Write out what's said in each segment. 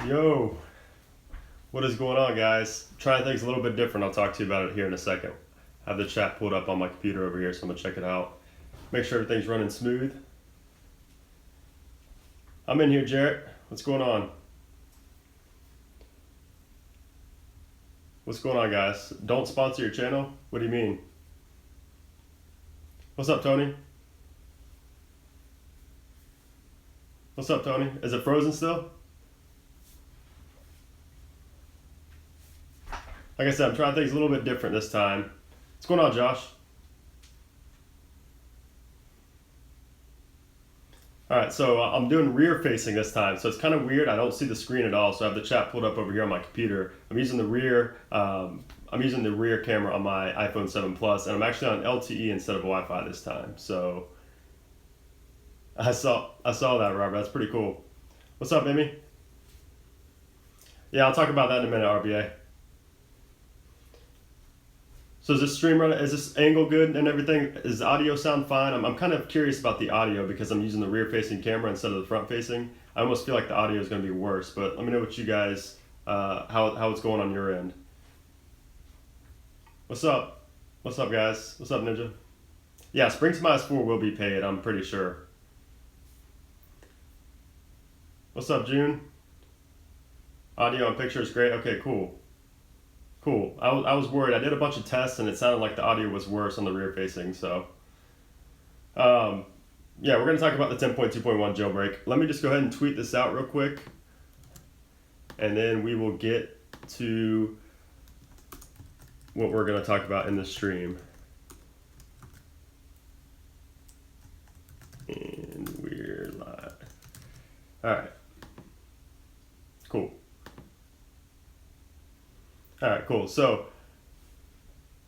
Yo, what is going on, guys? Trying things a little bit different. I'll talk to you about it here in a second. I have the chat pulled up on my computer over here, so I'm gonna check it out. Make sure everything's running smooth. I'm in here, Jarrett. What's going on? What's going on, guys? Don't sponsor your channel? What do you mean? What's up, Tony? What's up, Tony? Is it frozen still? Like I said, I'm trying things a little bit different this time. What's going on, Josh? Alright, so I'm doing rear facing this time, so it's kind of weird. I don't see the screen at all, so I have the chat pulled up over here on my computer. I'm using the rear camera on my iPhone 7 Plus, and I'm actually on LTE instead of Wi-Fi this time. So I saw that, Robert. That's pretty cool. What's up, Amy? Yeah, I'll talk about that in a minute, RBA. So is this stream running? Is this angle good and everything? Is the audio sound fine? I'm kind of curious about the audio because I'm using the rear-facing camera instead of the front-facing. I almost feel like the audio is going to be worse, but let me know what you guys, how it's going on your end. What's up? What's up, guys? What's up, Ninja? Yeah, Spring to Miles 4 will be paid, I'm pretty sure. What's up, June? Audio and picture is great. Okay, cool. Cool. I was worried. I did a bunch of tests and it sounded like the audio was worse on the rear facing. So, yeah, we're going to talk about the 10.2.1 jailbreak. Let me just go ahead and tweet this out real quick. And then we will get to what we're going to talk about in the stream. And we're live. All right. Cool. All right, cool. So,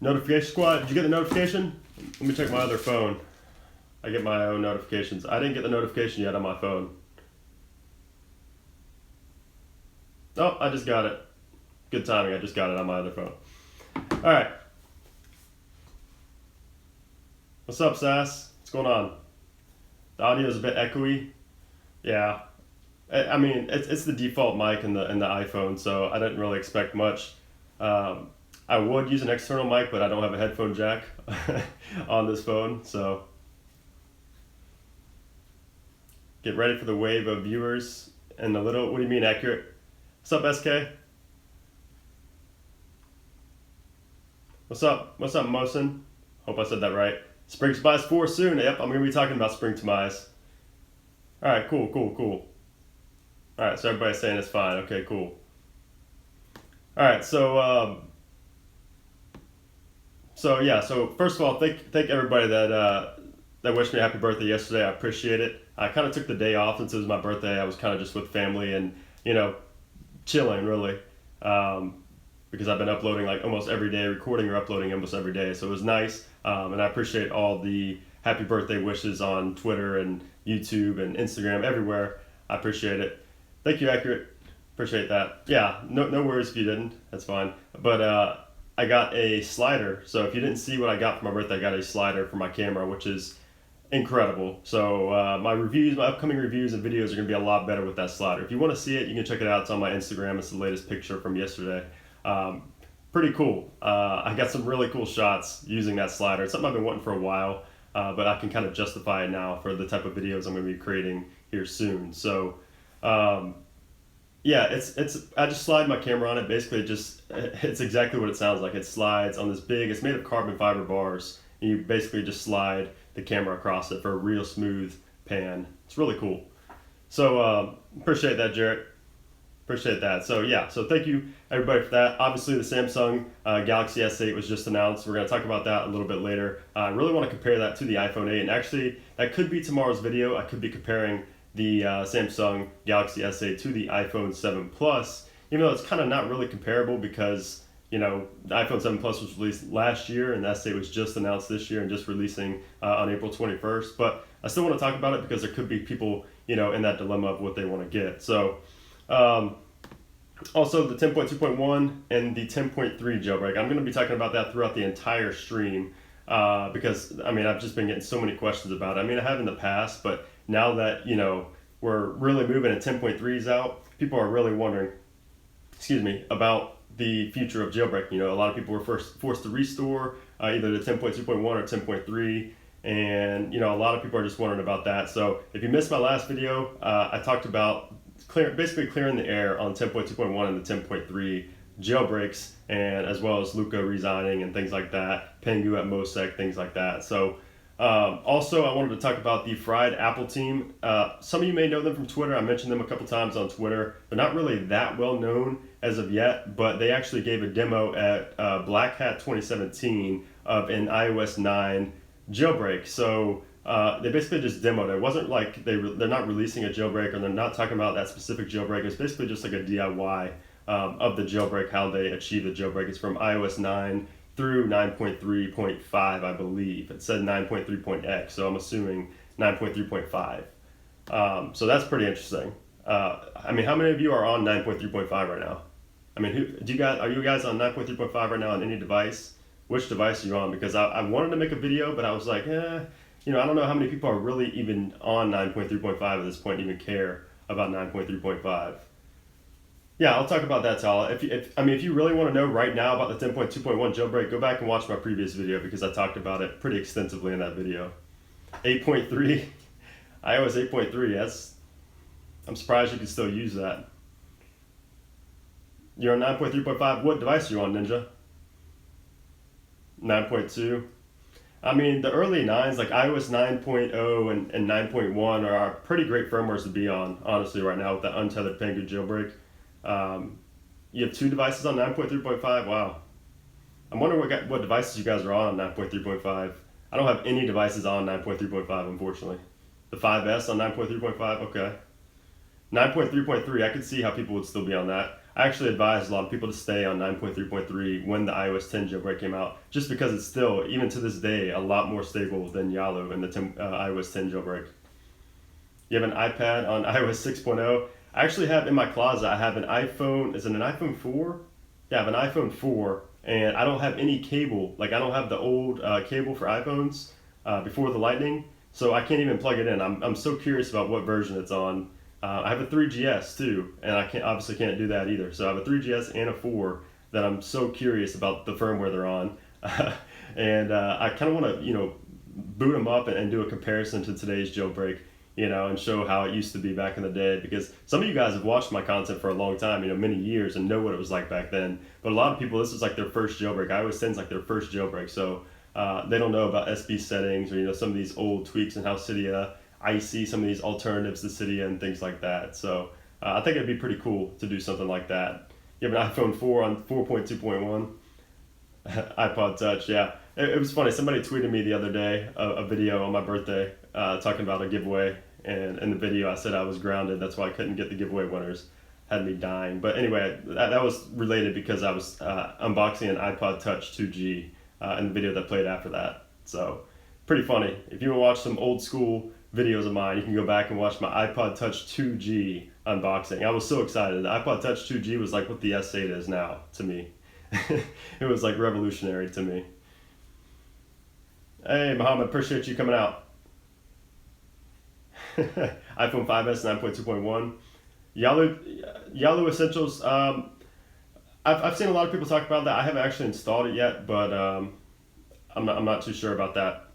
notification squad, did you get the notification? Let me check my other phone. I get my own notifications. I didn't get the notification yet on my phone. Oh, I just got it. Good timing, I just got it on my other phone. All right. What's up, Sass? What's going on? The audio is a bit echoey. Yeah. I mean, it's the default mic in the iPhone, so I didn't really expect much. I would use an external mic, but I don't have a headphone jack on this phone, so get ready for the wave of viewers and a little, what do you mean accurate? What's up, SK? What's up, Mosin? Hope I said that right. Spring to Mice 4 soon. Yep, I'm going to be talking about Spring to Mice. Alright, cool. Alright, so everybody's saying it's fine. Okay, cool. Alright, so first of all, thank everybody that wished me a happy birthday yesterday. I appreciate it. I kind of took the day off since it was my birthday. I was kind of just with family and, chilling really, because I've been uploading like almost every day, recording or uploading almost every day. So it was nice, and I appreciate all the happy birthday wishes on Twitter and YouTube and Instagram, everywhere. I appreciate it. Thank you, Accurate. Appreciate that. Yeah, no worries if you didn't. That's fine. But I got a slider. So if you didn't see what I got for my birthday, I got a slider for my camera, which is incredible. So my upcoming reviews and videos are going to be a lot better with that slider. If you want to see it, you can check it out. It's on my Instagram. It's the latest picture from yesterday. Pretty cool. I got some really cool shots using that slider. It's something I've been wanting for a while, but I can kind of justify it now for the type of videos I'm going to be creating here soon. So yeah, I just slide my camera on it. Basically, it's exactly what it sounds like. It slides on this big. It's made of carbon fiber bars. And you basically just slide the camera across it for a real smooth pan. It's really cool. So appreciate that, Jarrett. Appreciate that. So yeah, so thank you everybody for that. Obviously, the Samsung Galaxy S8 was just announced. We're going to talk about that a little bit later. I really want to compare that to the iPhone 8, and actually, that could be tomorrow's video. I could be comparing the Samsung Galaxy S8 to the iPhone 7 Plus, even though it's kind of not really comparable because, the iPhone 7 Plus was released last year and the S8 was just announced this year and just releasing on April 21st. But I still want to talk about it because there could be people, in that dilemma of what they want to get. So, also the 10.2.1 and the 10.3 jailbreak. I'm going to be talking about that throughout the entire stream because, I've just been getting so many questions about it. I have in the past, but now that, we're really moving and 10.3 is out, people are really wondering, about the future of jailbreak. A lot of people were forced to restore either to 10.2.1 or 10.3, and a lot of people are just wondering about that. So if you missed my last video, I talked about basically clearing the air on 10.2.1 and the 10.3 jailbreaks, and as well as Luca resigning and things like that, Pengu at Mosec, things like that. So also, I wanted to talk about the Fried Apple team. Some of you may know them from Twitter. I mentioned them a couple times on Twitter. They're not really that well known as of yet, but they actually gave a demo at Black Hat 2017 of an iOS 9 jailbreak. So they basically just demoed it. It wasn't like they're not releasing a jailbreak, or they're not talking about that specific jailbreak. It's basically just like a DIY of the jailbreak, how they achieve the jailbreak. It's from iOS 9 through 9.3.5, I believe. It said 9.3.x, so I'm assuming 9.3.5. So that's pretty interesting. How many of you are on 9.3.5 right now? Are you guys on 9.3.5 right now on any device? Which device are you on? Because I wanted to make a video, but I was like, I don't know how many people are really even on 9.3.5 at this point, even care about 9.3.5. Yeah, I'll talk about that, Tal. If you really want to know right now about the 10.2.1 jailbreak, go back and watch my previous video because I talked about it pretty extensively in that video. 8.3, iOS 8.3. I'm surprised you can still use that. You're on 9.3.5. What device are you on, Ninja? 9.2. The early 9s, like iOS 9.0 and 9.1 are pretty great firmwares to be on, honestly, right now with the untethered Pengu jailbreak. You have 2 devices on 9.3.5. Wow. I'm wondering what devices you guys are on 9.3.5. I don't have any devices on 9.3.5, unfortunately. The 5S on 9.3.5, okay. 9.3.3, I could see how people would still be on that. I actually advise a lot of people to stay on 9.3.3 when the iOS 10 jailbreak came out, just because it's still, even to this day, a lot more stable than Yalu in the iOS 10 jailbreak. You have an iPad on iOS 6.0. I actually have in my closet, I have an iPhone, is it an iPhone 4? Yeah, I have an iPhone 4, and I don't have any cable. Like, I don't have the old cable for iPhones before the Lightning, so I can't even plug it in. I'm so curious about what version it's on. I have a 3GS too, and I obviously can't do that either. So I have a 3GS and a 4 that I'm so curious about the firmware they're on. And I kind of want to, boot them up and do a comparison to today's jailbreak, and show how it used to be back in the day, because some of you guys have watched my content for a long time, many years, and know what it was like back then. But a lot of people, this is like their first jailbreak. iOS 10 is like their first jailbreak, so they don't know about SB settings or some of these old tweaks and how Cydia, icy, some of these alternatives to Cydia and things like that. So I think it'd be pretty cool to do something like that. You have an iPhone 4 on 4.2.1, iPod Touch, yeah. It was funny, somebody tweeted me the other day a video on my birthday talking about a giveaway, and in the video I said I was grounded, that's why I couldn't get the giveaway winners. Had me dying. But anyway, that was related because I was unboxing an iPod Touch 2G in the video that played after that. So pretty funny. If you want to watch some old school videos of mine, you can go back and watch my iPod Touch 2G unboxing. I was so excited. The iPod Touch 2G was like what the S8 is now to me. It was like revolutionary to me. Hey Muhammad, appreciate you coming out. iPhone 5S 9.2.1. Yalu Essentials. I've seen a lot of people talk about that. I haven't actually installed it yet, but I'm not too sure about that.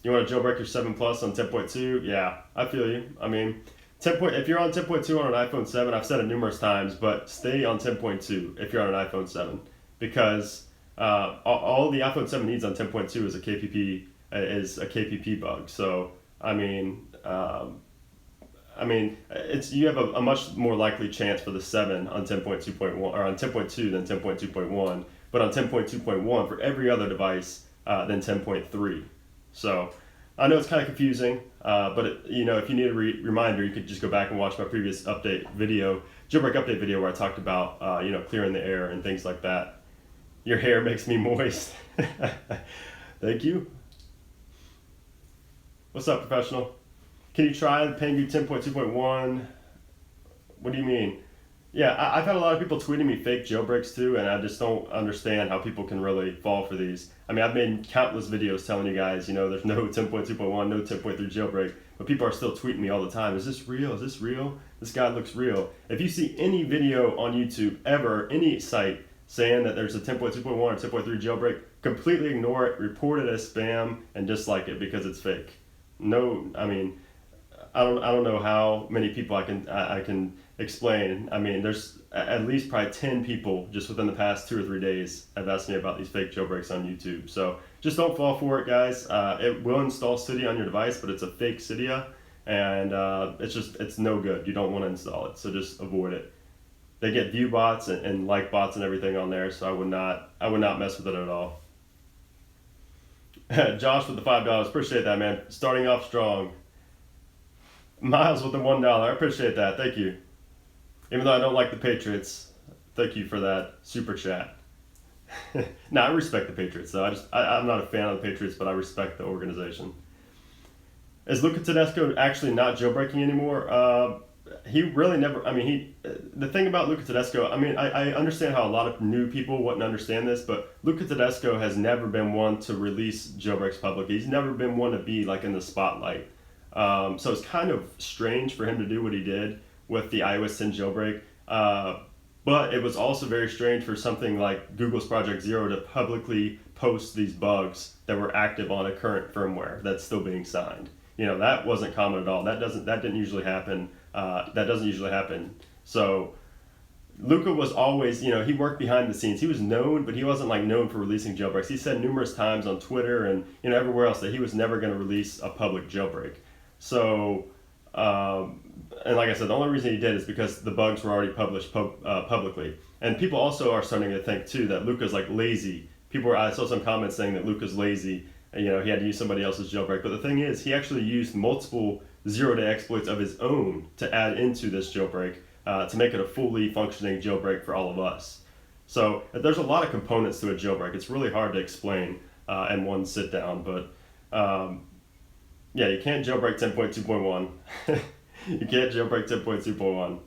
You want to jailbreak your 7 Plus on 10.2? Yeah, I feel you. If you're on 10.2 on an iPhone 7, I've said it numerous times, but stay on 10.2 if you're on an iPhone 7, because all the iPhone 7 needs on 10.2 is a KPP bug. So you have a much more likely chance for the 7 on 10.2.1 or on 10.2 than 10.2.1, but on 10.2.1 for every other device than 10.3. So I know it's kind of confusing, but if you need a reminder, you could just go back and watch my previous jailbreak update video where I talked about clearing the air and things like that. Your hair makes me moist. Thank you. What's up, professional? Can you try the Pengu 10.2.1? What do you mean? Yeah, I've had a lot of people tweeting me fake jailbreaks too, and I just don't understand how people can really fall for these. I've made countless videos telling you guys, there's no 10.2.1, no 10.3 jailbreak, but people are still tweeting me all the time. Is this real? Is this real? This guy looks real. If you see any video on YouTube ever, any site saying that there's a 10.2.1 or 10.3 jailbreak, completely ignore it, report it as spam, and dislike it because it's fake. No, I mean, I don't know how many people I can explain. I mean, there's at least probably 10 people just within the past 2 or 3 days have asked me about these fake jailbreaks on YouTube. So just don't fall for it, guys. It will install Cydia on your device, but it's a fake Cydia, and it's no good. You don't want to install it, so just avoid it. They get view bots and like bots and everything on there, so I would not mess with it at all. Josh with the $5, appreciate that, man. Starting off strong. Miles with the $1, I appreciate that. Thank you. Even though I don't like the Patriots, thank you for that super chat. I respect the Patriots, though. I'm not a fan of the Patriots, but I respect the organization. Is Luca Tedesco actually not jailbreaking anymore? He really never. I mean, the thing about Luca Tedesco. I mean, I understand how a lot of new people wouldn't understand this, but Luca Tedesco has never been one to release jailbreaks publicly. He's never been one to be like in the spotlight. So it's kind of strange for him to do what he did with the iOS 10 jailbreak. But it was also very strange for something like Google's Project Zero to publicly post these bugs that were active on a current firmware that's still being signed. That wasn't common at all. That didn't usually happen. That doesn't usually happen. So Luca was always, he worked behind the scenes. He was known, but he wasn't like known for releasing jailbreaks. He said numerous times on Twitter and everywhere else that he was never going to release a public jailbreak. So, and like I said, the only reason he did is because the bugs were already published publicly. And people also are starting to think too that Luca's like lazy. I saw some comments saying that Luca's lazy. And, he had to use somebody else's jailbreak. But the thing is, he actually used multiple zero-day exploits of his own to add into this jailbreak to make it a fully functioning jailbreak for all of us. So there's a lot of components to a jailbreak. It's really hard to explain in one sit down. But yeah, you can't jailbreak 10.2.1. You can't jailbreak 10.2.1.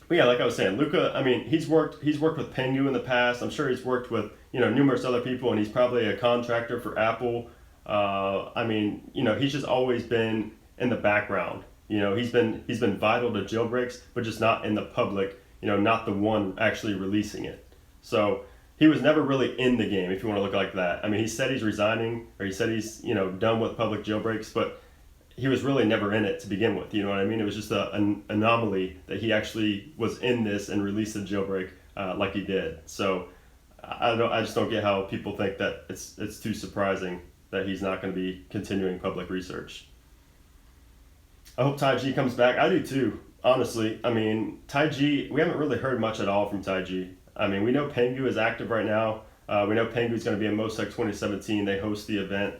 But yeah, like I was saying, Luca, I mean, he's worked with Pengu in the past. I'm sure he's worked with, numerous other people, and he's probably a contractor for Apple. I mean, he's just always been in the background. He's been vital to jailbreaks, but just not in the public, not the one actually releasing it. So he was never really in the game, if you want to look like that. I mean, he said he's resigning, or he said he's, done with public jailbreaks, but he was really never in it to begin with. You know what I mean? It was just an anomaly that he actually was in this and released a jailbreak like he did. So I just don't get how people think that it's too surprising that he's not going to be continuing public research. I hope Taiji comes back. I do too, honestly. I mean, Taiji, we haven't really heard much at all from Taiji. I mean, we know Pengu is active right now. We know Pengu is going to be in MOSEC 2017. They host the event,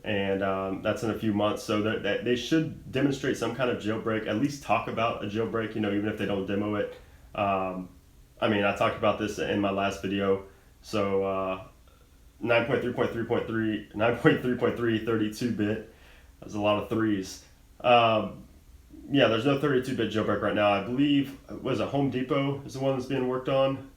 and that's in a few months. So they should demonstrate some kind of jailbreak, at least talk about a jailbreak, even if they don't demo it. I mean, I talked about this in my last video. So 9.3.3.3, 9.3.3, 32-bit. That's a lot of threes. Yeah, there's no 32-bit jailbreak right now. I believe, was it Home Depot is the one that's being worked on?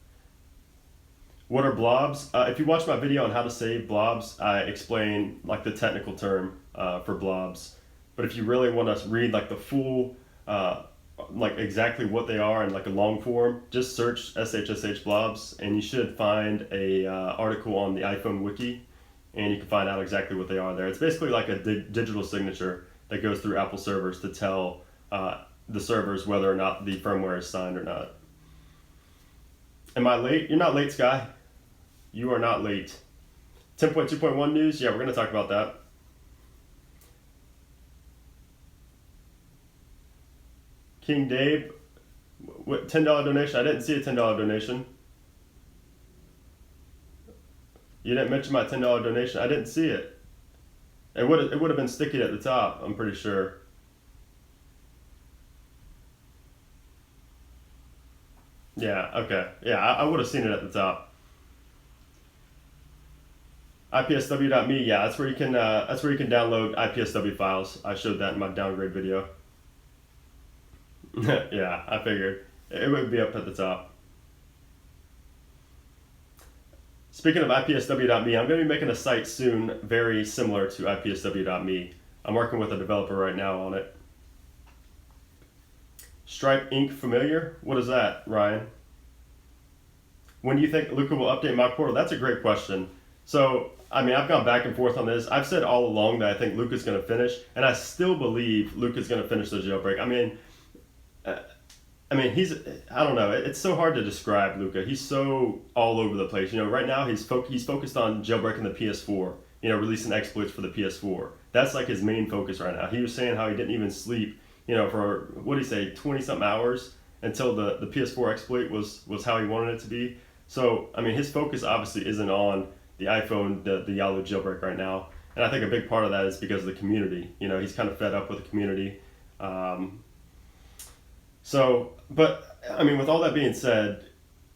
What are blobs? If you watch my video on how to save blobs, I explain like the technical term for blobs. But if you really want to read like the full, like exactly what they are in like a long form, just search SHSH blobs, and you should find a article on the iPhone wiki, and you can find out exactly what they are there. It's basically like a digital signature that goes through Apple servers to tell the servers whether or not the firmware is signed or not. Am I late? You're not late, Sky. You are not late. 10.2.1 news? Yeah, we're going to talk about that. King Dave, what, $10 donation? I didn't see a $10 donation. You didn't mention my $10 donation. I didn't see it. It would have been sticky at the top, I'm pretty sure. Yeah, okay. Yeah, I would have seen it at the top. IPSW.me, yeah, that's where you can download IPSW files. I showed that in my downgrade video. Yeah, I figured it would be up at the top. Speaking of IPSW.me, I'm going to be making a site soon very similar to IPSW.me. I'm working with a developer right now on it. Stripe Inc. familiar? What is that, Ryan? When do you think Luca will update Mock Portal? That's a great question. So, I mean, I've gone back and forth on this. I've said all along that I think Luca's going to finish, and I still believe Luca's going to finish the jailbreak. Uh, he's, I don't know. It's so hard to describe Luca. He's so all over the place. You know, right now he's focused on jailbreaking the PS4. You know, releasing exploits for the PS4. That's like his main focus right now. He was saying how he didn't even sleep. You know, for what did he say, 20 something hours until the PS4 exploit was how he wanted it to be. So, I mean, his focus obviously isn't on the iPhone, the Yalu jailbreak right now. And I think a big part of that is because of the community. You know, he's kind of fed up with the community. But I mean, with all that being said,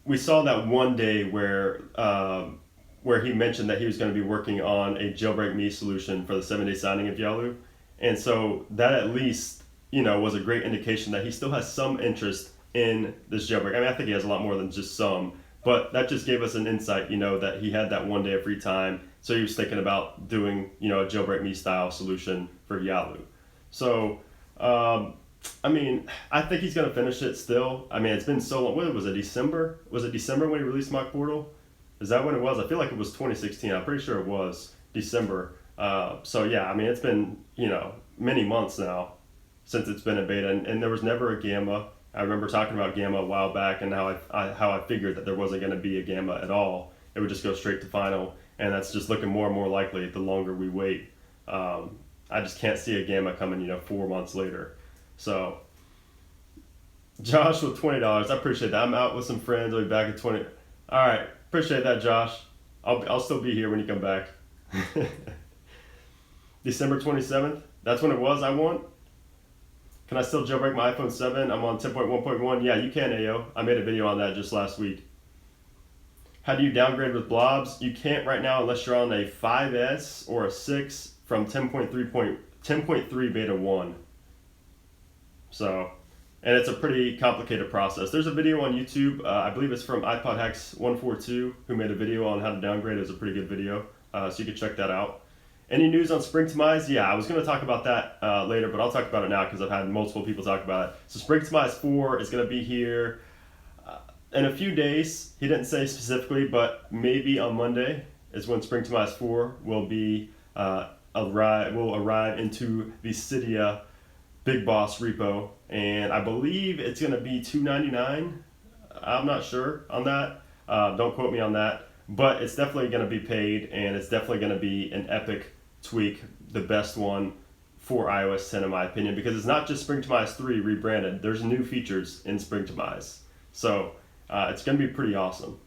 we saw that one day where he mentioned that he was going to be working on a jailbreak me solution for the 7-day signing of Yalu. And so that at least, you know, was a great indication that he still has some interest in this jailbreak. I mean, I think he has a lot more than just some. But that just gave us an insight, you know, that he had that one day of free time. So he was thinking about doing, you know, a jailbreak me style solution for Yalu. So, I mean, I think he's going to finish it still. I mean, it's been so long. What was it, December? Was it December when he released Mock Portal? Is that when it was? I feel like it was 2016. I'm pretty sure it was December. So, yeah, I mean, it's been, you know, many months now since it's been in beta. And there was never a gamma. I remember talking about gamma a while back and how I figured that there wasn't going to be a gamma at all. It would just go straight to final, and that's just looking more and more likely the longer we wait. I just can't see a gamma coming, you know, 4 months later. So, Josh with $20, I appreciate that. I'm out with some friends. I'll be back at 20. All right, appreciate that, Josh. I'll still be here when you come back. December 27th. That's when it was. I want. Can I still jailbreak my iPhone 7? I'm on 10.1.1. Yeah, you can, Ayo. I made a video on that just last week. How do you downgrade with blobs? You can't right now unless you're on a 5S or a 6 from 10.3 beta 1. So, and it's a pretty complicated process. There's a video on YouTube. I believe it's from iPod Hacks 142, who made a video on how to downgrade. It was a pretty good video, so you can check that out. Any news on Springtomize? Yeah, I was going to talk about that later, but I'll talk about it now because I've had multiple people talk about it. So Springtomize 4 is going to be here in a few days. He didn't say specifically, but maybe on Monday is when Springtomize 4 will be arrive into the Cydia Big Boss repo, and I believe it's going to be $2.99. I'm not sure on that. Don't quote me on that. But it's definitely going to be paid, and it's definitely going to be an epic tweak, the best one for iOS 10 in my opinion, because it's not just Springtomize 3 rebranded. There's new features in Springtomize, so it's going to be pretty awesome.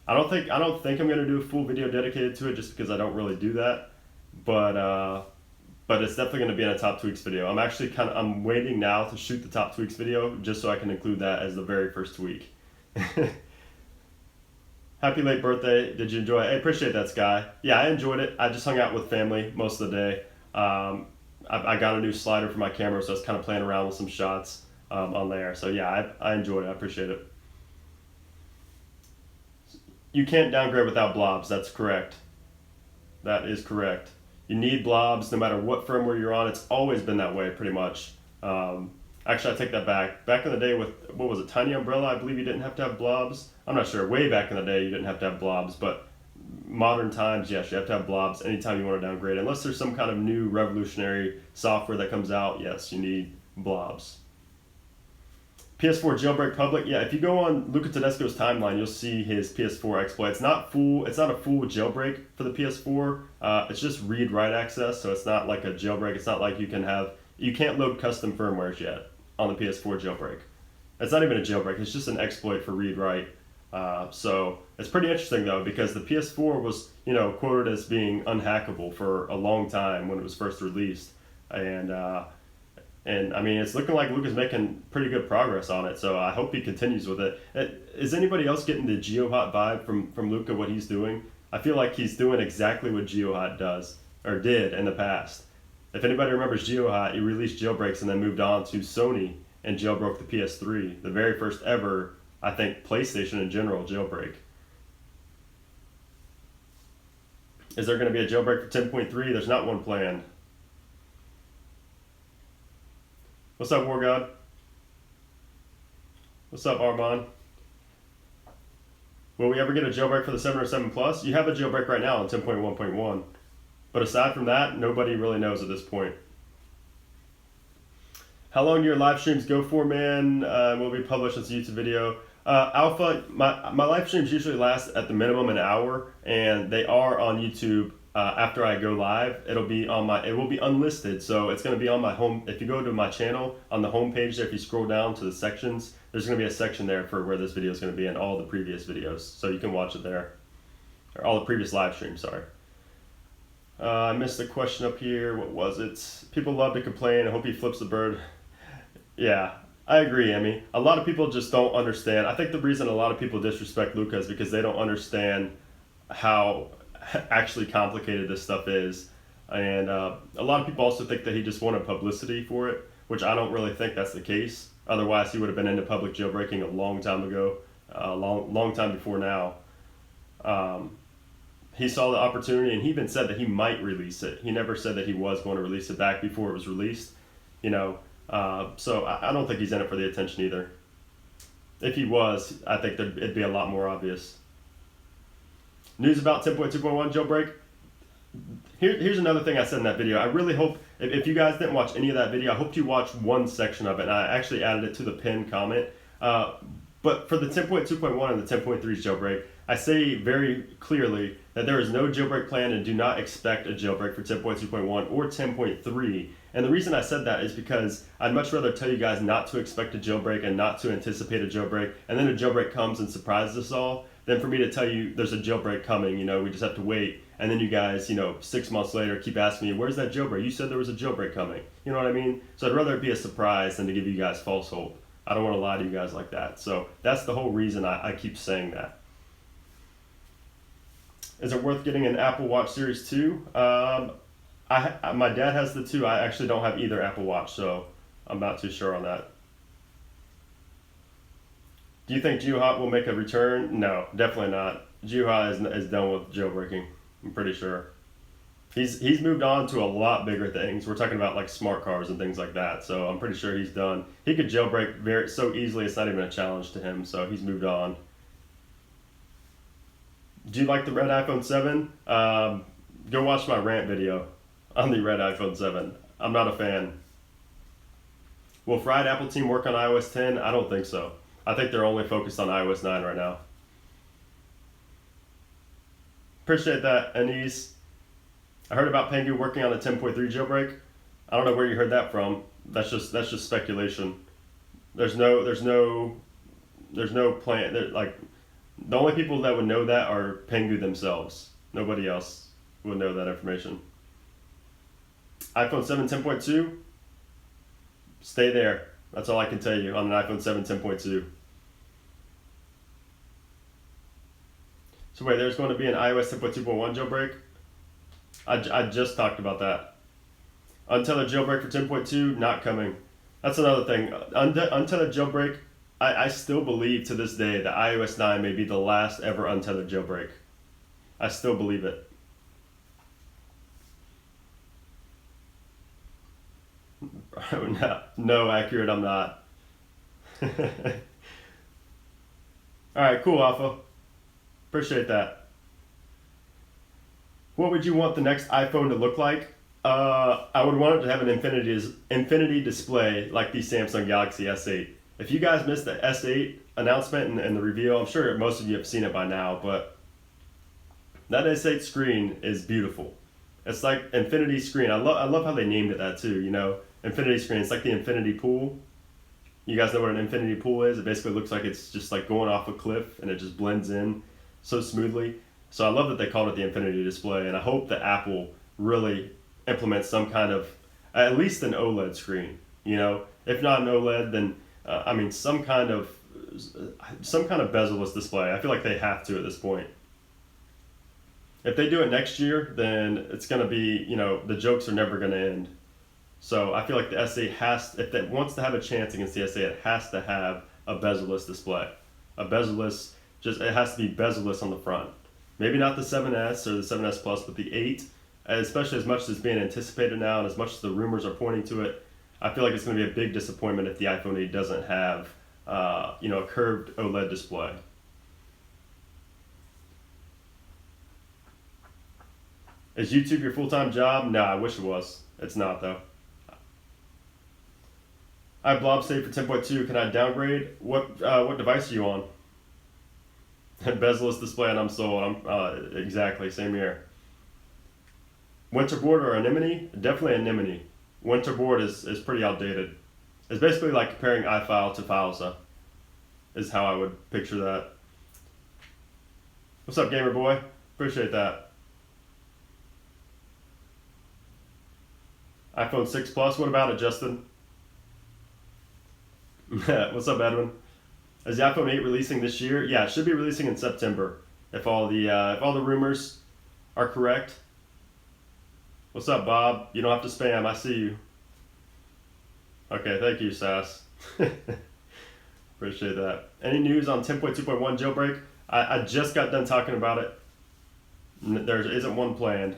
I don't think I'm going to do a full video dedicated to it just because I don't really do that, but it's definitely going to be in a top tweaks video. I'm waiting now to shoot the top tweaks video just so I can include that as the very first tweak. Happy late birthday. Did you enjoy it? I appreciate that, Sky. Yeah, I enjoyed it. I just hung out with family most of the day. I got a new slider for my camera, so I was kind of playing around with some shots on there. So yeah, I enjoyed it. I appreciate it. You can't downgrade without blobs. That's correct. That is correct. You need blobs no matter what firmware you're on. It's always been that way, pretty much. Actually, I take that back. Back in the day with, what was it, Tiny Umbrella, I believe you didn't have to have blobs. I'm not sure. Way back in the day, you didn't have to have blobs. But modern times, yes, you have to have blobs anytime you want to downgrade. Unless there's some kind of new revolutionary software that comes out, yes, you need blobs. PS4 jailbreak public. Yeah, if you go on Luca Tedesco's timeline, you'll see his PS4 exploit. It's not a full jailbreak for the PS4. It's just read-write access, so it's not like a jailbreak. It's not like you can't load custom firmwares yet on the PS4 jailbreak. It's not even a jailbreak. It's just an exploit for read-write. So it's pretty interesting though, because the PS4 was, you know, quoted as being unhackable for a long time when it was first released, and I mean, it's looking like Luca's making pretty good progress on it. So I hope he continues with it. Is anybody else getting the GeoHot vibe from Luca? What he's doing? I feel like he's doing exactly what GeoHot does or did in the past. If anybody remembers GeoHot, he released jailbreaks and then moved on to Sony and jailbroke the PS3, the very first ever, I think, PlayStation in general jailbreak. Is there going to be a jailbreak for 10.3? There's not one planned. What's up, War God? What's up, Armand? Will we ever get a jailbreak for the 7 or 7 Plus? You have a jailbreak right now on 10.1.1. But aside from that, nobody really knows at this point. How long do your live streams go for, man? Will be published as a YouTube video. Alpha, my live streams usually last at the minimum an hour, and they are on YouTube. After I go live, it will be unlisted, so it's going to be on my home. If you go to my channel on the home page there, if you scroll down to the sections, there's going to be a section there for where this video is going to be and all the previous videos, so you can watch it there, or all the previous live streams. Sorry. I missed the question up here. What was it? People love to complain. I hope he flips the bird. Yeah, I agree. I mean, a lot of people just don't understand. I think the reason a lot of people disrespect Luca is because they don't understand how actually complicated this stuff is. And a lot of people also think that he just wanted publicity for it, which I don't really think that's the case. Otherwise, he would have been into public jailbreaking a long time ago, long time before now. He saw the opportunity, and he even said that he might release it. He never said that he was going to release it back before it was released, you know. So I don't think he's in it for the attention either. If he was, I think it'd be a lot more obvious. News about 10.2.1 jailbreak. Here's another thing I said in that video. I really hope, if you guys didn't watch any of that video, I hope you watched one section of it. And I actually added it to the pinned comment. But for the 10.2.1 and the 10.3 jailbreak, I say very clearly that there is no jailbreak plan and do not expect a jailbreak for 10.2.1 or 10.3. And the reason I said that is because I'd much rather tell you guys not to expect a jailbreak and not to anticipate a jailbreak, and then a jailbreak comes and surprises us all, than for me to tell you there's a jailbreak coming, you know, we just have to wait. And then you guys, you know, 6 months later keep asking me, where's that jailbreak? You said there was a jailbreak coming. You know what I mean? So I'd rather it be a surprise than to give you guys false hope. I don't want to lie to you guys like that. So that's the whole reason I keep saying that. Is it worth getting an Apple Watch Series 2? My dad has the 2. I actually don't have either Apple Watch, so I'm not too sure on that. Do you think Juha will make a return? No, definitely not. Juha is done with jailbreaking, I'm pretty sure. He's moved on to a lot bigger things. We're talking about like smart cars and things like that, so I'm pretty sure he's done. He could jailbreak so easily, it's not even a challenge to him, so he's moved on. Do you like the red iPhone 7? Go watch my rant video on the red iPhone 7. I'm not a fan. Will Fried Apple team work on iOS 10? I don't think so. I think they're only focused on iOS 9 right now. Appreciate that, Anise. I heard about Pengu working on a 10.3 jailbreak. I don't know where you heard that from. That's just speculation. There's no plan. Like, the only people that would know that are Pengu themselves. Nobody else would know that information. iPhone 7 10.2, stay there. That's all I can tell you on an iPhone 7 10.2. So wait, there's going to be an iOS 10.2.1 jailbreak? I just talked about that. Untethered jailbreak for 10.2, not coming. That's another thing. Untethered jailbreak, I still believe to this day that iOS 9 may be the last ever untethered jailbreak. I still believe it. No, accurate, I'm not. Alright, cool, Alpha. Appreciate that. What would you want the next iPhone to look like? I would want it to have an infinity display like the Samsung Galaxy S8. If you guys missed the S8 announcement and the reveal, I'm sure most of you have seen it by now, but that S8 screen is beautiful. It's like infinity screen. I love how they named it that too, you know? Infinity screen. It's like the infinity pool. You guys know what an infinity pool is? It basically looks like it's just like going off a cliff and it just blends in so smoothly. So I love that they called it the infinity display, and I hope that Apple really implements some kind of, at least an OLED screen, you know? If not an OLED, then some kind of bezel-less display. I feel like they have to at this point. If they do it next year, then it's going to be, you know, the jokes are never going to end. So I feel like the S8 if it wants to have a chance against the S8, it has to have a bezel-less display. A bezel-less, it has to be bezel-less on the front. Maybe not the 7S or the 7S Plus, but the 8, especially as much as it's being anticipated now and as much as the rumors are pointing to it. I feel like it's going to be a big disappointment if the iPhone 8 doesn't have, a curved OLED display. Is YouTube your full-time job? No, I wish it was. It's not, though. I have Blob saved for 10.2. Can I downgrade? What device are you on? Bezel-less display, and I'm sold. Exactly, same here. Winterboard or Anemone? Definitely Anemone. Winterboard is pretty outdated. It's basically like comparing iFile to Filesa, is how I would picture that. What's up, gamer boy? Appreciate that. iPhone 6 Plus, what about it, Justin? What's up, Edwin? Is the iPhone 8 releasing this year? Yeah, it should be releasing in September, if all the rumors are correct. What's up, Bob? You don't have to spam. I see you. Okay, thank you, Sass. Appreciate that. Any news on 10.2.1 jailbreak? I just got done talking about it. There isn't one planned.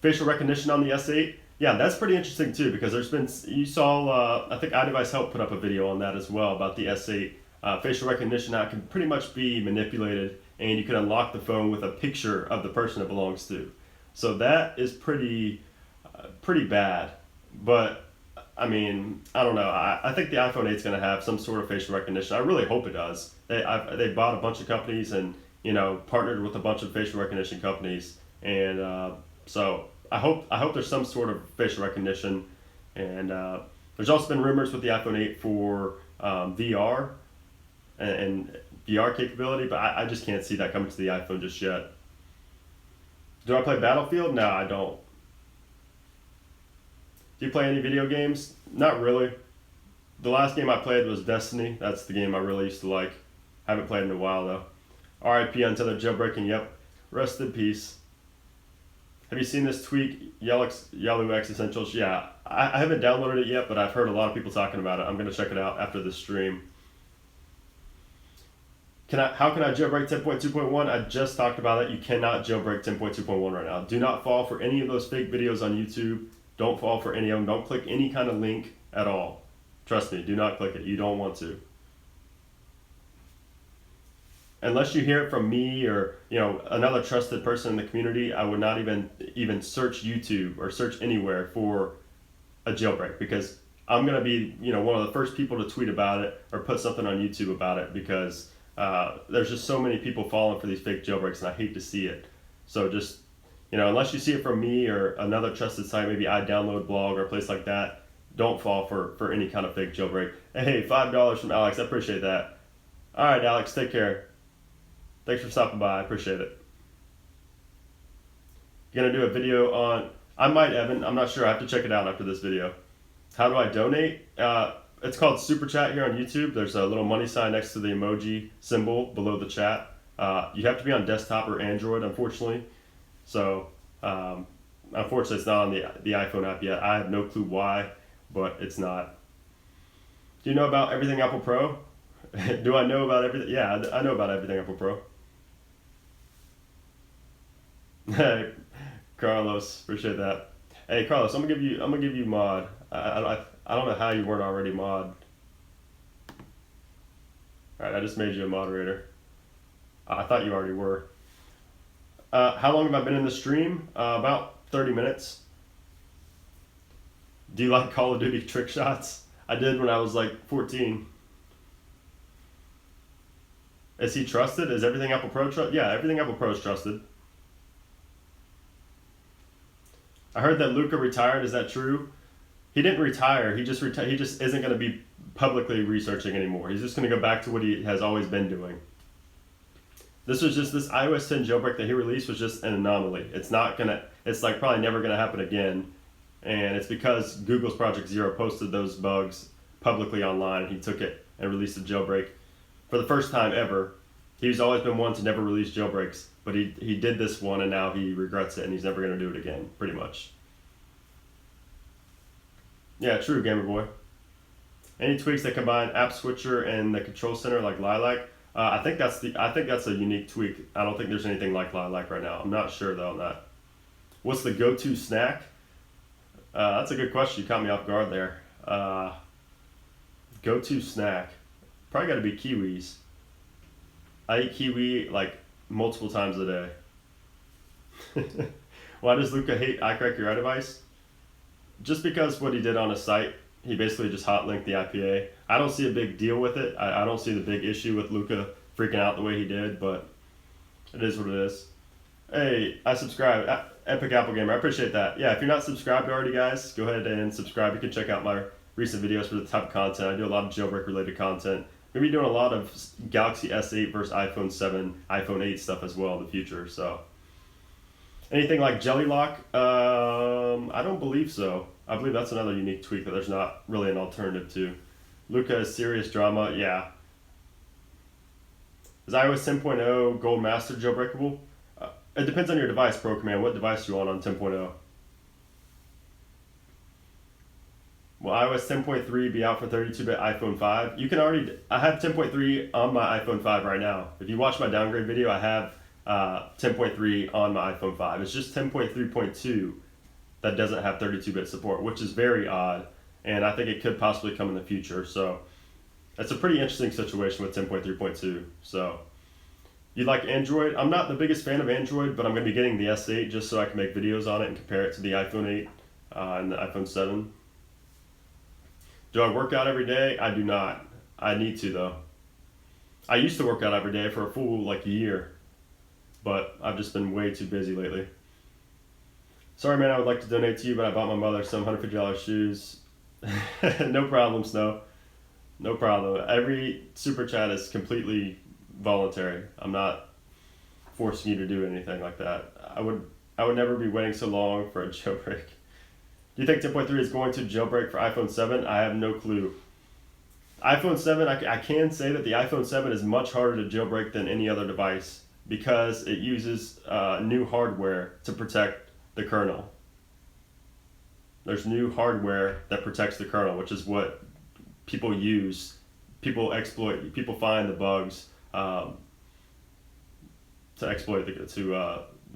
Facial recognition on the S8? Yeah, that's pretty interesting too, because you saw, I think iDevice Help put up a video on that as well about the S8. Facial recognition now can pretty much be manipulated, and you can unlock the phone with a picture of the person it belongs to. So that is pretty bad. But I mean, I don't know. I think the iPhone 8 is going to have some sort of facial recognition. I really hope it does. They bought a bunch of companies and partnered with a bunch of facial recognition companies, and so I hope there's some sort of facial recognition. And there's also been rumors with the iPhone 8 for VR and VR capability, but I just can't see that coming to the iPhone just yet. Do I play Battlefield? No, I don't. Do you play any video games? Not really. The last game I played was Destiny. That's the game I really used to like. Haven't played in a while though. RIP until they're jailbreaking. Yep. Rest in peace. Have you seen this tweak, Yalu X Essentials? Yeah, I haven't downloaded it yet, but I've heard a lot of people talking about it. I'm going to check it out after this stream. How can I jailbreak 10.2.1? I just talked about it. You cannot jailbreak 10.2.1 right now. Do not fall for any of those fake videos on YouTube. Don't fall for any of them. Don't click any kind of link at all. Trust me, do not click it. You don't want to. Unless you hear it from me or another trusted person in the community, I would not even search YouTube or search anywhere for a jailbreak, because I'm gonna be one of the first people to tweet about it or put something on YouTube about it, because there's just so many people falling for these fake jailbreaks, and I hate to see it. So just unless you see it from me or another trusted site, maybe iDownload blog or a place like that, don't fall for any kind of fake jailbreak. Hey, $5 from Alex, I appreciate that. All right, Alex, take care. Thanks for stopping by. I appreciate it. You're going to do a video on... I might, Evan. I'm not sure. I have to check it out after this video. How do I donate? It's called Super Chat here on YouTube. There's a little money sign next to the emoji symbol below the chat. You have to be on desktop or Android, unfortunately. So, unfortunately, it's not on the iPhone app yet. I have no clue why, but it's not. Do you know about Everything Apple Pro? Do I know about everything? Yeah, I know about Everything Apple Pro. Hey, Carlos, appreciate that. Hey, Carlos, I'm gonna give you mod. I don't know how you weren't already mod. All right, I just made you a moderator. I thought you already were. How long have I been in the stream? About 30 minutes. Do you like Call of Duty trick shots? I did when I was like 14. Is he trusted? Is Everything Apple Pro trusted? Yeah, Everything Apple Pro is trusted. I heard that Luca retired. Is that true? He didn't retire. He just He just isn't going to be publicly researching anymore. He's just going to go back to what he has always been doing. This iOS 10 jailbreak that he released was just an anomaly. It's like probably never gonna happen again. And it's because Google's Project Zero posted those bugs publicly online, and he took it and released a jailbreak for the first time ever. He's always been one to never release jailbreaks, but he did this one, and now he regrets it, and he's never gonna do it again, pretty much. Yeah, true, Gamer Boy. Any tweaks that combine App Switcher and the Control Center like Lilac? I think that's a unique tweak. I don't think there's anything like Lilac right now. I'm not sure though on that. What's the go-to snack? That's a good question. You caught me off guard there. Go-to snack, probably got to be kiwis. I eat kiwi like multiple times a day. Why does Luca hate iCrack your iDevice? Just because what he did on his site, he basically just hot linked the IPA. I don't see a big deal with it. I don't see the big issue with Luca freaking out the way he did, but it is what it is. Hey, I subscribe. Epic Apple Gamer, I appreciate that. Yeah, if you're not subscribed already, guys, go ahead and subscribe. You can check out my recent videos for the type of content. I do a lot of jailbreak related content. We're going to be doing a lot of Galaxy S8 versus iPhone 7, iPhone 8 stuff as well in the future. So, anything like Jelly Lock? I don't believe so. I believe that's another unique tweak that there's not really an alternative to. Luca is serious drama. Yeah. Is iOS 10.0 Gold Master jailbreakable? It depends on your device, Pro Command. What device do you want on 10.0? Will iOS 10.3 be out for 32-bit iPhone 5? You can already. I have 10.3 on my iPhone 5 right now. If you watch my downgrade video, I have 10.3 on my iPhone 5. It's just 10.3.2 that doesn't have 32-bit support, which is very odd, and I think it could possibly come in the future. So it's a pretty interesting situation with 10.3.2. So you like Android? I'm not the biggest fan of Android, but I'm going to be getting the S8 just so I can make videos on it and compare it to the iPhone 8 and the iPhone 7. Do I work out every day? I do not. I need to though. I used to work out every day for a full year, but I've just been way too busy lately. Sorry man, I would like to donate to you, but I bought my mother some $150 shoes. No problem, Snow. No problem. Every super chat is completely voluntary. I'm not forcing you to do anything like that. I would never be waiting so long for a jailbreak. Do you think 10.3 is going to jailbreak for iPhone 7? I have no clue. iPhone 7, I can say that the iPhone 7 is much harder to jailbreak than any other device because it uses new hardware to protect the kernel. There's new hardware that protects the kernel, which is what people use. People exploit, people find the bugs to exploit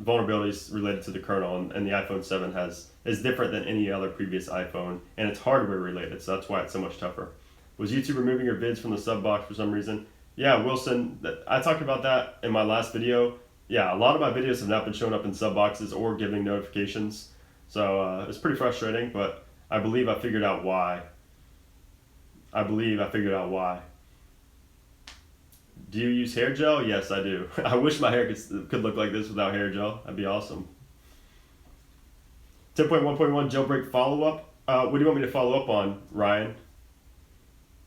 vulnerabilities related to the kernel, and the iPhone 7 is different than any other previous iPhone, and it's hardware related, so that's why it's so much tougher. Was YouTube removing your vids from the sub box for some reason? Yeah, Wilson, I talked about that in my last video. Yeah, a lot of my videos have not been showing up in sub boxes or giving notifications, so it's pretty frustrating, but I believe I figured out why. Do you use hair gel? Yes, I do. I wish my hair could look like this without hair gel. That'd be awesome. 10.1.1 jailbreak follow-up. What do you want me to follow up on, Ryan?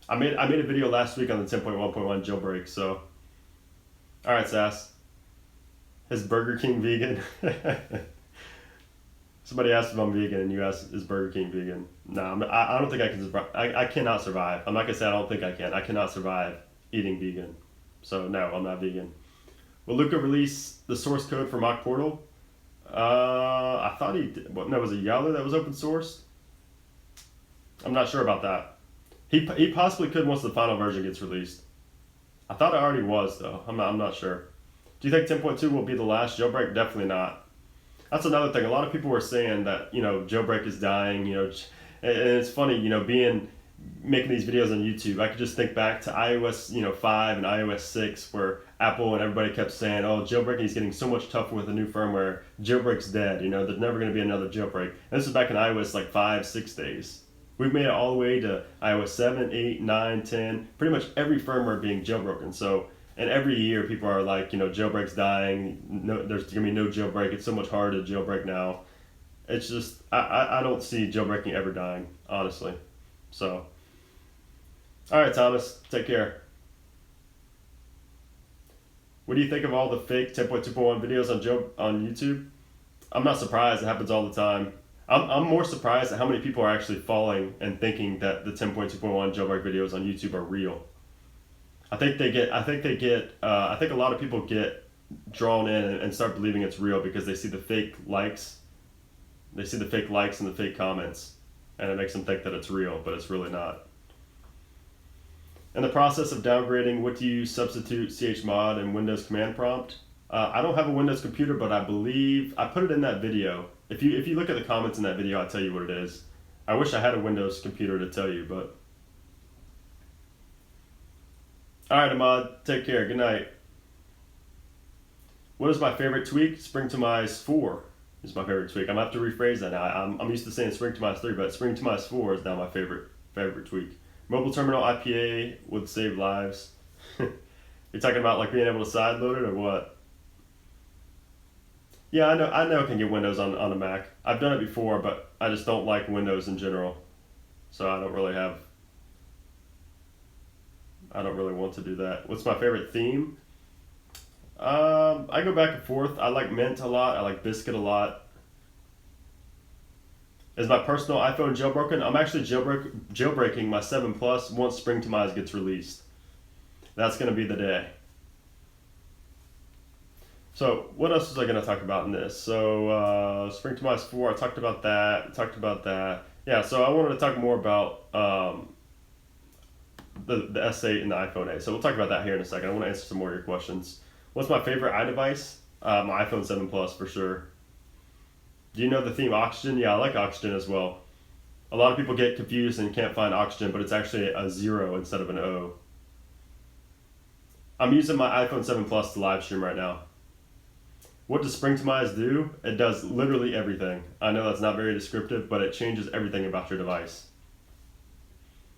I made a video last week on the 10.1.1 jailbreak, so. Alright, Sass. Is Burger King vegan? Somebody asked if I'm vegan, and you asked, is Burger King vegan? No, I don't think I can survive. I cannot survive. I'm not going to say I don't think I can. I cannot survive eating vegan. So no, I'm not vegan. Will Luca release the source code for Mock Portal? I thought he did. What, no, was it Yowler that was open source? I'm not sure about that. He possibly could once the final version gets released. I thought it already was though. I'm not sure. Do you think 10.2 will be the last jailbreak? Definitely not. That's another thing. A lot of people were saying that jailbreak is dying. And it's funny. Making these videos on YouTube, I could just think back to iOS 5 and iOS 6 where Apple and everybody kept saying, oh, jailbreaking is getting so much tougher with the new firmware, jailbreak's dead, there's never going to be another jailbreak. And this is back in iOS 5, 6 days. We've made it all the way to iOS 7, 8, 9, 10, pretty much every firmware being jailbroken. So, and every year people are like, jailbreak's dying, no, there's going to be no jailbreak, it's so much harder to jailbreak now. It's just, I don't see jailbreaking ever dying, honestly. So, all right, Thomas, take care. What do you think of all the fake 10.2.1 videos on YouTube? I'm not surprised. It happens all the time. I'm more surprised at how many people are actually falling and thinking that the 10.2.1 jailbreak videos on YouTube are real. I think a lot of people get drawn in and start believing it's real because they see the fake likes. They see the fake likes and the fake comments, and it makes them think that it's real, but it's really not. In the process of downgrading, what do you substitute chmod and Windows command prompt? I don't have a Windows computer, but I believe I put it in that video. If you look at the comments in that video, I'll tell you what it is. I wish I had a Windows computer to tell you, but... Alright, Ahmad, take care. Good night. What is my favorite tweak? Spring Tomise 4 is my favorite tweak. I'm going to have to rephrase that now. I'm used to saying Spring Tomise 3, but Spring Tomise 4 is now my favorite tweak. Mobile terminal IPA would save lives. You're talking about like being able to sideload it or what? Yeah, I know it can get Windows on a Mac. I've done it before, but I just don't like Windows in general. So I don't really want to do that. What's my favorite theme? I go back and forth. I like Mint a lot. I like Biscuit a lot. Is my personal iPhone jailbroken? I'm actually jailbreaking my 7 Plus once Spring Tomise gets released. That's going to be the day. So what else was I going to talk about in this? So Spring Tomise 4, I talked about that. Yeah, so I wanted to talk more about the S8 and the iPhone 8. So we'll talk about that here in a second. I want to answer some more of your questions. What's my favorite iDevice? My iPhone 7 Plus for sure. Do you know the theme Oxygen? Yeah, I like Oxygen as well. A lot of people get confused and can't find Oxygen, but it's actually a 0 instead of an O. I'm using my iPhone 7 Plus to live stream right now. What does Spring Tomise do? It does literally everything. I know that's not very descriptive, but it changes everything about your device.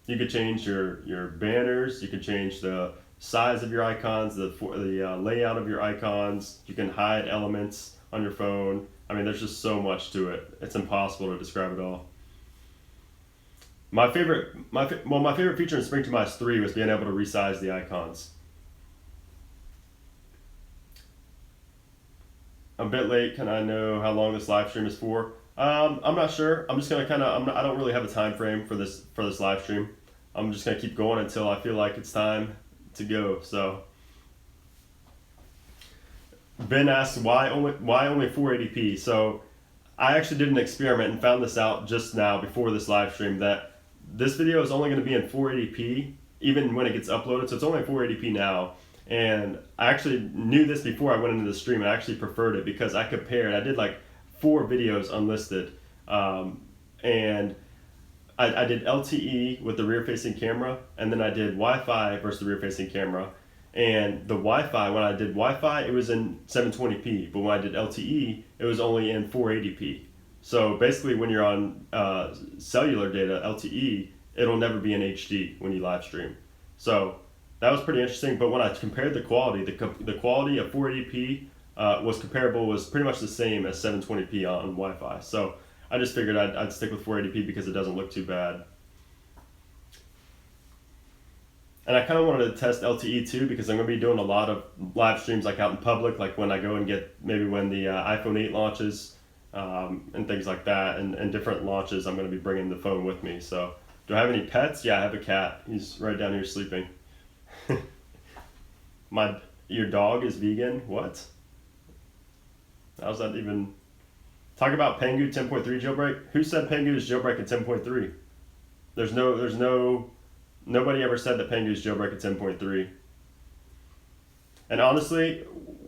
You could change your banners, you could change the size of your icons, the layout of your icons, you can hide elements on your phone. I mean, there's just so much to it. It's impossible to describe it all. My favorite feature in Spring Tomise 3 was being able to resize the icons. I'm a bit late. Can I know how long this live stream is for? I'm not sure. I'm just gonna I don't really have a time frame for this live stream. I'm just gonna keep going until I feel like it's time to go. So Ben asked why only 480p. So I actually did an experiment and found this out just now before this live stream that this video is only going to be in 480p even when it gets uploaded. So it's only 480p now. And I actually knew this before I went into the stream, and I actually preferred it because I compared. I did like 4 videos unlisted, and I did LTE with the rear-facing camera, and then I did Wi-Fi versus the rear-facing camera. And the Wi-Fi, when I did Wi-Fi, it was in 720p, but when I did LTE, it was only in 480p. So basically, when you're on cellular data, LTE, it'll never be in HD when you live stream. So that was pretty interesting. But when I compared the quality, the quality of 480p was pretty much the same as 720p on Wi-Fi. So I just figured I'd stick with 480p because it doesn't look too bad. And I kind of wanted to test LTE too because I'm going to be doing a lot of live streams like out in public, like when I go and when the iPhone 8 launches and things like that, and different launches. I'm going to be bringing the phone with me. So do I have any pets? Yeah, I have a cat. He's right down here sleeping. Your dog is vegan? What? How's that even? Talk about Pengu 10.3 jailbreak. Who said Pengu is jailbreak at 10.3? Nobody ever said that Pengu is jailbreak at 10.3. And honestly,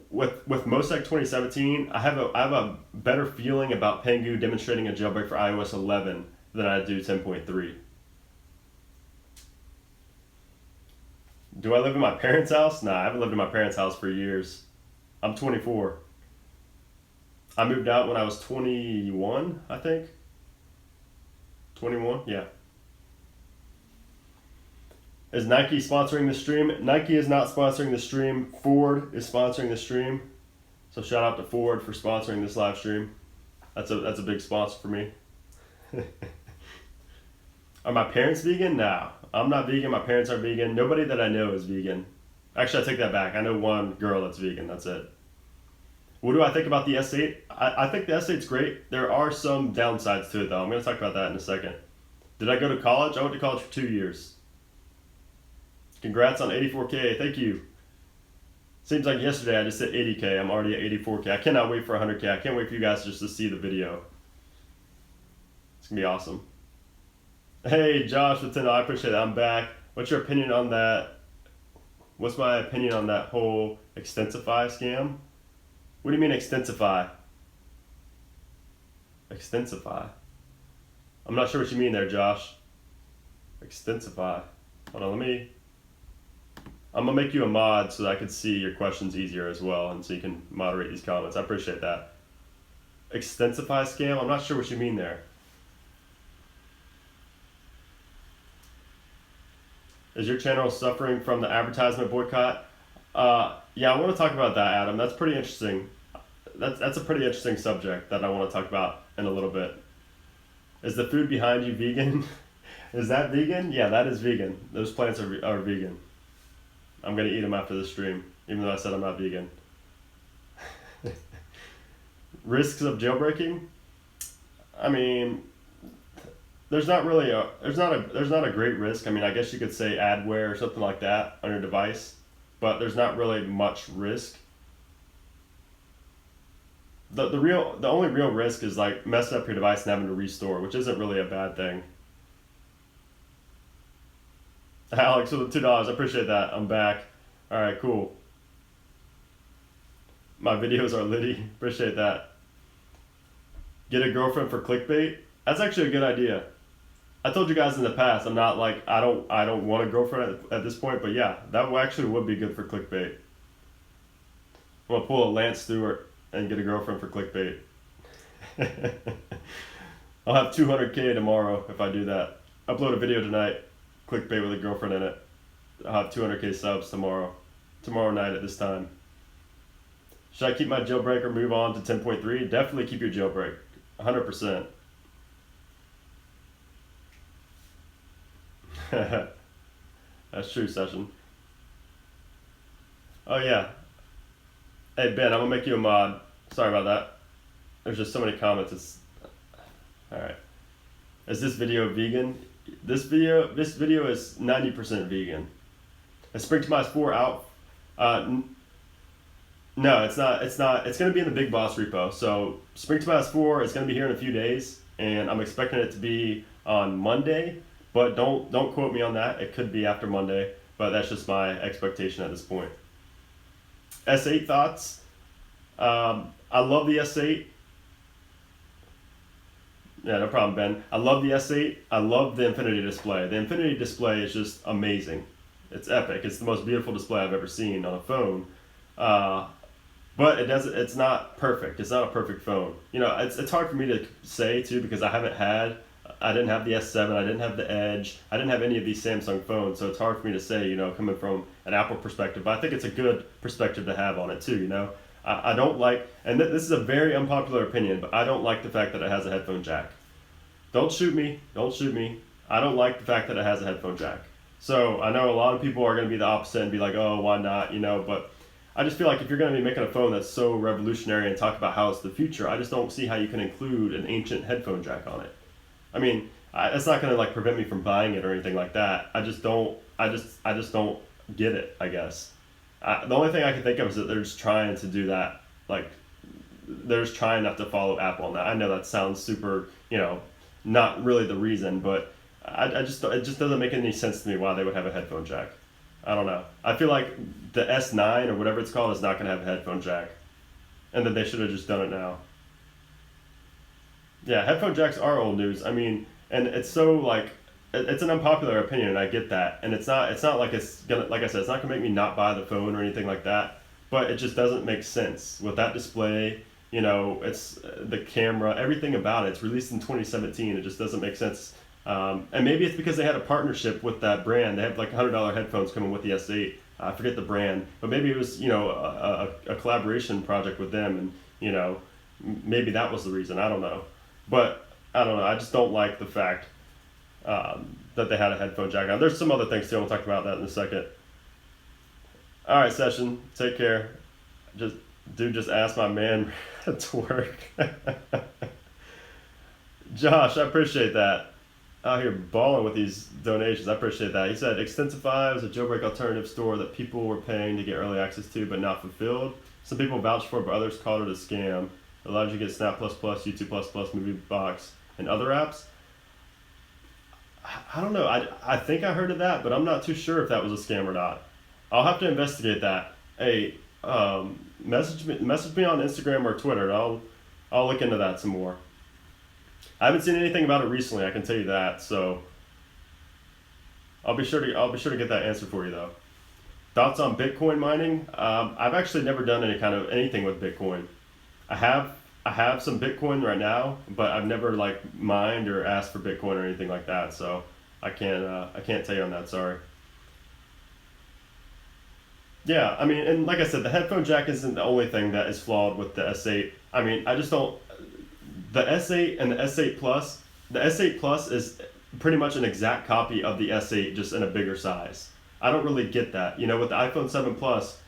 with Mosaic 2017, I have a better feeling about Pengu demonstrating a jailbreak for iOS 11 than I do 10.3. Do I live in my parents' house? Nah, I haven't lived in my parents' house for years. I'm 24. I moved out when I was 21, I think. 21, yeah. Is Nike sponsoring the stream? Nike is not sponsoring the stream. Ford is sponsoring the stream. So shout out to Ford for sponsoring this live stream. That's a big sponsor for me. Are my parents vegan? No, I'm not vegan. My parents are vegan. Nobody that I know is vegan. Actually, I take that back. I know one girl that's vegan. That's it. What do I think about the S8? I think the S8's great. There are some downsides to it, though. I'm going to talk about that in a second. Did I go to college? I went to college for 2 years. Congrats on 84K. Thank you. Seems like yesterday I just hit 80K. I'm already at 84K. I cannot wait for 100K. I can't wait for you guys just to see the video. It's going to be awesome. Hey, Josh with 10, I appreciate it. I'm back. What's your opinion on that? What's my opinion on that whole Extensify scam? What do you mean Extensify? Extensify. I'm not sure what you mean there, Josh. Extensify. Hold on, I'm gonna make you a mod so that I can see your questions easier as well, and so you can moderate these comments. I appreciate that. Extensify scam? I'm not sure what you mean there. Is your channel suffering from the advertisement boycott? Yeah, I want to talk about that, Adam. That's pretty interesting. That's a pretty interesting subject that I want to talk about in a little bit. Is the food behind you vegan? Is that vegan? Yeah, that is vegan. Those plants are vegan. I'm gonna eat them after the stream, even though I said I'm not vegan. Risks of jailbreaking? I mean, there's not a great risk. I mean, I guess you could say adware or something like that on your device, but there's not really much risk. The only real risk is like messing up your device and having to restore, which isn't really a bad thing. Alex with the $2, I appreciate that. I'm back. All right, cool. My videos are litty. Appreciate that. Get a girlfriend for clickbait. That's actually a good idea. I told you guys in the past, I'm not like I don't want a girlfriend at this point, but yeah, that actually would be good for clickbait. I'm gonna pull a Lance Stewart and get a girlfriend for clickbait. I'll have 200K tomorrow if I do that. Upload a video tonight, clickbait with a girlfriend in it. I'll have 200K subs tomorrow night at this time. Should I keep my jailbreak or move on to 10.3? Definitely keep your jailbreak, 100%. That's true, Session. Oh yeah. Hey Ben, I'm gonna make you a mod. Sorry about that. There's just so many comments. Alright. Is this video vegan? This video is 90% vegan. Is Spring Tomas 4 out? No, it's not. It's gonna be in the Big Boss repo. So Spring Tomas 4 is gonna be here in a few days, and I'm expecting it to be on Monday. But don't quote me on that. It could be after Monday, but that's just my expectation at this point. S8 thoughts. I love the S8. Yeah, no problem, Ben. I love the S8. I love the Infinity display. The Infinity display is just amazing. It's epic. It's the most beautiful display I've ever seen on a phone. But it's not perfect. It's not a perfect phone. You know, it's hard for me to say too because I didn't have the S7, I didn't have the Edge, I didn't have any of these Samsung phones, so it's hard for me to say, you know, coming from an Apple perspective, but I think it's a good perspective to have on it too, you know. I don't like, and this is a very unpopular opinion, but I don't like the fact that it has a headphone jack. Don't shoot me. I don't like the fact that it has a headphone jack. So I know a lot of people are going to be the opposite and be like, oh, why not, you know, but I just feel like if you're going to be making a phone that's so revolutionary and talk about how it's the future, I just don't see how you can include an ancient headphone jack on it. I mean, it's not going to like prevent me from buying it or anything like that. I just don't get it, I guess. The only thing I can think of is that they're just trying to do that. Like, they're just trying not to follow Apple on that. I know that sounds super, you know, not really the reason, but it just doesn't make any sense to me why they would have a headphone jack. I don't know. I feel like the S9 or whatever it's called is not going to have a headphone jack. And that they should have just done it now. Yeah, headphone jacks are old news. I mean, and it's so like, it's an unpopular opinion, and I get that. And it's not like it's gonna, like I said, it's not gonna make me not buy the phone or anything like that. But it just doesn't make sense with that display. You know, it's the camera, everything about it. It's released in 2017. It just doesn't make sense. And maybe it's because they had a partnership with that brand. They have like $100 headphones coming with the S8. I forget the brand, but maybe it was, you know, a collaboration project with them, and you know, maybe that was the reason. I don't know. But I don't know. I just don't like the fact that they had a headphone jack on. There's some other things too. We'll talk about that in a second. All right, Session. Take care. Just ask my man to work. Josh, I appreciate that. Out here balling with these donations. I appreciate that. He said Extensify was a jailbreak alternative store that people were paying to get early access to, but not fulfilled. Some people vouched for it, but others called it a scam. It allowed you to get Snap++, YouTube++, Movie Box, and other apps. I don't know. I think I heard of that, but I'm not too sure if that was a scam or not. I'll have to investigate that. Hey, message me on Instagram or Twitter. And I'll look into that some more. I haven't seen anything about it recently. I can tell you that. So I'll be sure to get that answer for you though. Thoughts on Bitcoin mining? I've actually never done any kind of anything with Bitcoin. I have I have some Bitcoin right now, but I've never like mined or asked for Bitcoin or anything like that. So I can't tell you on that. Sorry. Yeah, I mean, and like I said, the headphone jack isn't the only thing that is flawed with the S8. I mean, I just don't. The S8 and the S8 Plus, the S8 Plus is pretty much an exact copy of the S8, just in a bigger size. I don't really get that. You know, with the iPhone 7 Plus,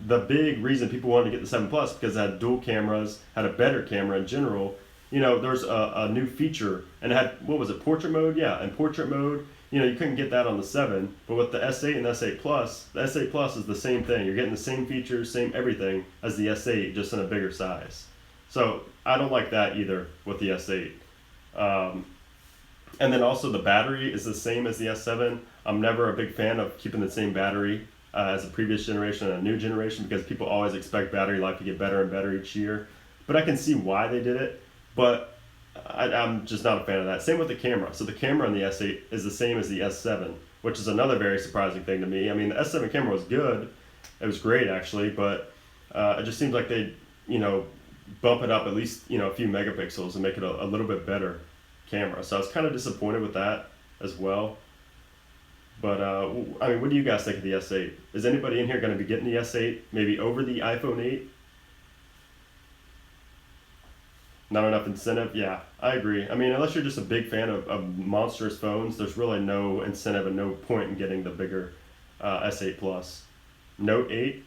the big reason people wanted to get the 7 Plus because it had dual cameras, had a better camera in general. You know, there's a new feature, and it had, what was it, portrait mode? Yeah, in portrait mode, you know, you couldn't get that on the 7, but with the S8 and S8 Plus, the S8 Plus is the same thing. You're getting the same features, same everything as the S8, just in a bigger size. So I don't like that either with the S8. Um, and then also the battery is the same as the S7. I'm never a big fan of keeping the same battery as the previous generation and a new generation because people always expect battery life to get better and better each year. But I can see why they did it. But I'm just not a fan of that. Same with the camera. So the camera on the S8 is the same as the S7, which is another very surprising thing to me. I mean, the S7 camera was good. It was great actually, but it just seems like they, you know, bump it up at least, you know, a few megapixels and make it a little bit better camera. So I was kind of disappointed with that as well. But I mean, what do you guys think of the S8? Is anybody in here going to be getting the S8 maybe over the iPhone 8? Not enough incentive? Yeah, I agree. I mean, unless you're just a big fan of monstrous phones, there's really no incentive and no point in getting the bigger S8 Plus. Note 8?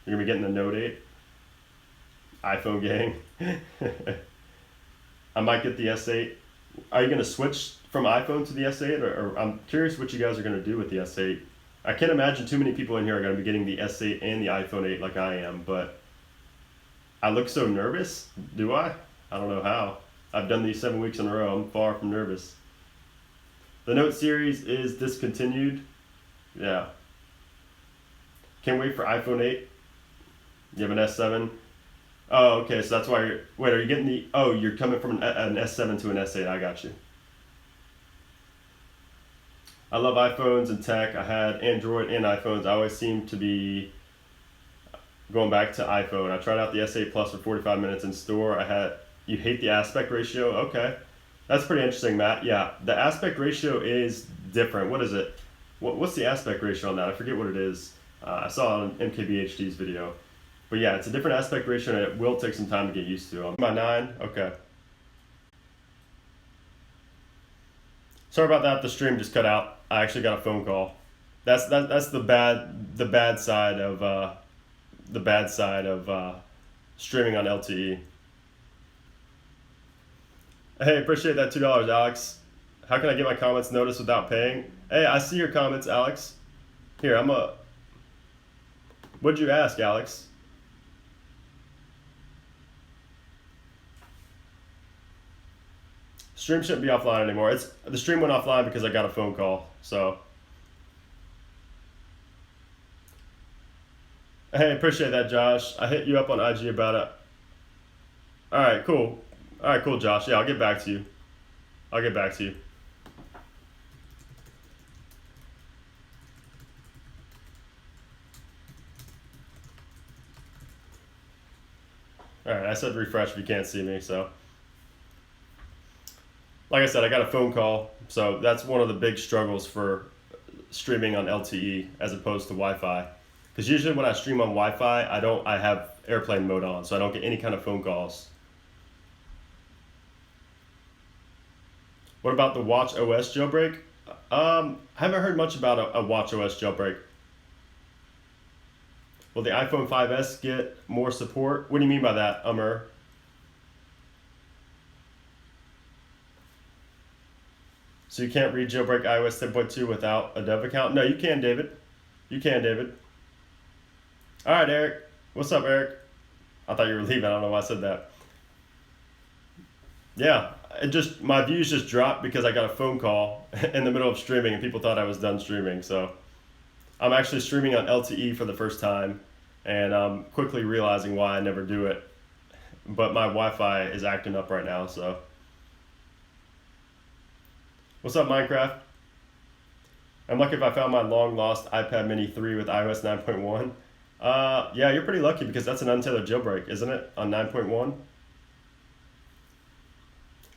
You're going to be getting the Note 8? iPhone gang. I might get the S8. Are you going to switch from iPhone to the S8? Or I'm curious what you guys are going to do with the S8. I can't imagine too many people in here are going to be getting the S8 and the iPhone 8 like I am, but I look so nervous. Do I? I don't know how. I've done these 7 weeks in a row. I'm far from nervous. The Note series is discontinued. Yeah. Can't wait for iPhone 8. You have an S7. Oh, okay. So that's why you're. Wait, are you getting the. Oh, you're coming from an S7 to an S8. I got you. I love iPhones and tech. I had Android and iPhones. I always seem to be going back to iPhone. I tried out the S8 Plus for 45 minutes in store. I had. You hate the aspect ratio? Okay. That's pretty interesting, Matt. Yeah, the aspect ratio is different. What is it? What's the aspect ratio on that? I forget what it is. I saw it on MKBHD's video. But yeah, it's a different aspect ratio and it will take some time to get used to. My 9? Okay. Sorry about that. The stream just cut out. I actually got a phone call. That's the bad side of streaming on LTE. Hey, appreciate that $2, Alex. How can I get my comments noticed without paying? Hey, I see your comments, Alex. Here, what'd you ask, Alex? Stream shouldn't be offline anymore. The stream went offline because I got a phone call. So, hey, appreciate that, Josh. I hit you up on IG about it. All right, cool. All right, cool, Josh. Yeah, I'll get back to you. I'll get back to you. All right, I said refresh if you can't see me. So, like I said, I got a phone call. So that's one of the big struggles for streaming on LTE as opposed to Wi-Fi. Because usually when I stream on Wi-Fi, I have airplane mode on, so I don't get any kind of phone calls. What about the Watch OS jailbreak? I haven't heard much about a Watch OS jailbreak. Will the iPhone 5S get more support? What do you mean by that, Umar? So you can't read jailbreak iOS 10.2 without a dev account? No, you can, David. You can, David. All right, Eric. What's up, Eric? I thought you were leaving. I don't know why I said that. Yeah, it just my views just dropped because I got a phone call in the middle of streaming and people thought I was done streaming. So I'm actually streaming on LTE for the first time, and I'm quickly realizing why I never do it. But my Wi-Fi is acting up right now. So what's up, Minecraft? I'm lucky if I found my long lost iPad Mini 3 with iOS 9.1. Yeah, you're pretty lucky because that's an untailored jailbreak, isn't it? On 9.1.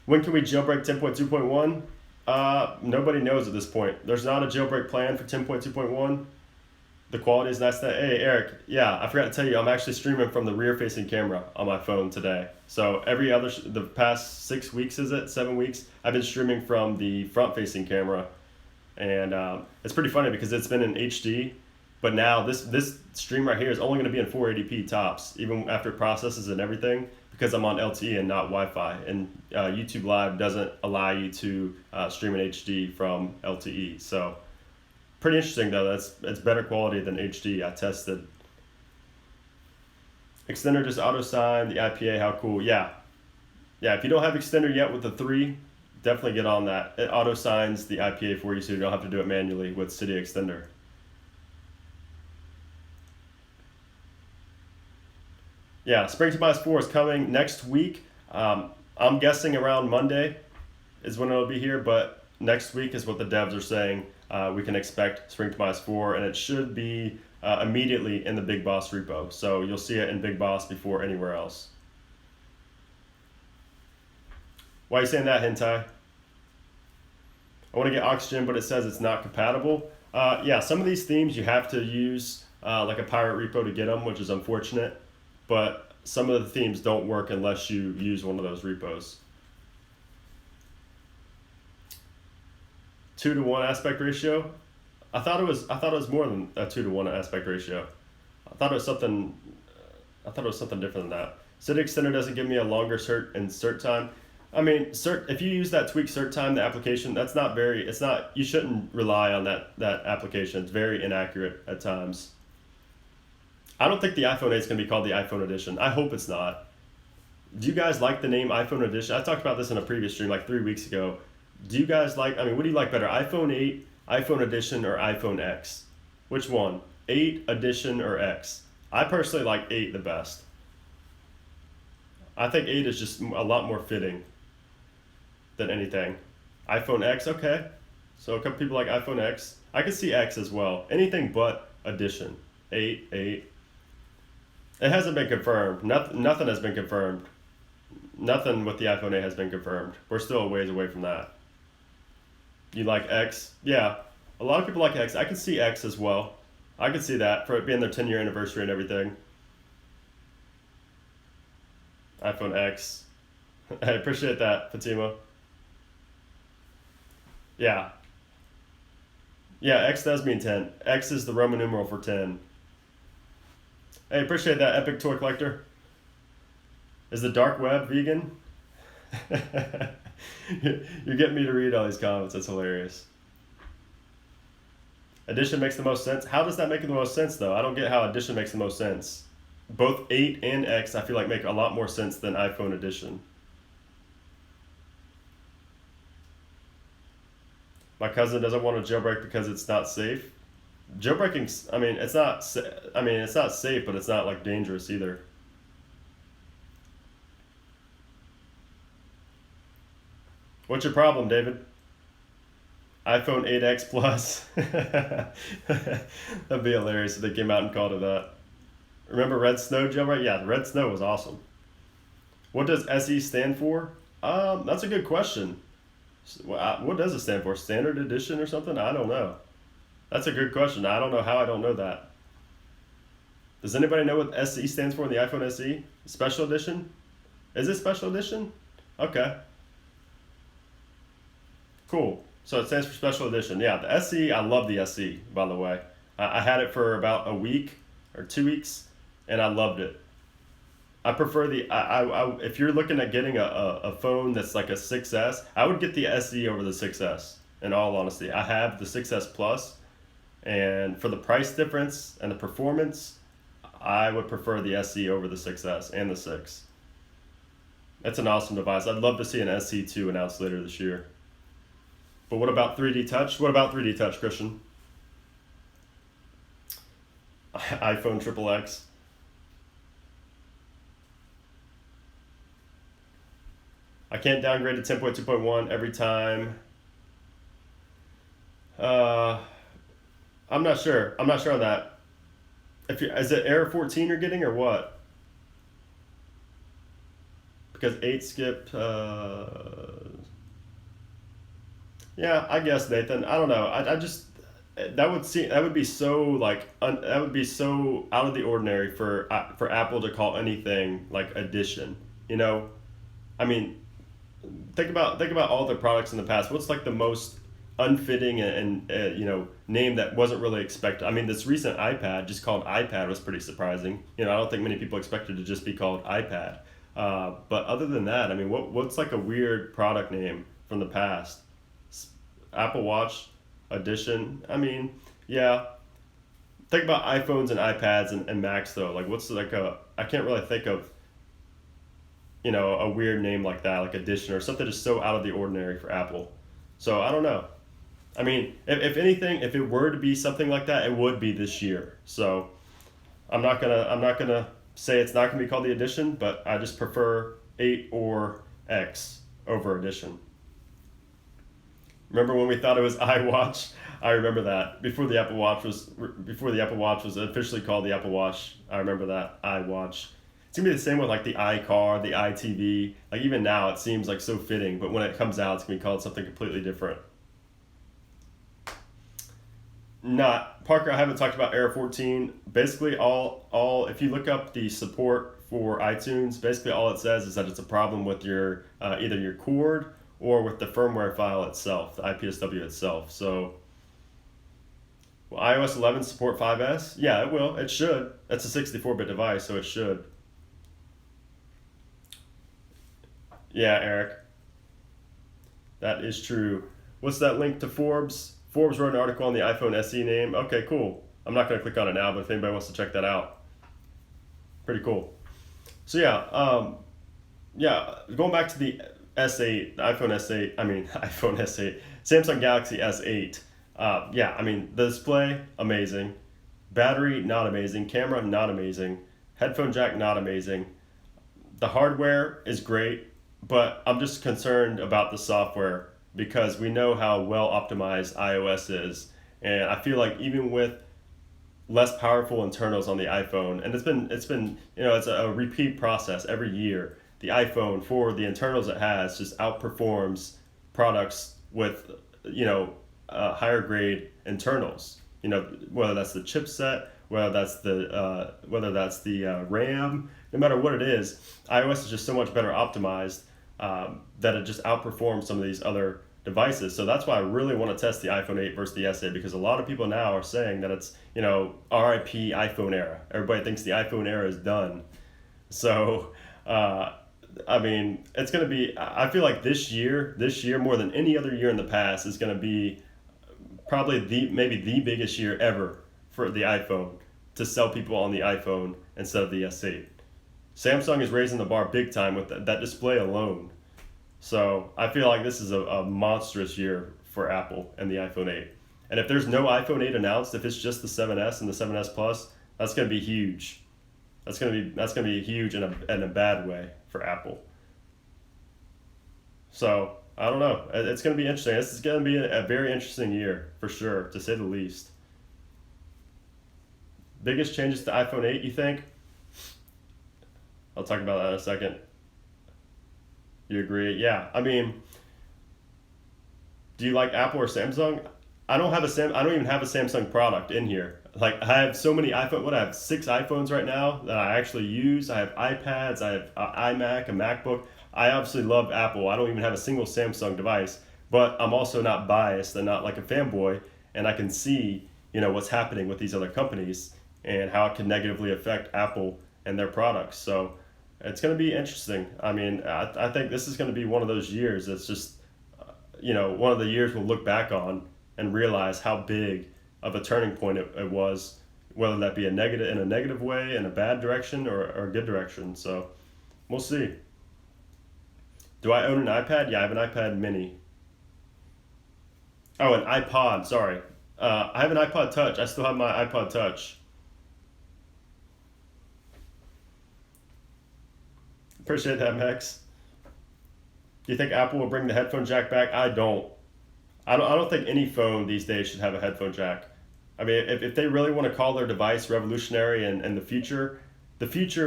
When can we jailbreak 10.2.1? Nobody knows at this point. There's not a jailbreak plan for 10.2.1. The quality is nice. Hey, Eric, yeah, I forgot to tell you, I'm actually streaming from the rear-facing camera on my phone today. So the past 6 weeks, is it? 7 weeks, I've been streaming from the front-facing camera. And it's pretty funny because it's been in HD, but now this stream right here is only going to be in 480p tops, even after it processes and everything, because I'm on LTE and not Wi-Fi. And YouTube Live doesn't allow you to stream in HD from LTE. So pretty interesting though. It's better quality than HD. I tested. Extender just auto sign the IPA. How cool? Yeah. If you don't have extender yet with the 3, definitely get on that. It auto signs the IPA for you, so you don't have to do it manually with Cydia Extender. Yeah, Spring Tobias 4 is coming next week. I'm guessing around Monday is when it'll be here, but next week is what the devs are saying. We can expect Spring Tobias 4, and it should be immediately in the Big Boss repo. So you'll see it in Big Boss before anywhere else. Why are you saying that, Hentai? I want to get Oxygen, but it says it's not compatible. Yeah, some of these themes you have to use like a pirate repo to get them, which is unfortunate. But some of the themes don't work unless you use one of those repos. 2-to-1 aspect ratio. I thought it was more than a 2-to-1 aspect ratio. I thought it was something different than that. Cydia Extender doesn't give me a longer insert time. I mean, if you use that tweak cert time, the application, you shouldn't rely on that application. It's very inaccurate at times. I don't think the iPhone 8 is going to be called the iPhone Edition. I hope it's not. Do you guys like the name iPhone Edition? I talked about this in a previous stream like 3 weeks ago. Do you guys what do you like better? iPhone 8, iPhone Edition, or iPhone X? Which one? 8, Edition, or X? I personally like 8 the best. I think 8 is just a lot more fitting than anything. iPhone X, okay. So a couple people like iPhone X. I could see X as well. Anything but Edition. 8. It hasn't been confirmed. Nothing has been confirmed. Nothing with the iPhone 8 has been confirmed. We're still a ways away from that. You like X? Yeah. A lot of people like X. I can see X as well. I could see that for it being their 10-year anniversary and everything. iPhone X. I appreciate that, Fatima. Yeah. Yeah, X does mean 10. X is the Roman numeral for 10. Hey, appreciate that, Epic Toy Collector. Is the dark web vegan? You're getting me to read all these comments. That's hilarious. Edition makes the most sense. How does that make the most sense, though? I don't get how Edition makes the most sense. Both 8 and X, I feel like, make a lot more sense than iPhone Edition. My cousin doesn't want to jailbreak because it's not safe. Jailbreaking, it's not safe, but it's not like dangerous either. What's your problem, David? iPhone 8X Plus. That'd be hilarious if they came out and called it that. Remember Red Snow jailbreak? Yeah, Red Snow was awesome. What does SE stand for? That's a good question. What does it stand for? Standard Edition or something? I don't know. That's a good question. I don't know how I don't know that. Does anybody know what SE stands for in the iPhone SE? Special Edition? Is it Special Edition? Okay. Cool. So it stands for Special Edition. Yeah, the SE, I love the SE, by the way. I had it for about a week or 2 weeks, and I loved it. I prefer if you're looking at getting a phone that's like a 6S, I would get the SE over the 6S, in all honesty. I have the 6S Plus, and for the price difference and the performance, I would prefer the SE over the 6S and the 6. It's an awesome device. I'd love to see an SE2 announced later this year. But what about 3D Touch? What about 3D Touch, Christian? iPhone triple X. I can't downgrade to 10.2.1 every time. Uh, I'm not sure. I'm not sure on that. If you is it Air 14 you're getting or what? Because 8 skip. Yeah, I guess Nathan. I don't know. I just that would be so like that would be so out of the ordinary for Apple to call anything like edition. You know, I mean, think about all the products in the past. What's like the most unfitting and name that wasn't really expected? I mean, this recent iPad just called iPad was pretty surprising. You know, I don't think many people expected to just be called iPad. But other than that, I mean, what's like a weird product name from the past? Apple Watch edition. I mean, yeah. Think about iPhones and iPads and Macs though. Like, what's like a? I can't really think of a weird name like that, like edition or something just so out of the ordinary for Apple. So I don't know. I mean, if anything, if it were to be something like that, it would be this year. So I'm not gonna say it's not gonna be called the edition, but I just prefer 8 or X over edition. Remember when we thought it was iWatch? I remember that before the Apple Watch was officially called the Apple Watch. I remember that iWatch. It's gonna be the same with like the iCar, the iTV. Like even now, it seems like so fitting, but when it comes out, it's gonna be called something completely different. Not Parker. I haven't talked about Air 14. Basically, all if you look up the support for iTunes, basically all it says is that it's a problem with your either your cord or with the firmware file itself, the IPSW itself. So, will iOS 11 support 5S? Yeah, it will. It should. That's a 64-bit device, so it should. Yeah, Eric, that is true. What's that link to Forbes? Forbes wrote an article on the iPhone SE name. Okay, cool. I'm not going to click on it now, but if anybody wants to check that out, pretty cool. So yeah, going back to the S8, the iPhone S8, I mean iPhone S8, Samsung Galaxy S8. Yeah, I mean the display amazing, battery not amazing, camera not amazing, headphone jack not amazing. The hardware is great, but I'm just concerned about the software because we know how well optimized iOS is, and I feel like even with less powerful internals on the iPhone, and it's been it's a repeat process every year. The iPhone for the internals it has just outperforms products with higher grade internals. Whether that's the chipset, whether that's the RAM, no matter what it is, iOS is just so much better optimized that it just outperforms some of these other devices. So that's why I really want to test the iPhone 8 versus the S8 because a lot of people now are saying that it's RIP iPhone era. Everybody thinks the iPhone era is done. So. I mean, it's going to be, I feel like this year more than any other year in the past is going to be probably maybe the biggest year ever for the iPhone to sell people on the iPhone instead of the S8. Samsung is raising the bar big time with that display alone. So I feel like this is a monstrous year for Apple and the iPhone 8. And if there's no iPhone 8 announced, if it's just the 7S and the 7S Plus, that's going to be huge. That's gonna be huge in a bad way for Apple. So I don't know. It's gonna be interesting. This is gonna be a very interesting year for sure, to say the least. Biggest changes to iPhone 8, you think? I'll talk about that in a second. You agree? Yeah. I mean, do you like Apple or Samsung? I don't even have a Samsung product in here. Like I have so many iPhone. What I have 6 iPhones right now that I actually use. I have iPads. I have iMac, a MacBook. I obviously love Apple. I don't even have a single Samsung device. But I'm also not biased and not like a fanboy. And I can see what's happening with these other companies and how it can negatively affect Apple and their products. So it's going to be interesting. I mean, I think this is going to be one of those years that's just one of the years we'll look back on and realize how big of a turning point it was, whether that be in a negative way, in a bad direction, or a good direction. So we'll see. Do I own an iPad? Yeah, I have an iPad mini. Oh, an iPod, sorry. I have an iPod Touch. I still have my iPod Touch. Appreciate that, Max. Do you think Apple will bring the headphone jack back? I don't. I don't think any phone these days should have a headphone jack. I mean, if they really want to call their device revolutionary and the future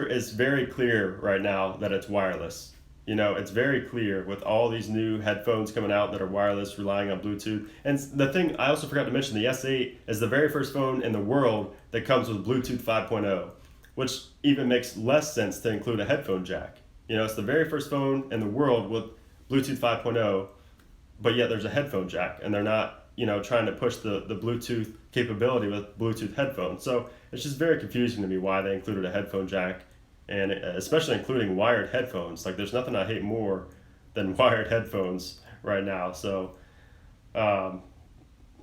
is very clear right now that it's wireless. You know, it's very clear with all these new headphones coming out that are wireless, relying on Bluetooth. And the thing I also forgot to mention, the S8 is the very first phone in the world that comes with Bluetooth 5.0, which even makes less sense to include a headphone jack. You know, it's the very first phone in the world with Bluetooth 5.0, but yet there's a headphone jack, and they're not, you know, trying to push the Bluetooth capability with Bluetooth headphones. So it's just very confusing to me why they included a headphone jack, and especially including wired headphones. Like, there's nothing I hate more than wired headphones right now. So um,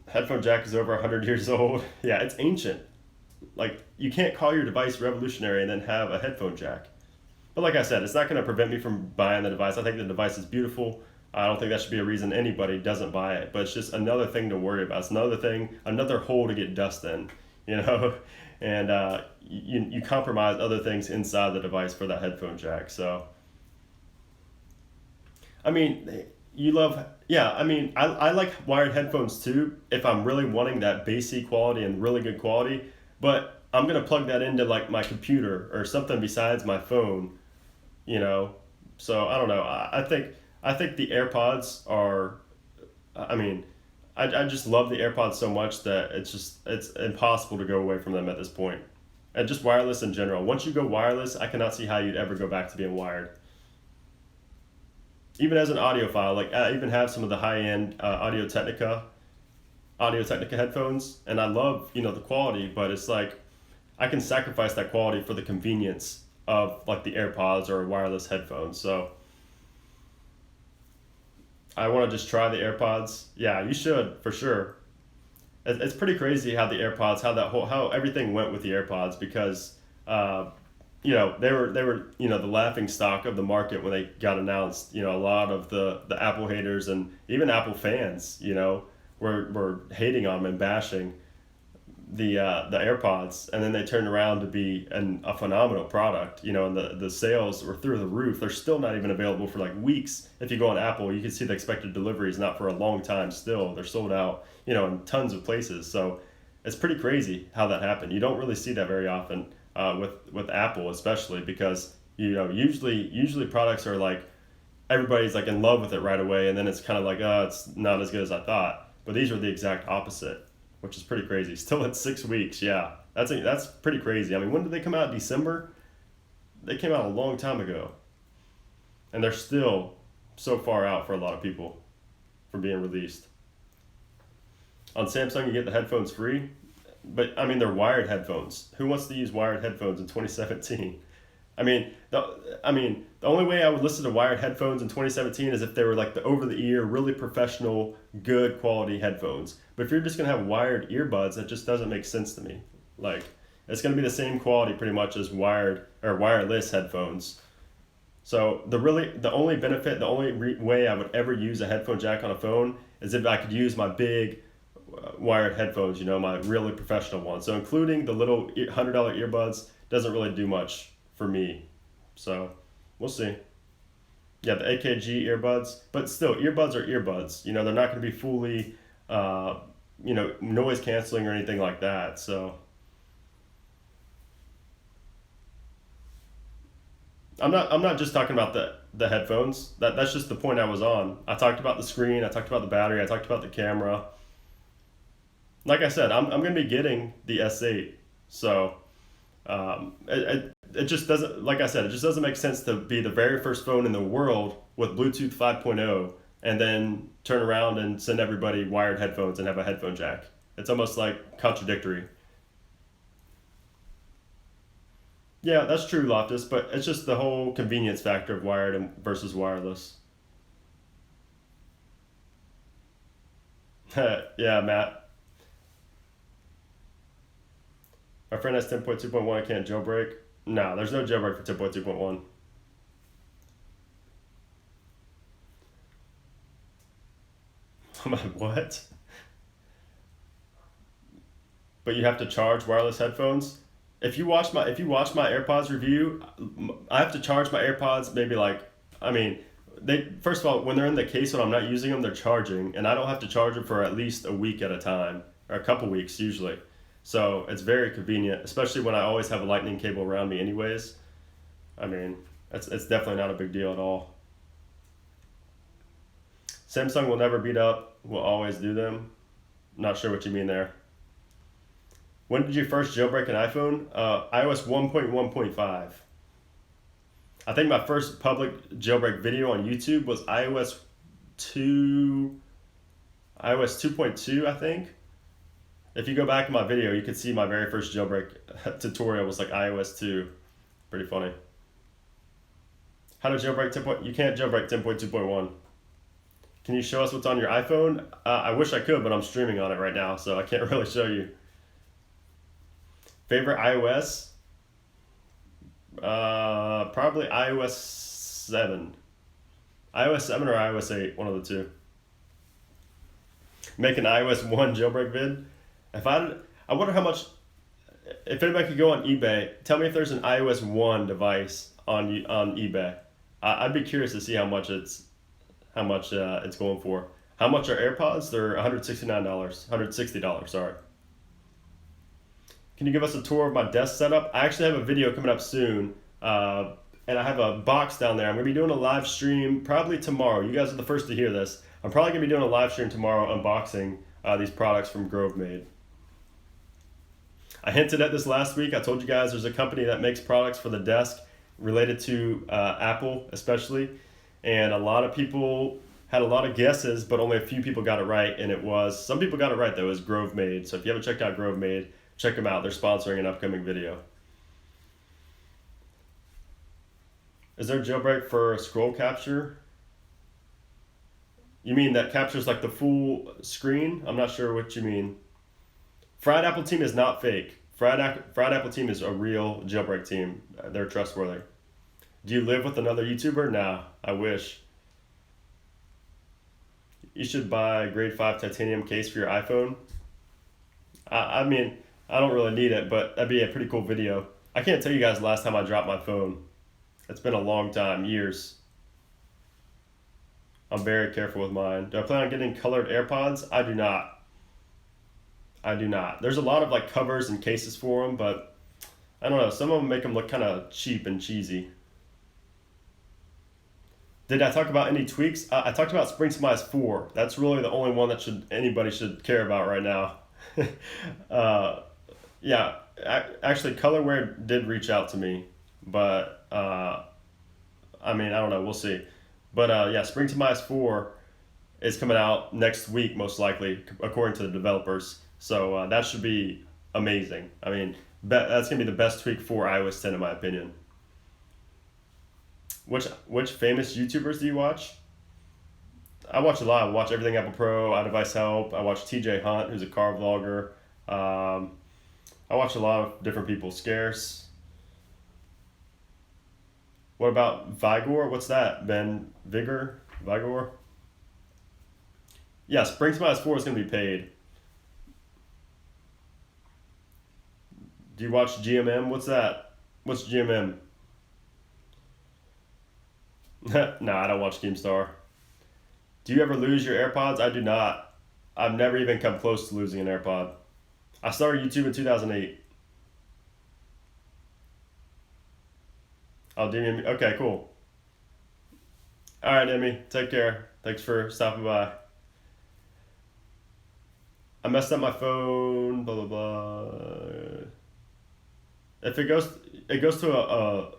headphone jack is over 100 years old. Yeah, it's ancient. Like, you can't call your device revolutionary and then have a headphone jack. But like I said, it's not going to prevent me from buying the device. I think the device is beautiful. I don't think that should be a reason anybody doesn't buy it. But it's just another thing to worry about. It's another thing, another hole to get dust in, you know? And you compromise other things inside the device for that headphone jack. So, I mean, you love, yeah, I mean, I like wired headphones too if I'm really wanting that bassy quality and really good quality. But I'm going to plug that into like my computer or something besides my phone, you know. So I don't know. I think the AirPods are. I mean, I just love the AirPods so much that it's impossible to go away from them at this point. And just wireless in general. Once you go wireless, I cannot see how you'd ever go back to being wired. Even as an audiophile, like I even have some of the high end Audio Technica headphones, and I love the quality, but it's like I can sacrifice that quality for the convenience of like the AirPods or wireless headphones. So I want to just try the AirPods. Yeah, you should for sure. It's pretty crazy how the AirPods, how everything went with the AirPods because they were the laughing stock of the market when they got announced. You know, a lot of the Apple haters and even Apple fans, were hating on them and bashing the AirPods, and then they turned around to be a phenomenal product, and the sales were through the roof. They're still not even available for like weeks. If you go on Apple, you can see the expected delivery is not for a long time still. They're sold out, in tons of places. So it's pretty crazy how that happened. You don't really see that very often with Apple, especially because usually products are like everybody's like in love with it right away, and then it's kind of like, oh, it's not as good as I thought. But these are the exact opposite, which is pretty crazy. Still at 6 weeks, yeah. That's pretty crazy. I mean, when did they come out? December? They came out a long time ago. And they're still so far out for a lot of people from being released. On Samsung, you get the headphones free, but I mean, they're wired headphones. Who wants to use wired headphones in 2017? The only way I would listen to wired headphones in 2017 is if they were like the over-the-ear, really professional, good quality headphones. But if you're just gonna have wired earbuds, that just doesn't make sense to me. Like, it's gonna be the same quality pretty much as wired or wireless headphones. So the only benefit, the only way I would ever use a headphone jack on a phone is if I could use my big wired headphones, my really professional ones. So including the little $100 earbuds doesn't really do much for me. So we'll see. Yeah, the AKG earbuds, but still, earbuds are earbuds. They're not going to be fully, noise canceling or anything like that. So I'm not just talking about the headphones. That's just the point I was on. I talked about the screen. I talked about the battery. I talked about the camera. Like I said, I'm going to be getting the S8. So it just doesn't, like I said, it just doesn't make sense to be the very first phone in the world with Bluetooth 5.0 and then turn around and send everybody wired headphones and have a headphone jack. It's almost like contradictory. Yeah, that's true, Loftus, but it's just the whole convenience factor of wired versus wireless. Yeah, Matt. My friend has 10.2.1, I can't jailbreak. No, there's no jailbreak for 10.2.1. I'm like, what? But you have to charge wireless headphones. If you watch my AirPods review, I have to charge my AirPods maybe like, I mean, they first of all when they're in the case when I'm not using them they're charging, and I don't have to charge them for at least a week at a time or a couple weeks usually. So it's very convenient, especially when I always have a lightning cable around me anyways. I mean, it's definitely not a big deal at all. Samsung will never beat up. Will always do them. Not sure what you mean there. When did you first jailbreak an iPhone? iOS 1.1.5. I think my first public jailbreak video on YouTube was 2, iOS 2.2, I think. If you go back in my video, you can see my very first jailbreak tutorial was like iOS 2. Pretty funny. How to jailbreak 10. You can't jailbreak 10.2.1. Can you show us what's on your iPhone? I wish I could, but I'm streaming on it right now, so I can't really show you. Favorite iOS? Probably iOS 7. iOS 7 or iOS 8, one of the two. Make an iOS 1 jailbreak vid. I wonder how much, if anybody could go on eBay, tell me if there's an iOS 1 device on eBay. I'd be curious to see how much it's going for. How much are AirPods? They're $169, $160, sorry. Can you give us a tour of my desk setup? I actually have a video coming up soon, and I have a box down there. I'm going to be doing a live stream probably tomorrow. You guys are the first to hear this. I'm probably going to be doing a live stream tomorrow unboxing these products from Grove Made. I hinted at this last week. I told you guys there's a company that makes products for the desk related to Apple especially, and a lot of people had a lot of guesses, but only a few people got it right, and some people got it right though. It was Grove Made. So if you haven't checked out Grove Made, check them out. They're sponsoring an upcoming video. Is there a jailbreak for scroll capture? You mean that captures like the full screen? I'm not sure what you mean. Fried Apple Team is not fake. Fried Apple Team is a real jailbreak team. They're trustworthy. Do you live with another YouTuber? Nah, I wish. You should buy a grade 5 titanium case for your iPhone. I mean, I don't really need it, but that'd be a pretty cool video. I can't tell you guys the last time I dropped my phone. It's been a long time, years. I'm very careful with mine. Do I plan on getting colored AirPods? I do not. There's a lot of like covers and cases for them, but I don't know. Some of them make them look kind of cheap and cheesy. Did I talk about any tweaks? I talked about Spring Smize 4. That's really the only one that anybody should care about right now. Yeah, actually, Colorware did reach out to me, but I mean, I don't know. We'll see. But yeah, Spring Smize 4 is coming out next week, most likely, according to the developers. So that should be amazing. I mean, that's going to be the best tweak for iOS 10 in my opinion. Which famous YouTubers do you watch? I watch a lot. I watch Everything Apple Pro, iDevice Help. I watch TJ Hunt, who's a car vlogger. I watch a lot of different people. Scarce. What about Vigor? What's that? Ben Vigor? Vigor? Yeah, Spring Smize 4 is going to be paid. Do you watch GMM? What's that? What's GMM? No, I don't watch Keemstar. Do you ever lose your AirPods? I do not. I've never even come close to losing an AirPod. I started YouTube in 2008. Oh, Demi. Okay, cool. All right, Emmy. Take care. Thanks for stopping by. I messed up my phone. Blah blah blah. If it goes to a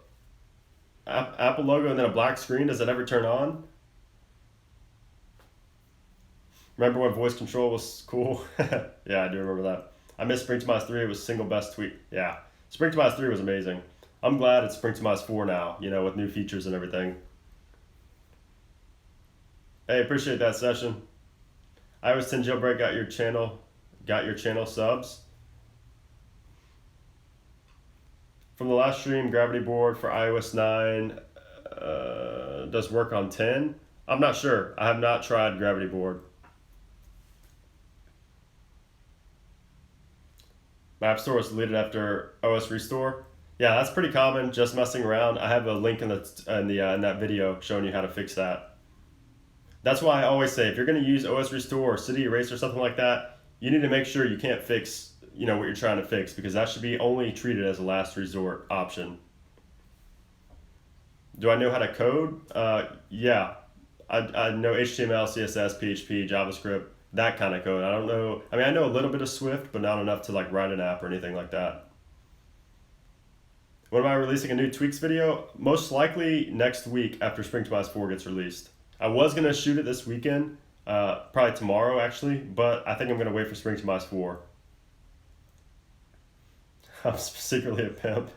Apple logo and then a black screen. Does it ever turn on? Remember when voice control was cool? Yeah, I do remember that. I missed Spring Smize 3. It was single best tweet. Yeah, Spring Smize 3 was amazing. I'm glad it's Spring Smize 4 now, with new features and everything. Hey, appreciate that session. iOS 10 jailbreak got your channel subs. From the last stream, Gravity Board for iOS 9 does work on 10. I'm not sure. I have not tried Gravity Board. My app store was deleted after OS restore. Yeah, that's pretty common. Just messing around. I have a link in that video showing you how to fix that. That's why I always say if you're going to use OS restore or city erase or something like that, you need to make sure you can't fix what you're trying to fix, because that should be only treated as a last resort option. Do I know how to code? Yeah, I know HTML, CSS, PHP, JavaScript, that kind of code. I don't know. I mean, I know a little bit of Swift, but not enough to like write an app or anything like that. When am I releasing a new tweaks video? Most likely next week after Spring Tobias 4 gets released. I was gonna shoot it this weekend, probably tomorrow actually, but I think I'm gonna wait for Spring Tobias 4. I'm secretly a pimp.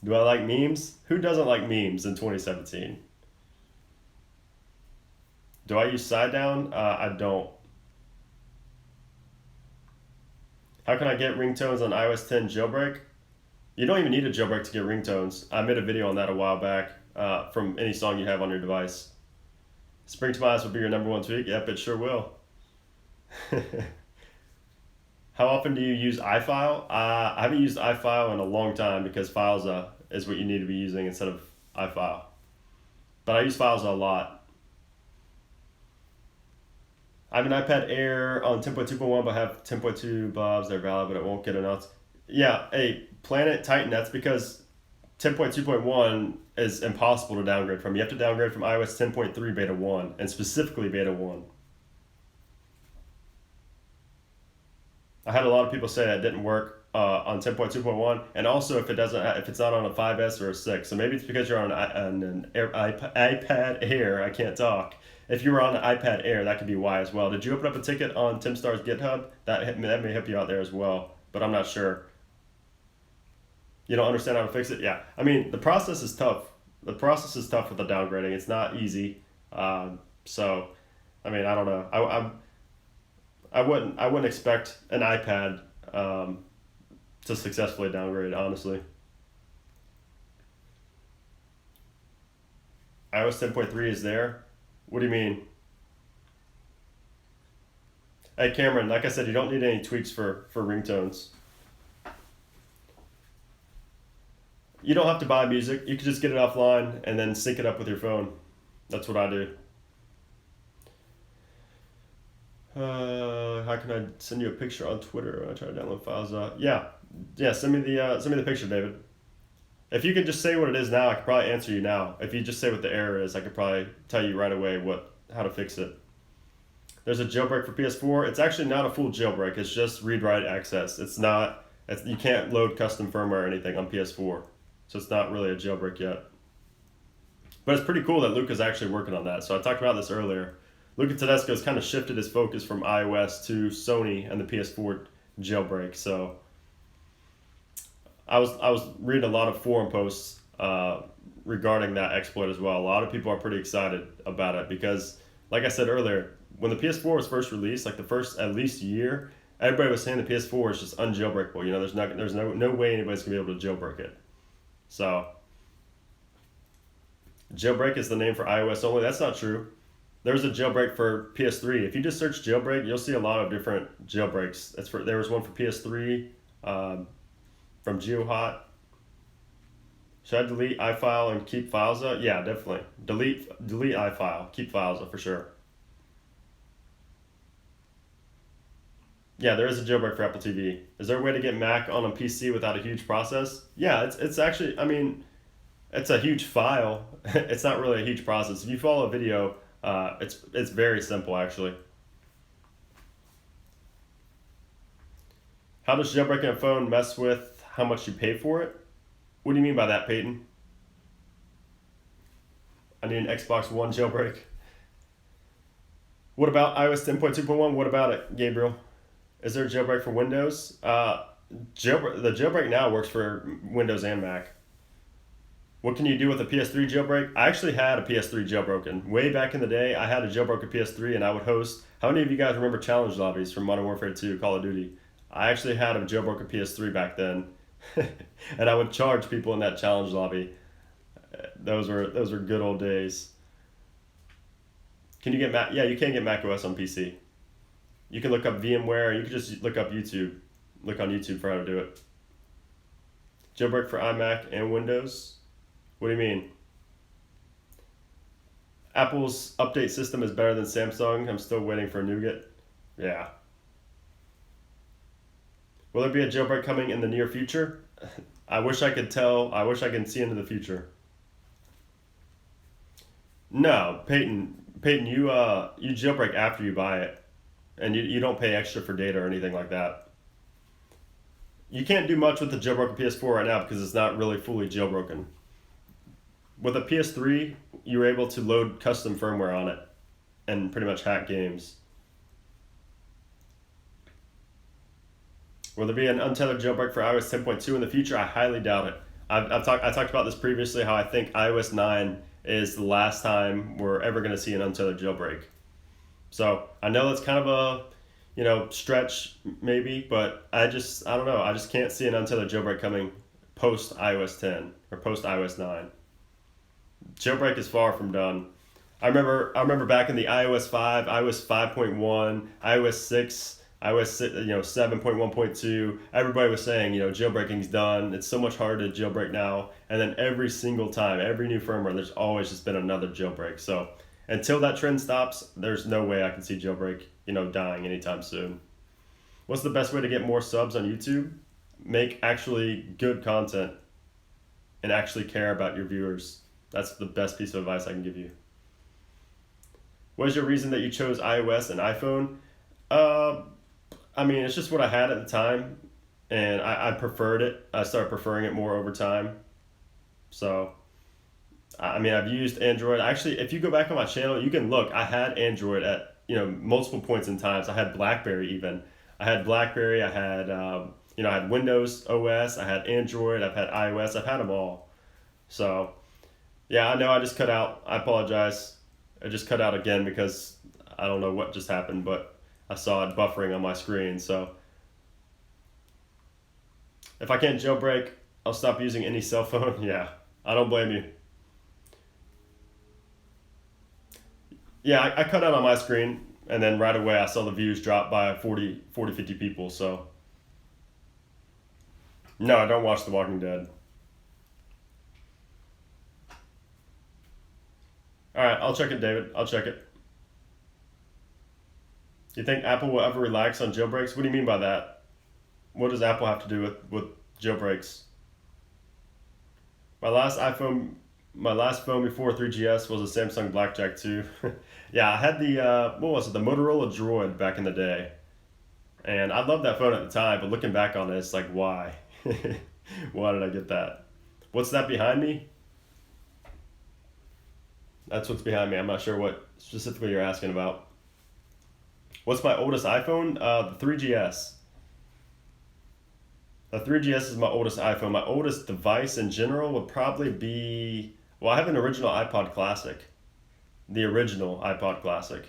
Do I like memes? Who doesn't like memes in 2017? Do I use side down? I don't. How can I get ringtones on iOS 10 jailbreak? You don't even need a jailbreak to get ringtones. I made a video on that a while back, from any song you have on your device. Spring Tobias will be your number one tweak? Yep, it sure will. How often do you use iFile? I haven't used iFile in a long time because Filesa is what you need to be using instead of iFile. But I use Filesa a lot. I have an iPad Air on 10.2.1, but I have 10.2 blobs. They're valid, but it won't get announced. Yeah, hey, Planet Titan, that's because 10.2.1 is impossible to downgrade from. You have to downgrade from iOS 10.3 Beta 1, and specifically Beta 1. I had a lot of people say that didn't work on 10.2.1, and also if it's not on a 5S or a 6. So maybe it's because you're on an iPad Air. I can't talk. If you were on an iPad Air, that could be why as well. Did you open up a ticket on Tim Starr's GitHub? That may help you out there as well, but I'm not sure. You don't understand how to fix it? Yeah. I mean, the process is tough. The process is tough with the downgrading. It's not easy. So, I mean, I don't know. I wouldn't expect an iPad to successfully downgrade, honestly. iOS 10.3 is there? What do you mean? Hey Cameron, like I said, you don't need any tweaks for ringtones. You don't have to buy music. You can just get it offline and then sync it up with your phone. That's what I do. How can I send you a picture on Twitter when I try to download files? Yeah. Send me the picture, David. If you could just say what it is now, I could probably answer you now. If you just say what the error is, I could probably tell you right away how to fix it. There's a jailbreak for PS4. It's actually not a full jailbreak. It's just read-write access. You can't load custom firmware or anything on PS4, so it's not really a jailbreak yet. But it's pretty cool that Luca's actually working on that. So I talked about this earlier. Luca Tedesco's kind of shifted his focus from iOS to Sony and the PS4 jailbreak. So I was reading a lot of forum posts regarding that exploit as well. A lot of people are pretty excited about it because, like I said earlier, when the PS4 was first released, like the first at least year, everybody was saying the PS4 is just unjailbreakable. There's no way anybody's gonna be able to jailbreak it. So jailbreak is the name for iOS only. That's not true. There's a jailbreak for PS3. If you just search jailbreak, you'll see a lot of different jailbreaks. There was one for PS3 from GeoHot. Should I delete iFile and keep Filesa? Yeah, definitely. Delete iFile, keep Filesa for sure. Yeah, there is a jailbreak for Apple TV. Is there a way to get Mac on a PC without a huge process? Yeah, it's actually, I mean, it's a huge file. It's not really a huge process. If you follow a video, it's very simple actually. How does jailbreaking a phone mess with how much you pay for it? What do you mean by that, Peyton? I need an Xbox One jailbreak. What about iOS 10.2.1? What about it, Gabriel? Is there a jailbreak for Windows? The jailbreak now works for Windows and Mac. What can you do with a PS3 jailbreak? I actually had a PS3 jailbroken. Way back in the day, I had a jailbroken PS3 and I would host... How many of you guys remember challenge lobbies from Modern Warfare 2, Call of Duty? I actually had a jailbroken PS3 back then. And I would charge people in that challenge lobby. Those were good old days. Can you get Mac? Yeah, you can get macOS on PC. You can look up VMware. You can just look up YouTube. look on YouTube for how to do it. Jailbreak for iMac and Windows. What do you mean? Apple's update system is better than Samsung. I'm still waiting for Nougat. Yeah. Will there be a jailbreak coming in the near future? I wish I could tell. I wish I could see into the future. No, Peyton, you jailbreak after you buy it, and you don't pay extra for data or anything like that. You can't do much with the jailbroken PS4 right now because it's not really fully jailbroken. With a PS3, you were able to load custom firmware on it and pretty much hack games. Will there be an untethered jailbreak for iOS 10.2 in the future? I highly doubt it. I talked about this previously, how I think iOS 9 is the last time we're ever going to see an untethered jailbreak. So I know that's kind of a stretch maybe, but I don't know. I just can't see an untethered jailbreak coming post iOS 10 or post iOS 9. Jailbreak is far from done. I remember back in the iOS 5, iOS 5.1, iOS 6, iOS 7.1.2, everybody was saying, jailbreaking's done. It's so much harder to jailbreak now. And then every single time, every new firmware, there's always just been another jailbreak. So until that trend stops, there's no way I can see jailbreak, dying anytime soon. What's the best way to get more subs on YouTube? Make actually good content and actually care about your viewers. That's the best piece of advice I can give you. What is your reason that you chose iOS and iPhone? It's just what I had at the time, and I preferred it. I started preferring it more over time. So, I've used Android. Actually, if you go back on my channel, you can look. I had Android at multiple points in times. I had BlackBerry even. I had BlackBerry. I had I had Windows OS. I had Android. I've had iOS. I've had them all. So, yeah, I know I just cut out. I apologize. I just cut out again because I don't know what just happened, but I saw it buffering on my screen. So if I can't jailbreak, I'll stop using any cell phone. Yeah, I don't blame you. Yeah, I cut out on my screen, and then right away I saw the views drop by 50 people. So no, I don't watch The Walking Dead. All right, I'll check it, David. I'll check it. You think Apple will ever relax on jailbreaks? What do you mean by that? What does Apple have to do with jailbreaks? My last phone before 3GS was a Samsung Blackjack 2. Yeah, I had the the Motorola Droid back in the day, and I loved that phone at the time. But looking back on it, it's like, why? Why did I get that? What's that behind me? That's what's behind me. I'm not sure what specifically you're asking about. What's my oldest iPhone? The 3GS. The 3GS is my oldest iPhone. My oldest device in general would probably be... Well, I have an original iPod Classic. The original iPod Classic.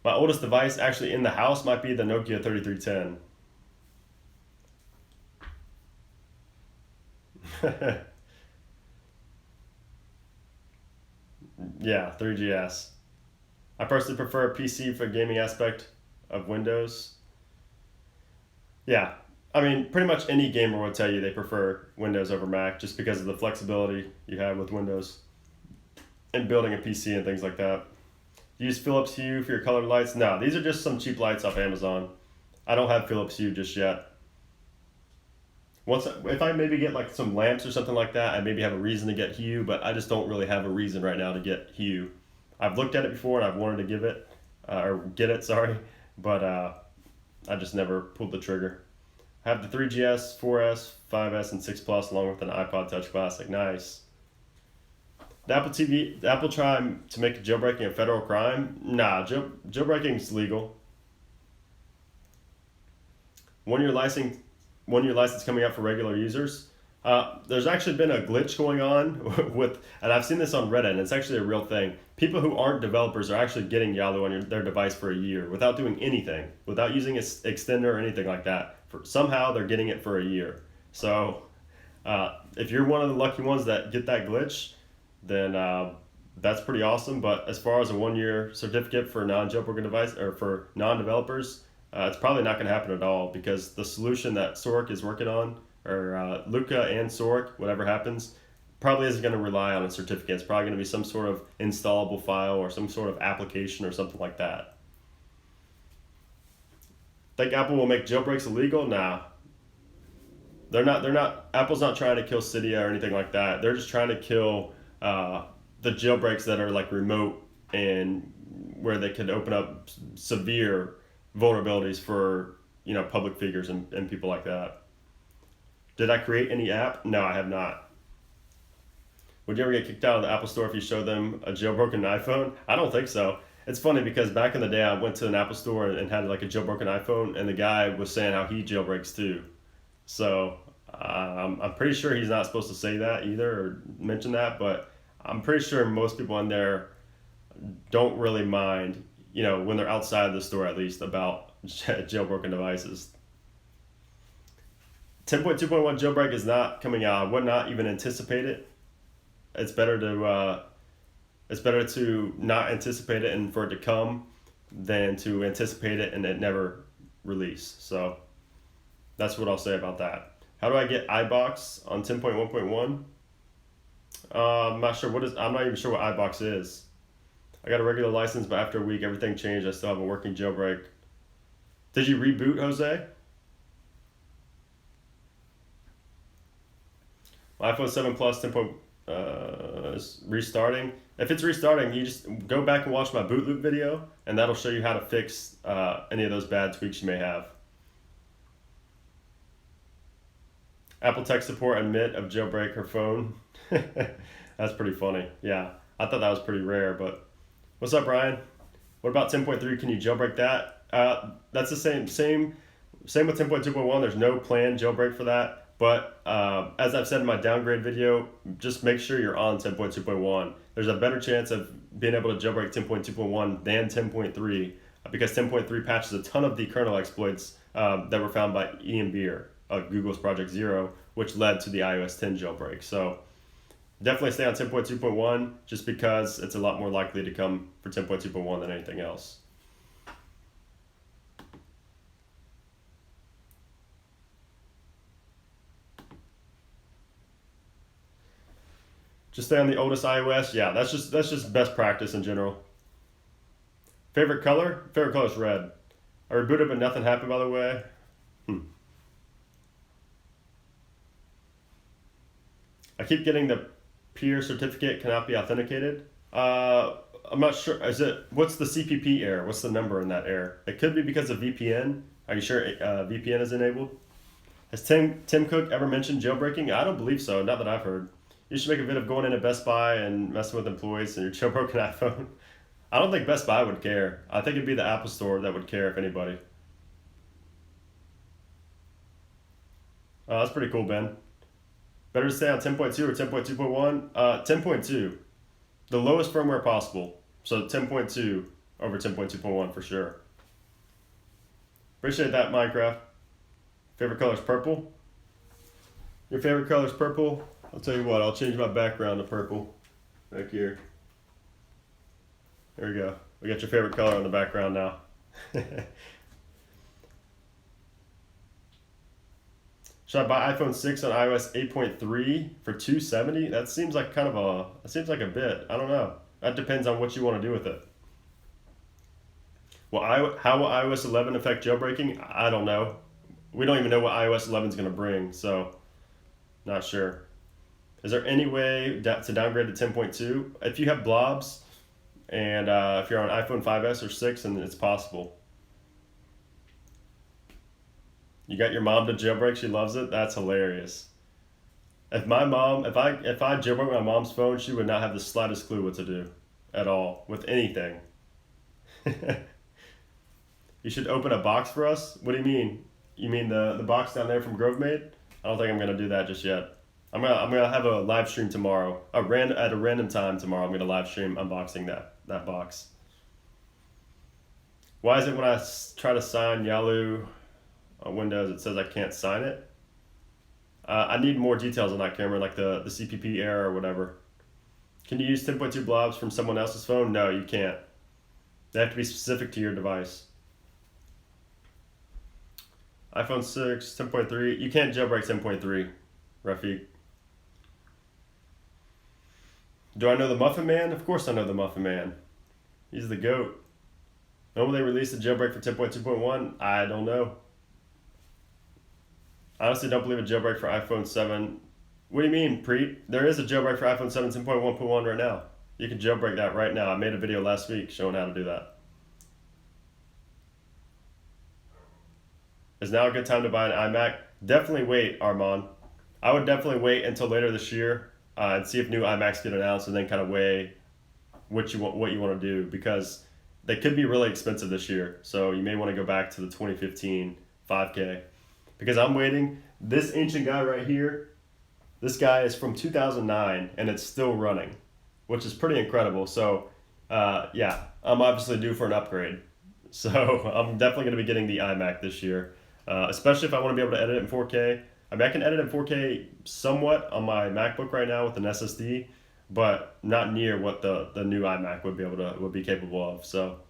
My oldest device actually in the house might be the Nokia 3310. Yeah, 3GS. I personally prefer a PC for gaming aspect of Windows. Yeah, pretty much any gamer will tell you they prefer Windows over Mac just because of the flexibility you have with Windows and building a PC and things like that. Use Philips Hue for your colored lights? No, these are just some cheap lights off Amazon. I don't have Philips Hue just yet. If I maybe get like some lamps or something like that, I maybe have a reason to get Hue, but I just don't really have a reason right now to get Hue. I've looked at it before and I've wanted to get it, sorry, but I just never pulled the trigger. I have the 3GS, 4S, 5S, and 6 Plus along with an iPod Touch Classic. Nice. The Apple trying to make jailbreaking a federal crime? Nah, jailbreaking's legal. One-year license coming out for regular users. There's actually been a glitch going on and I've seen this on Reddit, and it's actually a real thing. People who aren't developers are actually getting Yalu on their device for a year without doing anything, without using an extender or anything like that. Somehow they're getting it for a year. So if you're one of the lucky ones that get that glitch, then that's pretty awesome. But as far as a 1-year certificate for non-jailbroken device or for non-developers, It's probably not going to happen at all because the solution that Sork is working on, or Luca and Sork, whatever happens, probably isn't going to rely on a certificate. It's probably going to be some sort of installable file or some sort of application or something like that. Think Apple will make jailbreaks illegal? Nah, they're not. They're not. Apple's not trying to kill Cydia or anything like that. They're just trying to kill the jailbreaks that are like remote and where they could open up severe vulnerabilities for public figures and people like that. Did I create any app? No, I have not. Would you ever get kicked out of the Apple Store if you show them a jailbroken iPhone? I don't think so. It's funny because back in the day, I went to an Apple Store and had like a jailbroken iPhone, and the guy was saying how he jailbreaks too. So I'm pretty sure he's not supposed to say that either or mention that, but I'm pretty sure most people in there don't really mind, when they're outside the store at least, about jailbroken devices. 10.2.1 jailbreak is not coming out. I would not even anticipate it. It's better to not anticipate it and for it to come than to anticipate it and it never release. So that's what I'll say about that. How do I get iBox on 10.1.1? I'm not sure I'm not even sure what iBox is. I got a regular license, but after a week, everything changed. I still have a working jailbreak. Did you reboot, Jose? My iPhone 7 Plus 10. Is restarting. If it's restarting, you just go back and watch my boot loop video, and that'll show you how to fix any of those bad tweaks you may have. Apple tech support admit of jailbreak her phone. That's pretty funny. Yeah, I thought that was pretty rare, but what's up, Brian? What about 10.3? Can you jailbreak that? That's the same with 10.2.1. There's no planned jailbreak for that. But as I've said in my downgrade video, just make sure you're on 10.2.1. There's a better chance of being able to jailbreak 10.2.1 than 10.3 because 10.3 patches a ton of the kernel exploits that were found by Ian Beer of Google's Project Zero, which led to the iOS 10 jailbreak. So definitely stay on 10.2.1 just because it's a lot more likely to come for 10.2.1 than anything else. Just stay on the oldest iOS. Yeah, that's just best practice in general. Favorite color? Favorite color is red. I rebooted, but nothing happened, by the way. I keep getting the peer certificate cannot be authenticated. I'm not sure. What's the CPP error? What's the number in that error? It could be because of VPN. Are you sure VPN is enabled? Has Tim Cook ever mentioned jailbreaking? I don't believe so. Not that I've heard. You should make a vid of going into Best Buy and messing with employees and your jailbroken iPhone. I don't think Best Buy would care. I think it'd be the Apple Store that would care, if anybody. That's pretty cool, Ben. Better to stay on 10.2 or 10.2.1? 10.2. The lowest firmware possible. So 10.2 over 10.2.1 for sure. Appreciate that, Minecraft. Favorite color is purple? Your favorite color is purple? I'll tell you what, I'll change my background to purple. Back here. There we go. We got your favorite color on the background now. Should I buy iPhone 6 on iOS 8.3 for $270? That seems like a bit. I don't know. That depends on what you want to do with it. Well, how will iOS 11 affect jailbreaking? I don't know. We don't even know what iOS 11 is going to bring, so not sure. Is there any way to downgrade to 10.2? If you have blobs and if you're on iPhone 5S or 6, then it's possible. You got your mom to jailbreak, she loves it. That's hilarious. If I jailbroke my mom's phone, she would not have the slightest clue what to do at all with anything. You should open a box for us? What do you mean? You mean the box down there from GroveMade? I don't think I'm gonna do that just yet. I'm gonna have a live stream tomorrow. At a random time tomorrow, I'm gonna live stream unboxing that box. Why is it when I try to sign Yalu on Windows, it says I can't sign it? I need more details on that, Cameron, like the CPP error or whatever. Can you use 10.2 blobs from someone else's phone? No, you can't. They have to be specific to your device. iPhone 6, 10.3. You can't jailbreak 10.3, Rafiq. Do I know the Muffin Man? Of course I know the Muffin Man. He's the GOAT. When will they release the jailbreak for 10.2.1? I don't know. I honestly don't believe a jailbreak for iPhone 7. What do you mean, Preet? There is a jailbreak for iPhone 7 10.1.1 right now. You can jailbreak that right now. I made a video last week showing how to do that. Is now a good time to buy an iMac? Definitely wait, Armand. I would definitely wait until later this year and see if new iMacs get announced, and then kind of weigh what you want to do, because they could be really expensive this year. So you may want to go back to the 2015 5K, because I'm waiting. This ancient guy right here, this guy is from 2009 and it's still running, which is pretty incredible. So yeah, I'm obviously due for an upgrade. So I'm definitely going to be getting the iMac this year, especially if I want to be able to edit in 4K. I mean, I can edit in 4K somewhat on my MacBook right now with an SSD, but not near what the new iMac would be capable of. So,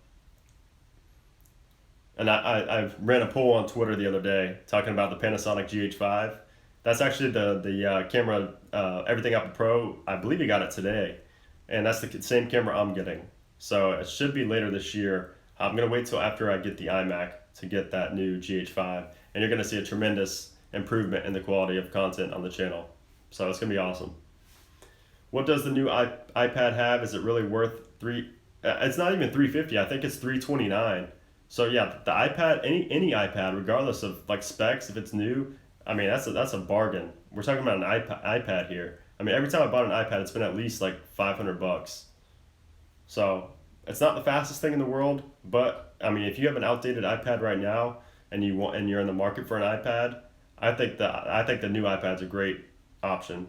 and I ran a poll on Twitter the other day talking about the Panasonic GH5. That's actually the camera, Everything Apple Pro. I believe you got it today, and that's the same camera I'm getting. So it should be later this year. I'm gonna wait till after I get the iMac to get that new GH5, and you're gonna see a tremendous improvement in the quality of content on the channel. So it's gonna be awesome. What does the new iPad have? Is it really worth three? It's not even 350. I think it's 329. So yeah, the iPad, any iPad, regardless of like specs, if it's new, I mean that's a bargain. We're talking about an iPad here. I mean, every time I bought an iPad, it's been at least like $500. So it's not the fastest thing in the world, but I mean, if you have an outdated iPad right now and you're in the market for an iPad, I think the new iPad's a great option.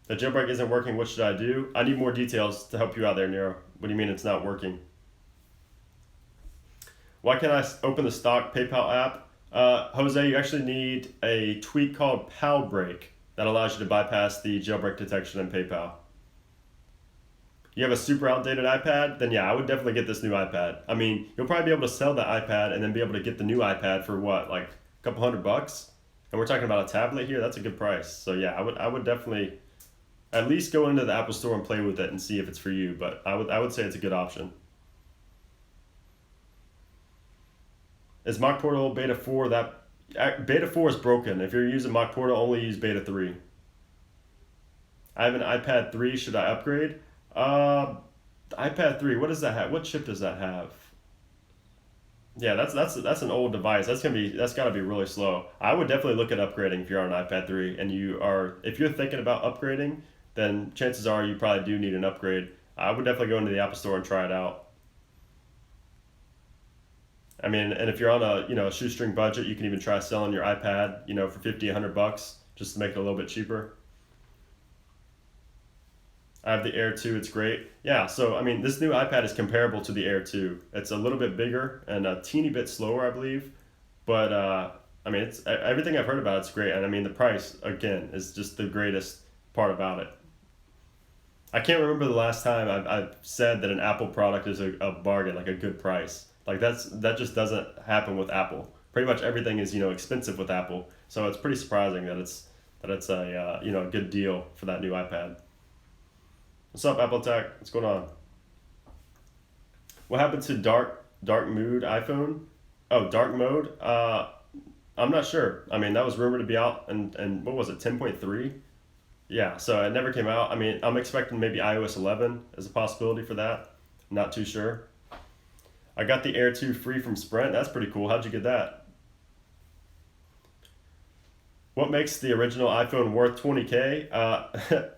The jailbreak isn't working. What should I do? I need more details to help you out there, Nero. What do you mean it's not working? Why can't I open the stock PayPal app? Jose, you actually need a tweak called Jailbreak that allows you to bypass the jailbreak detection in PayPal. You have a super outdated iPad? Then yeah, I would definitely get this new iPad. I mean, you'll probably be able to sell the iPad and then be able to get the new iPad for what, like a couple $100? And we're talking about a tablet here. That's a good price. So yeah, I would definitely at least go into the Apple Store and play with it and see if it's for you. But I would say it's a good option. Is Mock Portal Beta 4 Beta 4 is broken. If you're using Mock Portal, only use Beta 3. I have an iPad 3. Should I upgrade? The iPad 3. What does that have? What chip does that have? Yeah, that's an old device. That's gotta be really slow. I would definitely look at upgrading if you're on an iPad 3 and if you're thinking about upgrading, then chances are you probably do need an upgrade. I would definitely go into the Apple Store and try it out. I mean, and if you're on a shoestring budget, you can even try selling your iPad, for $50, $100 just to make it a little bit cheaper. I have the Air 2, it's great. Yeah, so I mean, this new iPad is comparable to the Air 2. It's a little bit bigger and a teeny bit slower, I believe. But I mean, it's everything I've heard about it's great. And I mean, the price, again, is just the greatest part about it. I can't remember the last time I've said that an Apple product is a bargain, like a good price. Like that just doesn't happen with Apple. Pretty much everything is expensive with Apple. So it's pretty surprising that it's a good deal for that new iPad. What's up, Apple Tech? What's going on? What happened to dark mood iPhone? Oh, dark mode? I'm not sure. I mean, that was rumored to be out, and what was it, 10.3? Yeah, so it never came out. I mean, I'm expecting maybe iOS 11 as a possibility for that. I'm not too sure. I got the Air 2 free from Sprint. That's pretty cool. How'd you get that? What makes the original iPhone worth 20K?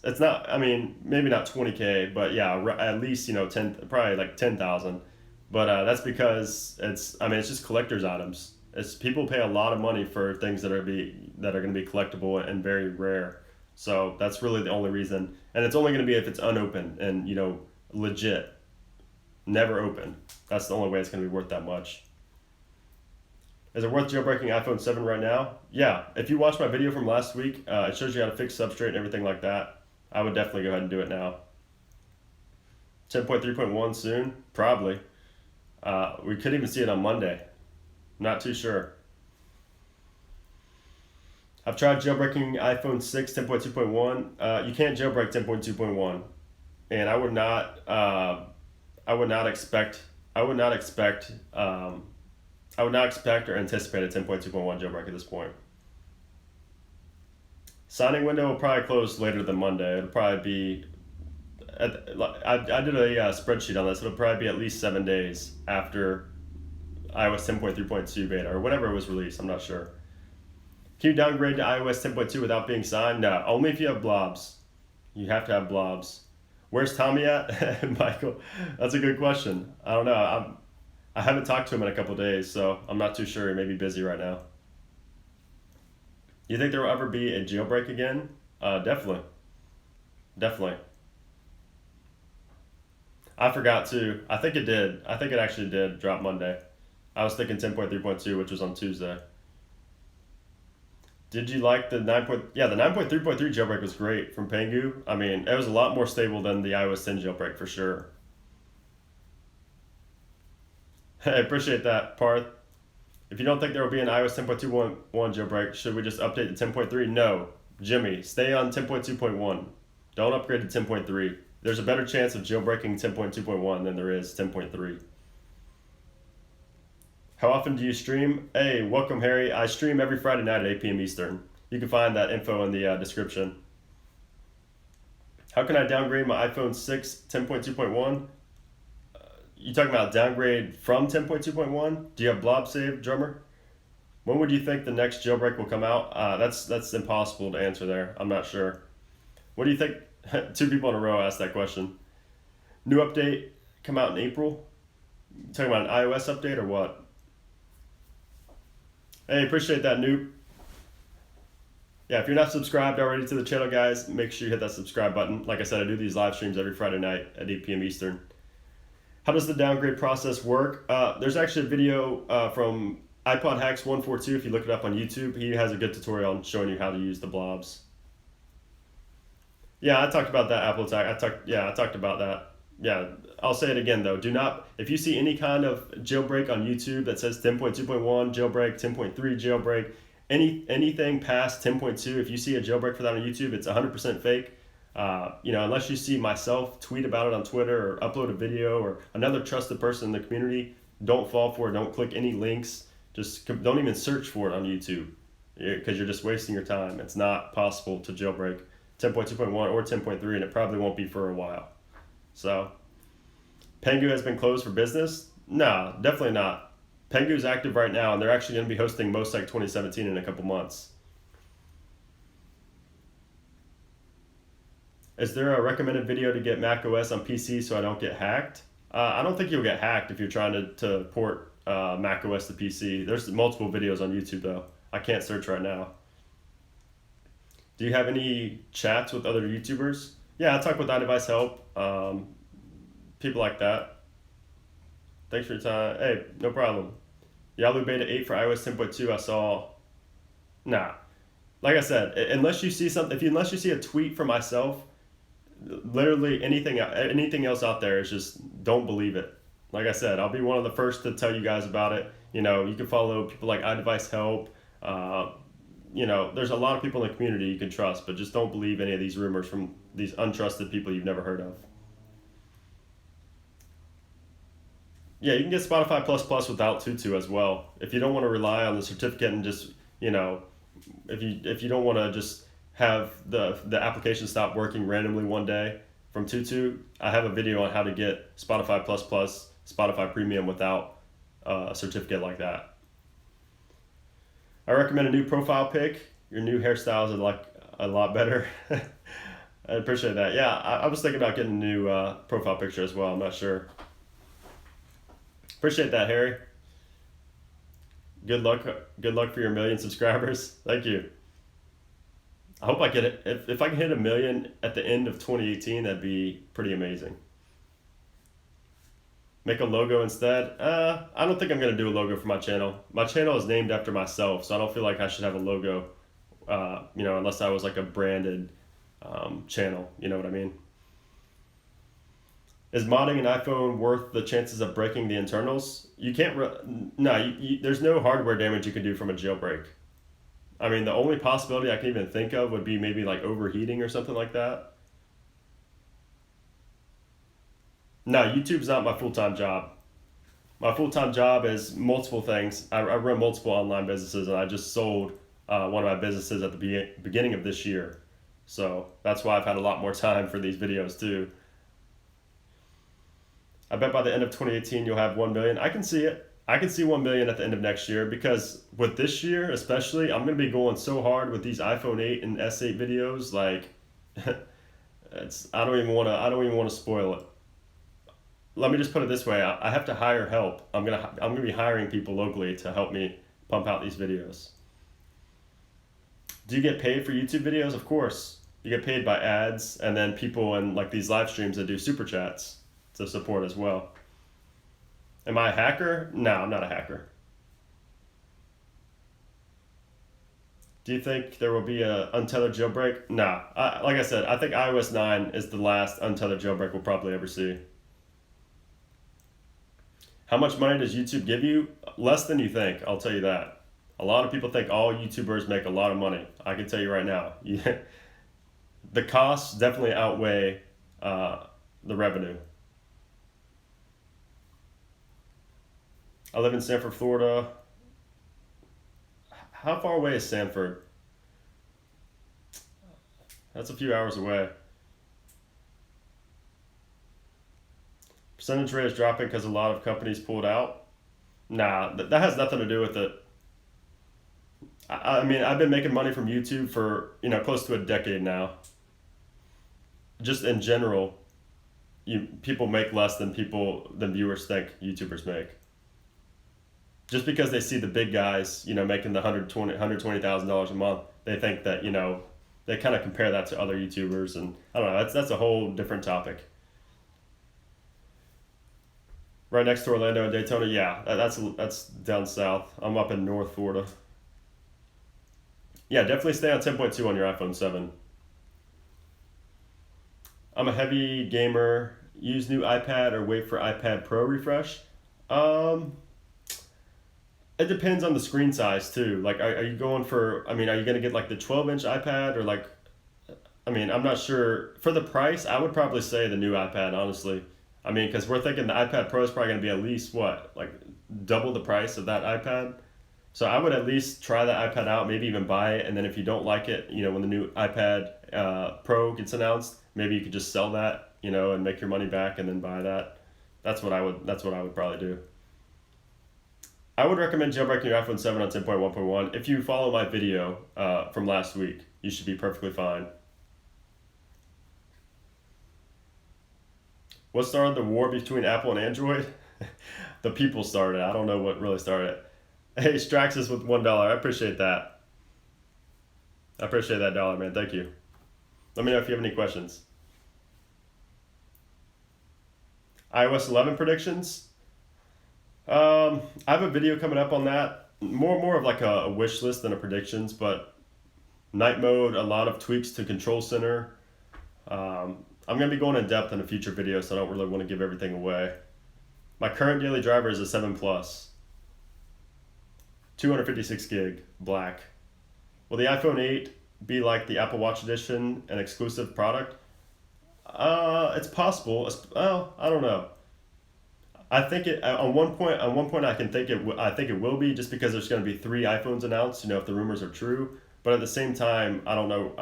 It's not, I mean, maybe not 20K, but yeah, at least, probably like 10,000. But that's because it's just collector's items. People pay a lot of money for things that are going to be collectible and very rare. So that's really the only reason. And it's only going to be if it's unopened and, legit, never opened. That's the only way it's going to be worth that much. Is it worth jailbreaking iPhone 7 right now? Yeah, if you watched my video from last week, it shows you how to fix substrate and everything like that. I would definitely go ahead and do it now. 10.3.1 soon? Probably. We could even see it on Monday. Not too sure. I've tried jailbreaking iPhone 6 10.2.1. You can't jailbreak 10.2.1, and I would not expect, I would not expect, I would not expect or anticipate a 10.2.1 jailbreak at this point. Signing window will probably close later than Monday. It'll probably be, I did a spreadsheet on this. It'll probably be at least 7 days after iOS 10.3.2 beta or whatever it was released. I'm not sure. Can you downgrade to iOS 10.2 without being signed? No, only if you have blobs. You have to have blobs. Where's Tommy at? Michael, that's a good question. I don't know. I haven't talked to him in a couple days, so I'm not too sure. He may be busy right now. You think there will ever be a jailbreak again? Definitely. Definitely. I forgot to. I think it did. I think it actually did drop Monday. I was thinking 10.3.2, which was on Tuesday. Did you like the 9. Yeah, the 9.3.3 jailbreak was great from Pengu. I mean, it was a lot more stable than the iOS 10 jailbreak for sure. I appreciate that, Parth. If you don't think there will be an iOS 10.2.1 jailbreak, should we just update to 10.3? No. Jimmy, stay on 10.2.1. Don't upgrade to 10.3. There's a better chance of jailbreaking 10.2.1 than there is 10.3. How often do you stream? Hey, welcome, Harry. I stream every Friday night at 8 p.m. Eastern. You can find that info in the description. How can I downgrade my iPhone 6 10.2.1? You talking about downgrade from 10.2.1? Do you have blob saved, drummer? When would you think the next jailbreak will come out? That's impossible to answer there. I'm not sure. What do you think? Two people in a row asked that question. New update come out in April? You talking about an iOS update or what? Hey, appreciate that, Noop. Yeah, if you're not subscribed already to the channel, guys, make sure you hit that subscribe button. Like I said, I do these live streams every Friday night at 8 p.m. Eastern. How does the downgrade process work? There's actually a video from iPod Hacks 142. If you look it up on YouTube, he has a good tutorial on showing you how to use the blobs. Yeah, I talked about that Apple attack. I talked about that. Yeah, I'll say it again though. Do not, if you see any kind of jailbreak on YouTube that says 10.2.1 jailbreak, 10.3 jailbreak, anything past 10.2, if you see a jailbreak for that on YouTube, it's 100% fake. Unless you see myself tweet about it on Twitter or upload a video or another trusted person in the community, don't fall for it. Don't click any links. Just don't even search for it on YouTube because you're just wasting your time. It's not possible to jailbreak 10.2.1 or 10.3, and it probably won't be for a while. So, Pengu has been closed for business? No, definitely not. Pengu is active right now, and they're actually going to be hosting MoSec 2017 in a couple months. Is there a recommended video to get macOS on PC so I don't get hacked? I don't think you'll get hacked if you're trying to port macOS to PC. There's multiple videos on YouTube, though. I can't search right now. Do you have any chats with other YouTubers? Yeah, I talk with iDevice Help, people like that. Thanks for your time. Hey, no problem. Yalu Beta 8 for iOS 10.2, I saw. Nah. Like I said, unless you see something, unless you see a tweet from myself, literally anything else out there is just don't believe it. Like I said, I'll be one of the first to tell you guys about it. You can follow people like iDevice Help. There's a lot of people in the community you can trust, but just don't believe any of these rumors from these untrusted people you've never heard of. Yeah, you can get Spotify Plus without Tutu as well. If you don't want to rely on the certificate and just, if you don't want to just have the application stop working randomly one day from Tutu, I have a video on how to get Spotify Plus, Spotify Premium without a certificate like that. I recommend a new profile pic. Your new hairstyles are a lot better. I appreciate that. Yeah, I was thinking about getting a new profile picture as well. I'm not sure. Appreciate that, Harry. Good luck for your 1 million subscribers. Thank you. I hope I get it. If I can hit 1 million at the end of 2018, that'd be pretty amazing. Make a logo instead? I don't think I'm going to do a logo for my channel. My channel is named after myself, so I don't feel like I should have a logo, unless I was like a branded channel. You know what I mean? Is modding an iPhone worth the chances of breaking the internals? You can't. No, there's no hardware damage you could do from a jailbreak. I mean, the only possibility I can even think of would be maybe like overheating or something like that. No, YouTube's not my full time job. My full time job is multiple things. I run multiple online businesses, and I just sold one of my businesses at the beginning of this year. So that's why I've had a lot more time for these videos too. I bet by the end of 2018 you'll have 1 million. I can see it. I can see 1 million at the end of next year because with this year especially, I'm going to be going so hard with these iPhone 8 and S8 videos. Like, it's I don't even want to spoil it. Let me just put it this way: I have to hire help. I'm gonna be hiring people locally to help me pump out these videos. Do you get paid for YouTube videos? Of course. You get paid by ads and then people in like these live streams that do super chats to support as well. Am I a hacker? No, I'm not a hacker. Do you think there will be a untethered jailbreak? Nah. Like I said, I think iOS 9 is the last untethered jailbreak we'll probably ever see. How much money does YouTube give you? Less than you think, I'll tell you that. A lot of people think all YouTubers make a lot of money. I can tell you right now. The costs definitely outweigh the revenue. I live in Sanford, Florida. How far away is Sanford? That's a few hours away. Percentage rate is dropping because a lot of companies pulled out. Nah, that has nothing to do with it. I mean, I've been making money from YouTube for close to a decade now. Just in general, people make less than viewers think YouTubers make. Just because they see the big guys, making the $120,000 a month, they think that they kind of compare that to other YouTubers, and I don't know. That's a whole different topic. Right next to Orlando and Daytona, yeah, that's down south. I'm up in North Florida. Yeah, definitely stay on 10.2 on your iPhone 7. I'm a heavy gamer. Use new iPad or wait for iPad Pro refresh. Um, it depends on the screen size too. Like, are you going for? I mean, are you gonna get like the 12-inch iPad or like? I mean, I'm not sure. For the price, I would probably say the new iPad. Honestly, I mean, because we're thinking the iPad Pro is probably gonna be at least what, like double the price of that iPad. So I would at least try the iPad out, maybe even buy it, and then if you don't like it, when the new iPad Pro gets announced, maybe you could just sell that, and make your money back, and then buy that. That's what I would. That's what I would probably do. I would recommend jailbreaking your iPhone 7 on 10.1.1. If you follow my video from last week, you should be perfectly fine. What started the war between Apple and Android? The people started it. I don't know what really started it. Hey, Straxus with $1. I appreciate that. I appreciate that dollar, man. Thank you. Let me know if you have any questions. iOS 11 predictions. I have a video coming up on that. More of like a wish list than a predictions, but night mode, a lot of tweaks to Control Center. I'm going to be going in depth in a future video, so I don't really want to give everything away. My current daily driver is a 7 Plus. 256 gig, black. Will the iPhone 8 be like the Apple Watch Edition, an exclusive product? It's possible. Well, I don't know. I think it on one point. On one point, I think it will be just because there's going to be 3 iPhones announced. If the rumors are true. But at the same time, I don't know.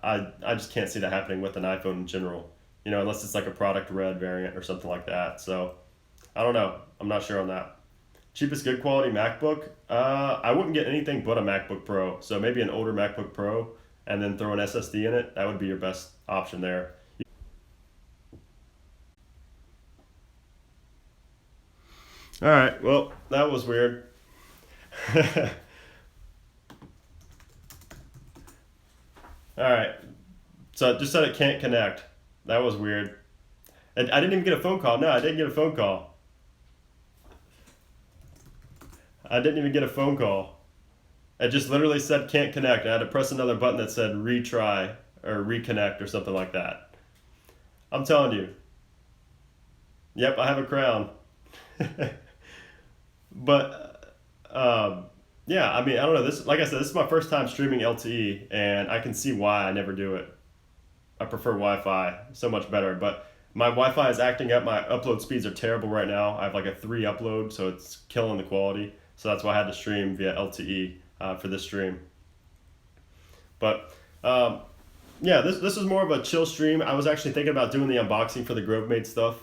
I just can't see that happening with an iPhone in general. Unless it's like a product red variant or something like that. So I don't know. I'm not sure on that. Cheapest good quality MacBook? I wouldn't get anything but a MacBook Pro. So maybe an older MacBook Pro and then throw an SSD in it. That would be your best option there. All right. Well, that was weird. All right. So it just said it can't connect. That was weird. And I didn't even get a phone call. No, I didn't get a phone call. I didn't even get a phone call. It just literally said can't connect. I had to press another button that said retry or reconnect or something like that. I'm telling you. Yep, I have a crown. But yeah, I mean, I don't know. This, like I said, this is my first time streaming LTE, and I can see why I never do it. I prefer Wi-Fi so much better, but my Wi-Fi is acting up. My upload speeds are terrible right now. I have like a 3 upload, so it's killing the quality. So that's why I had to stream via LTE for this stream. But um, yeah, this is more of a chill stream. I was actually thinking about doing the unboxing for the Grove Made stuff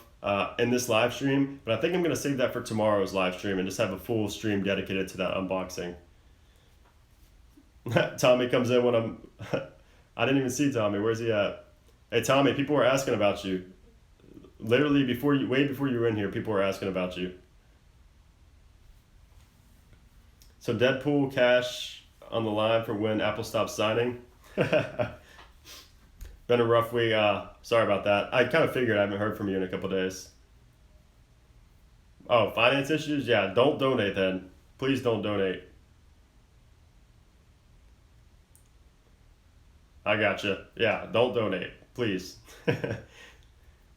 in this live stream, but I think I'm gonna save that for tomorrow's live stream and just have a full stream dedicated to that unboxing. Tommy comes in when I'm. I didn't even see Tommy. Where's he at? Hey Tommy, people were asking about you. Literally way before you were in here, people were asking about you. So Deadpool cash on the line for when Apple stops signing. Been a rough week. Sorry about that. I kind of figured I haven't heard from you in a couple days. Oh, finance issues? Yeah, don't donate then. Please don't donate. I gotcha. Yeah, don't donate, please.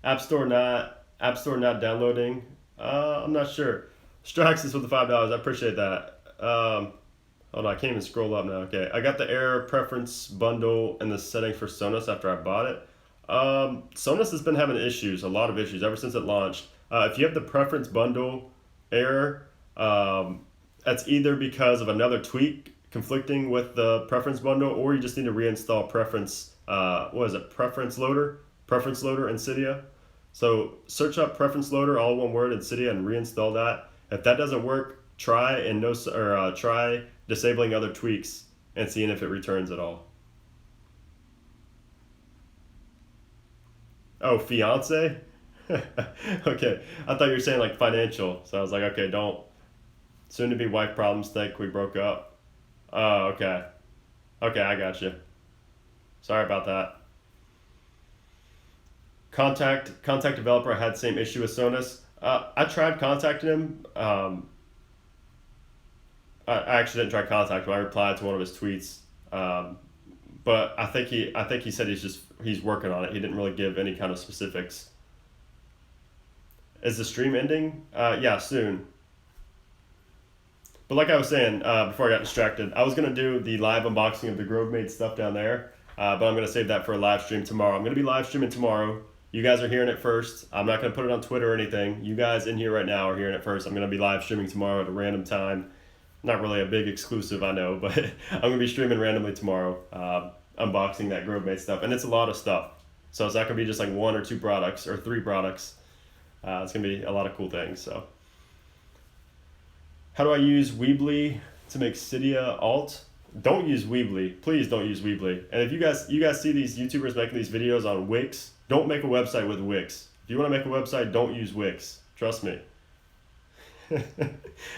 App Store not downloading. I'm not sure. Straxis with the $5. I appreciate that. Hold on, I can't even scroll up now. Okay, I got the error preference bundle and the settings for Sonos after I bought it. Sonos has been having issues, a lot of issues ever since it launched. If you have the preference bundle error, that's either because of another tweak conflicting with the preference bundle, or you just need to reinstall preference. What is it? Preference loader in Cydia. So search up preference loader, all one word in Cydia, and reinstall that. If that doesn't work, try disabling other tweaks and seeing if it returns at all. Oh, fiance? Okay, I thought you were saying like financial. So I was like, okay, don't. Soon to be wife problems. Think we broke up. Oh, okay. Okay, I got you. Sorry about that. Contact developer had same issue with Sonos. I tried contacting him. I actually didn't try contacting him. I replied to one of his tweets. But I think he said he's working on it. He didn't really give any kind of specifics. Is the stream ending? Yeah, soon. But like I was saying before I got distracted, I was gonna do the live unboxing of the Grove Made stuff down there, but I'm gonna save that for a live stream tomorrow. I'm gonna be live streaming tomorrow. You guys are hearing it first. I'm not gonna put it on Twitter or anything. You guys in here right now are hearing it first. I'm gonna be live streaming tomorrow at a random time. Not really a big exclusive, I know, but I'm gonna be streaming randomly tomorrow, unboxing that Grove Made stuff, and it's a lot of stuff. So it's not gonna be just like 1 or 2 products or 3 products. It's gonna be a lot of cool things. So. How do I use Weebly to make Cydia alt? Don't use Weebly. Please don't use Weebly. And if you guys see these YouTubers making these videos on Wix, don't make a website with Wix. If you want to make a website, don't use Wix. Trust me.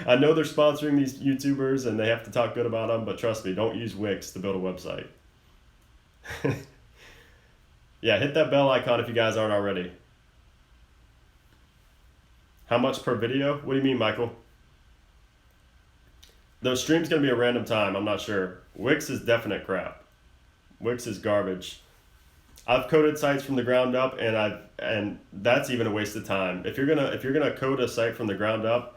I know they're sponsoring these YouTubers and they have to talk good about them, but trust me, don't use Wix to build a website. Yeah, hit that bell icon if you guys aren't already. How much per video? What do you mean, Michael? The stream's gonna be a random time. I'm not sure. Wix is definite crap. Wix is garbage. I've coded sites from the ground up, and that's even a waste of time. If you're gonna code a site from the ground up,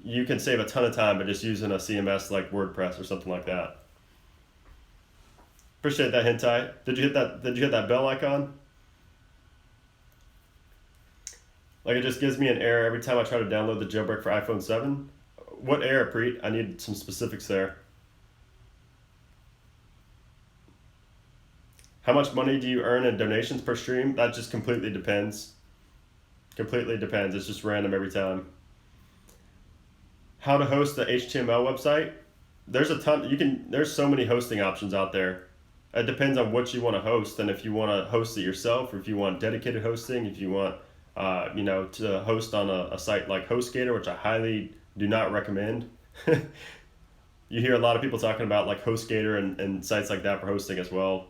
you can save a ton of time by just using a CMS like WordPress or something like that. Appreciate that, hentai. Did you hit that bell icon? Like it just gives me an error every time I try to download the jailbreak for iPhone 7. What error, Preet? I need some specifics there. How much money do you earn in donations per stream? That just completely depends. Completely depends. It's just random every time. How to host the HTML website? There's a ton. There's so many hosting options out there. It depends on what you want to host, and if you want to host it yourself, or if you want dedicated hosting, if you want, to host on a site like HostGator, which I highly do not recommend. You hear a lot of people talking about like HostGator and sites like that for hosting as well.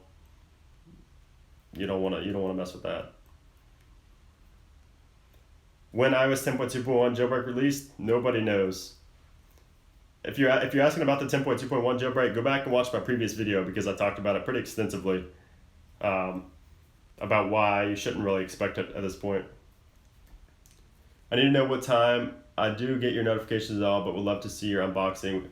You don't want to mess with that. When iOS 10.2.1 jailbreak released, nobody knows. If you're asking about the 10.2.1 jailbreak, go back and watch my previous video because I talked about it pretty extensively, about why you shouldn't really expect it at this point. I need to know what time. I do get your notifications and all, but would love to see your unboxing.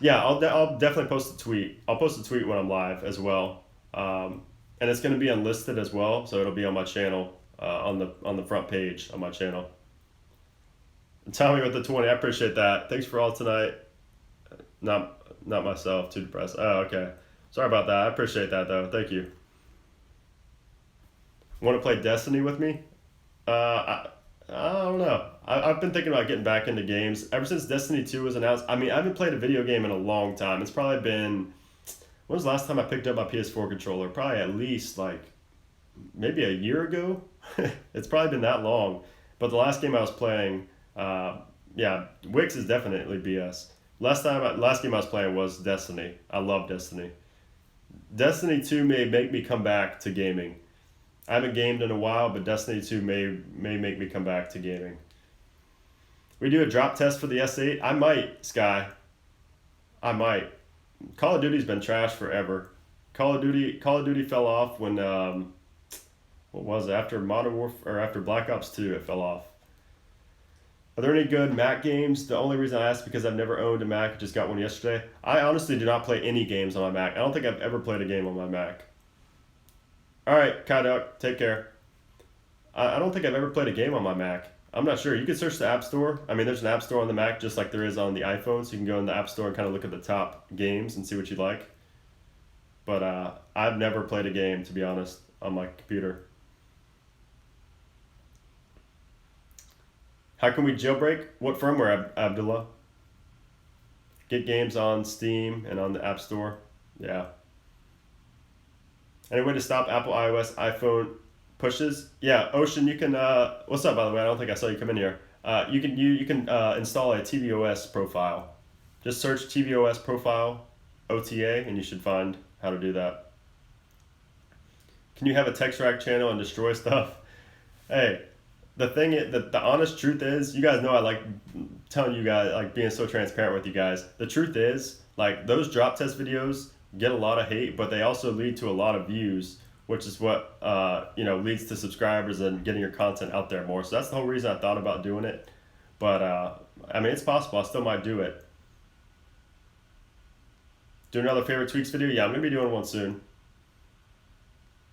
Yeah, I'll definitely post a tweet. I'll post a tweet when I'm live as well, and it's going to be unlisted as well, so it'll be on my channel on the front page on my channel. And tell me with the 20. I appreciate that. Thanks for all tonight. Not myself. Too depressed. Oh, okay. Sorry about that. I appreciate that though. Thank you. Want to play Destiny with me? I don't know. I've been thinking about getting back into games ever since Destiny 2 was announced. I mean, I haven't played a video game in a long time. It's probably been, when was the last time I picked up my PS4 controller? Probably at least like maybe a year ago. It's probably been that long. But the last game I was playing, yeah, Wix is definitely BS. Last game I was playing was Destiny. I love Destiny. Destiny 2 may make me come back to gaming. I haven't gamed in a while, but Destiny 2 may make me come back to gaming. We do a drop test for the S8. I might, Sky. I might. Call of Duty's been trash forever. Call of Duty fell off when what was it? After Modern Warfare or after Black Ops 2 it fell off. Are there any good Mac games? The only reason I asked is because I've never owned a Mac. Just got one yesterday. I honestly do not play any games on my Mac. I don't think I've ever played a game on my Mac. All right, Kai Duck, take care. I don't think I've ever played a game on my Mac. I'm not sure. You can search the App Store. I mean, there's an App Store on the Mac just like there is on the iPhone, so you can go in the App Store and kind of look at the top games and see what you like. But I've never played a game, to be honest, on my computer. How can we jailbreak? What firmware, Abdullah? Get games on Steam and on the App Store. Yeah. Any way to stop Apple iOS iPhone pushes? Yeah, Ocean, you can. What's up, by the way? I don't think I saw you come in here. You can install a tvOS profile. Just search tvOS profile OTA, and you should find how to do that. Can you have a text rack channel and destroy stuff? Hey, the honest truth is, you guys know I like telling you guys, like being so transparent with you guys. The truth is, like those drop test videos get a lot of hate, but they also lead to a lot of views, which is what leads to subscribers and getting your content out there more. So that's the whole reason I thought about doing it. But I mean, it's possible. I still might do it. Do another favorite tweaks video? Yeah, I'm gonna be doing one soon.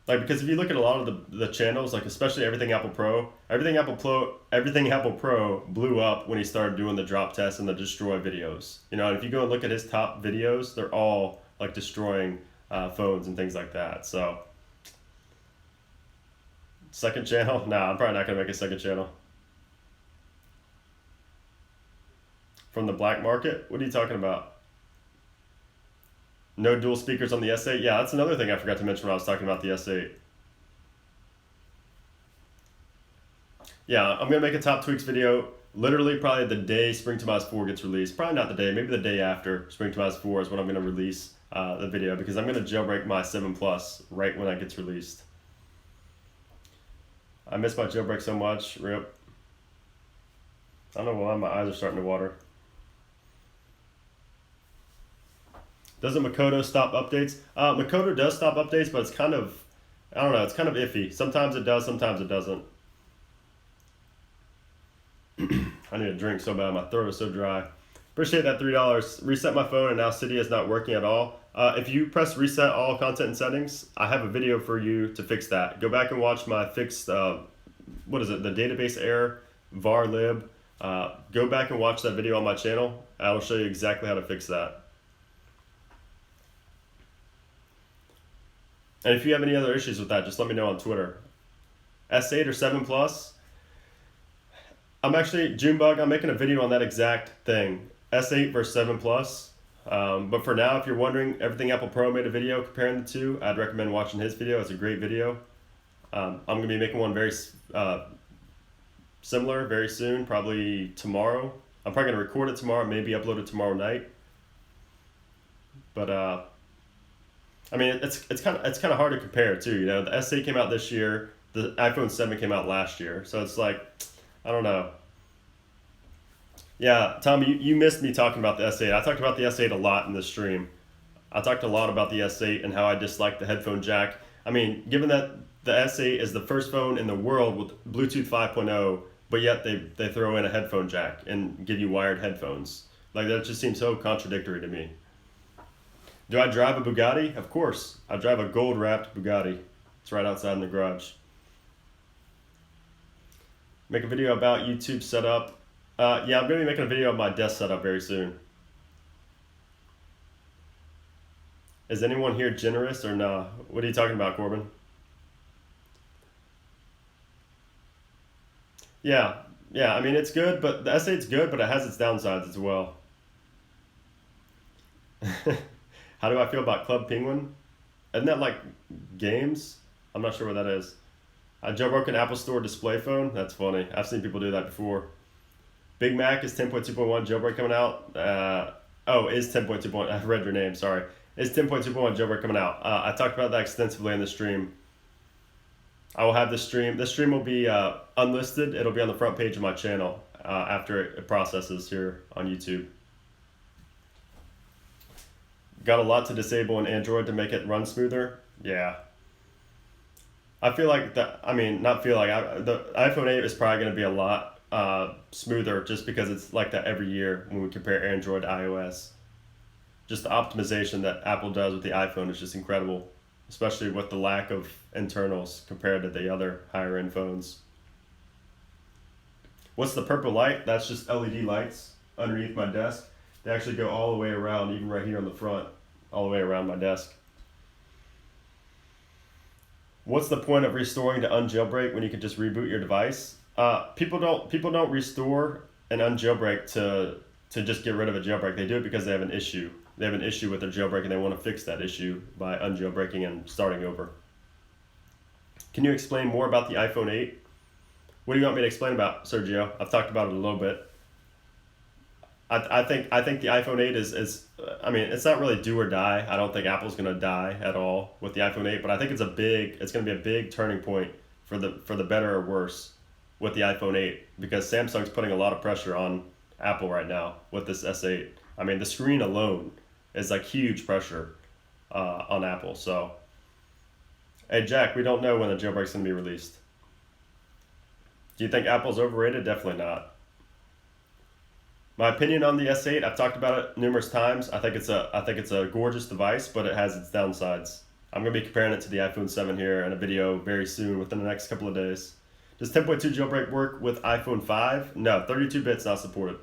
Like, because if you look at a lot of the channels, like especially Everything Apple Pro blew up when he started doing the drop test and the destroy videos. You know, and if you go and look at his top videos, they're all like destroying phones and things like that. So, second channel? Nah, I'm probably not gonna make a second channel. From the black market? What are you talking about? No dual speakers on the S8? Yeah, that's another thing I forgot to mention when I was talking about the S8. Yeah, I'm gonna make a top tweaks video literally probably the day Spring Tomas 4 gets released. Probably not the day, maybe the day after Spring Tomas 4 is when I'm gonna release the video, because I'm gonna jailbreak my 7 Plus right when that gets released. I miss my jailbreak so much. Rip. I don't know why my eyes are starting to water. Doesn't Makoto stop updates? Makoto does stop updates, but it's kind of, I don't know, it's kind of iffy. Sometimes it does, sometimes it doesn't. I need a drink so bad, my throat is so dry. Appreciate that $3. Reset my phone and now Cydia is not working at all. If you press reset all content and settings, I have a video for you to fix that. Go back and watch my fixed, the database error, var lib. Go back and watch that video on my channel. I'll show you exactly how to fix that. And if you have any other issues with that, just let me know on Twitter. S8 or 7 Plus? I'm actually, Junebug, I'm making a video on that exact thing. S8 versus 7 Plus. But for now, if you're wondering, Everything Apple Pro made a video comparing the two. I'd recommend watching his video. It's a great video. I'm going to be making one very similar very soon, probably tomorrow. I'm probably going to record it tomorrow, maybe upload it tomorrow night. But I mean, it's kind of hard to compare too. You know, the S8 came out this year, the iPhone 7 came out last year, so it's like, I don't know. Yeah, Tom, you missed me talking about the S8. I talked about the S8 a lot in this stream. I talked a lot about the S8 and how I dislike the headphone jack. I mean, given that the S8 is the first phone in the world with Bluetooth 5.0 but yet they throw in a headphone jack and give you wired headphones. Like, that just seems so contradictory to me. Do I drive a Bugatti? Of course. I drive a gold wrapped Bugatti. It's right outside in the garage. Make a video about YouTube setup. Yeah, I'm going to be making a video of my desk setup very soon. Is anyone here generous or nah? What are you talking about, Corbin? Yeah, yeah. I mean, it's good, but the S8's good, but it has its downsides as well. How do I feel about Club Penguin? Isn't that like games? I'm not sure what that is. A jailbroken Apple Store display phone? That's funny. I've seen people do that before. Big Mac is 10.2.1 jailbreak coming out. Is 10.2. I've read your name, sorry. Is 10.2.1 jailbreak coming out? I talked about that extensively in the stream. I will have the stream. The stream will be unlisted. It'll be on the front page of my channel after it processes here on YouTube. Got a lot to disable in Android to make it run smoother. Yeah. I feel like that. I mean, not feel like the iPhone 8 is probably going to be a lot smoother just because it's like that every year when we compare Android to iOS. Just the optimization that Apple does with the iPhone is just incredible, especially with the lack of internals compared to the other higher end phones. What's the purple light? That's just LED lights underneath my desk. They actually go all the way around, even right here on the front, all the way around my desk. What's the point of restoring to unjailbreak when you can just reboot your device? People don't restore and unjailbreak to just get rid of a jailbreak. They do it because they have an issue. They have an issue with their jailbreak and they want to fix that issue by unjailbreaking and starting over. Can you explain more about the iPhone 8? What do you want me to explain about, Sergio? I've talked about it a little bit. I think the iPhone 8 is I mean, it's not really do or die. I don't think Apple's going to die at all with the iPhone 8, but I think it's going to be a big turning point for the better or worse with the iPhone 8 because Samsung's putting a lot of pressure on Apple right now with this S8. I mean, the screen alone is like huge pressure on Apple. So, hey Jack, we don't know when the jailbreak's going to be released. Do you think Apple's overrated? Definitely not. My opinion on the S8, I've talked about it numerous times. I think it's a gorgeous device, but it has its downsides. I'm going to be comparing it to the iPhone 7 here in a video very soon within the next couple of days. Does 10.2 jailbreak work with iPhone 5? No, 32-bit's not supported.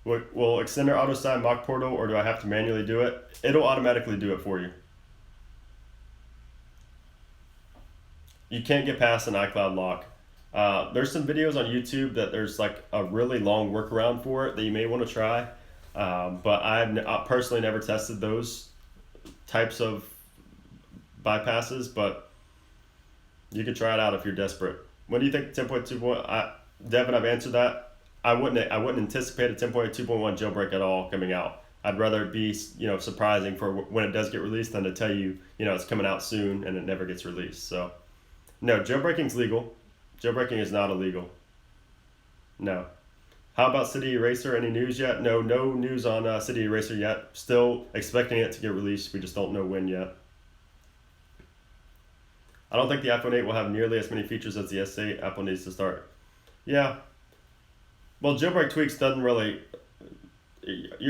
Will Extender auto sign mock portal or do I have to manually do it? It'll automatically do it for you. You can't get past an iCloud lock. There's some videos on YouTube that there's like a really long workaround for it that you may want to try. But I've personally never tested those types of bypasses, but you can try it out if you're desperate. When do you think 10.2? Devin, I've answered that. I wouldn't anticipate a 10.2.1 jailbreak at all coming out. I'd rather it be surprising for when it does get released than to tell you it's coming out soon and it never gets released. So no, jailbreaking's legal. Jailbreaking is not illegal. No. How about City Eraser? Any news yet? No news on City Eraser yet. Still expecting it to get released. We just don't know when yet. I don't think the iPhone 8 will have nearly as many features as the S8. Apple needs to start. Yeah. Well, jailbreak tweaks doesn't really...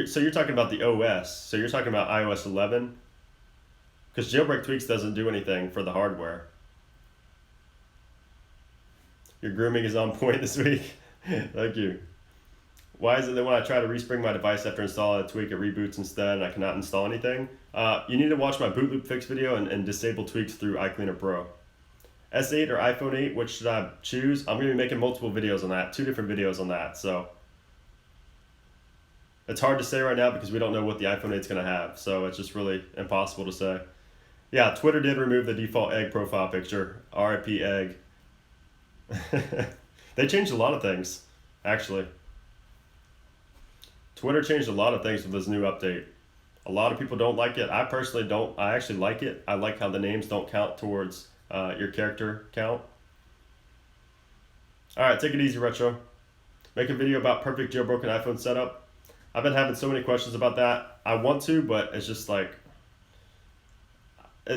So you're talking about the OS. So you're talking about iOS 11? Because jailbreak tweaks doesn't do anything for the hardware. Your grooming is on point this week. Thank you. Why is it that when I try to respring my device after installing a tweak, it reboots instead and I cannot install anything? You need to watch my boot loop fix video and disable tweaks through iCleaner Pro. S8 or iPhone 8, which should I choose? I'm going to be making multiple videos on that, 2 different videos on that. So it's hard to say right now because we don't know what the iPhone 8 is going to have. So it's just really impossible to say. Yeah, Twitter did remove the default egg profile picture. RIP egg. They changed a lot of things, actually. Twitter changed a lot of things with this new update. A lot of people don't like it. I personally don't. I actually like it. I like how the names don't count towards your character count. Alright, take it easy, Retro. Make a video about perfect jailbroken iPhone setup. I've been having so many questions about that. I want to, but it's just like... I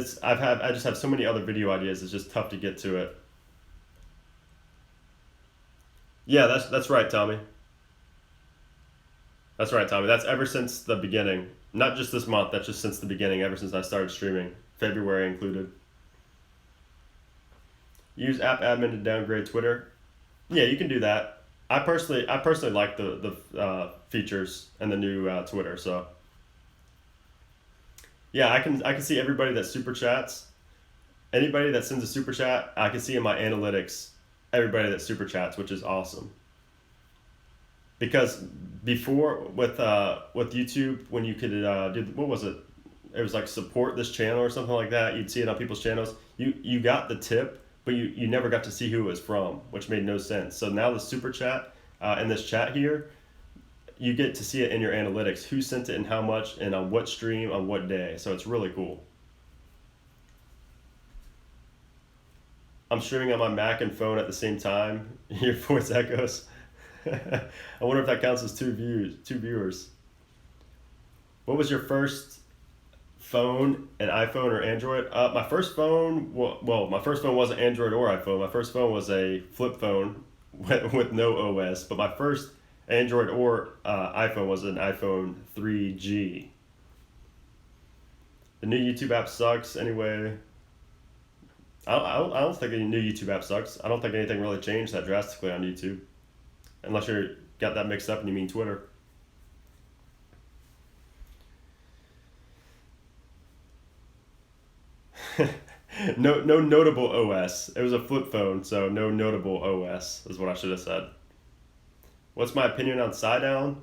just have so many other video ideas. It's just tough to get to it. Yeah, that's right, Tommy. That's right, Tommy. That's ever since the beginning. Not just this month. That's just since the beginning. Ever since I started streaming, February included. Use app admin to downgrade Twitter. Yeah, you can do that. I personally like the features and the new Twitter. So yeah, I can see everybody that super chats. Anybody that sends a super chat, I can see in my analytics everybody that super chats, which is awesome. Because before with YouTube, when you could do what was it? It was like support this channel or something like that. You'd see it on people's channels. You got the tip, but you never got to see who it was from, which made no sense. So now the super chat in this chat here, you get to see it in your analytics, who sent it and how much, and on what stream, on what day. So it's really cool. I'm streaming on my Mac and phone at the same time. Your voice echoes. I wonder if that counts as two viewers. What was your first phone, an iPhone or Android? My first phone, my first phone wasn't Android or iPhone. My first phone was a flip phone with no OS. But my first Android or iPhone was an iPhone 3G. The new YouTube app sucks anyway. I don't think any new YouTube app sucks. I don't think anything really changed that drastically on YouTube. Unless you got that mixed up and you mean Twitter. No notable OS. It was a flip phone, so no notable OS is what I should have said. What's my opinion on side down?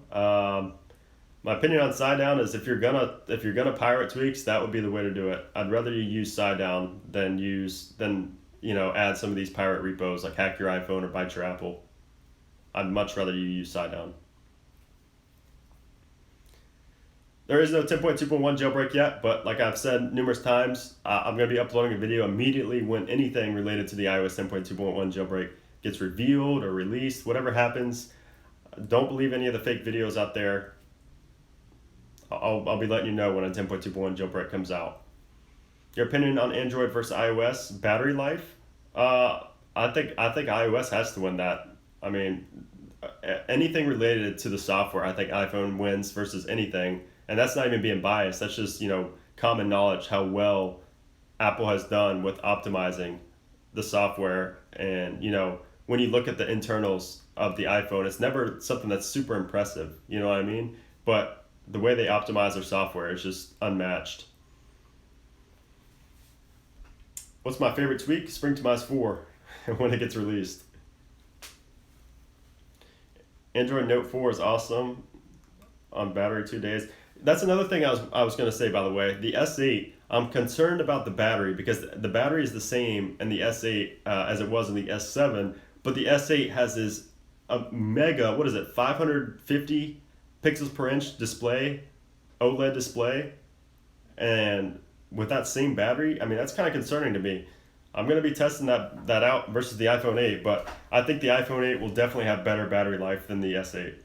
My opinion on side down is if you're gonna pirate tweaks, that would be the way to do it. I'd rather you use side down than add some of these pirate repos like hack your iPhone or bite your Apple. I'd much rather you use side down. There is no 10.2.1 jailbreak yet, but like I've said numerous times, I'm going to be uploading a video immediately when anything related to the iOS 10.2.1 jailbreak gets revealed or released. Whatever happens, don't believe any of the fake videos out there. I'll be letting you know when a 10.2.1 jailbreak comes out. Your opinion on Android versus iOS battery life? I think iOS has to win that. I mean, anything related to the software, I think iPhone wins versus anything, and that's not even being biased. That's just common knowledge how well Apple has done with optimizing the software. And when you look at the internals of the iPhone, it's never something that's super impressive. You know what I mean? But the way they optimize their software is just unmatched. What's my favorite tweak? Spring Tomas 4 when it gets released. Android Note 4 is awesome on battery 2 days. That's another thing I was going to say, by the way. The S8, I'm concerned about the battery because the battery is the same in the S8 as it was in the S7, but the S8 has this mega, 550 pixels per inch display, OLED display, and with that same battery, I mean, that's kind of concerning to me. I'm going to be testing that out versus the iPhone 8, but I think the iPhone 8 will definitely have better battery life than the S8.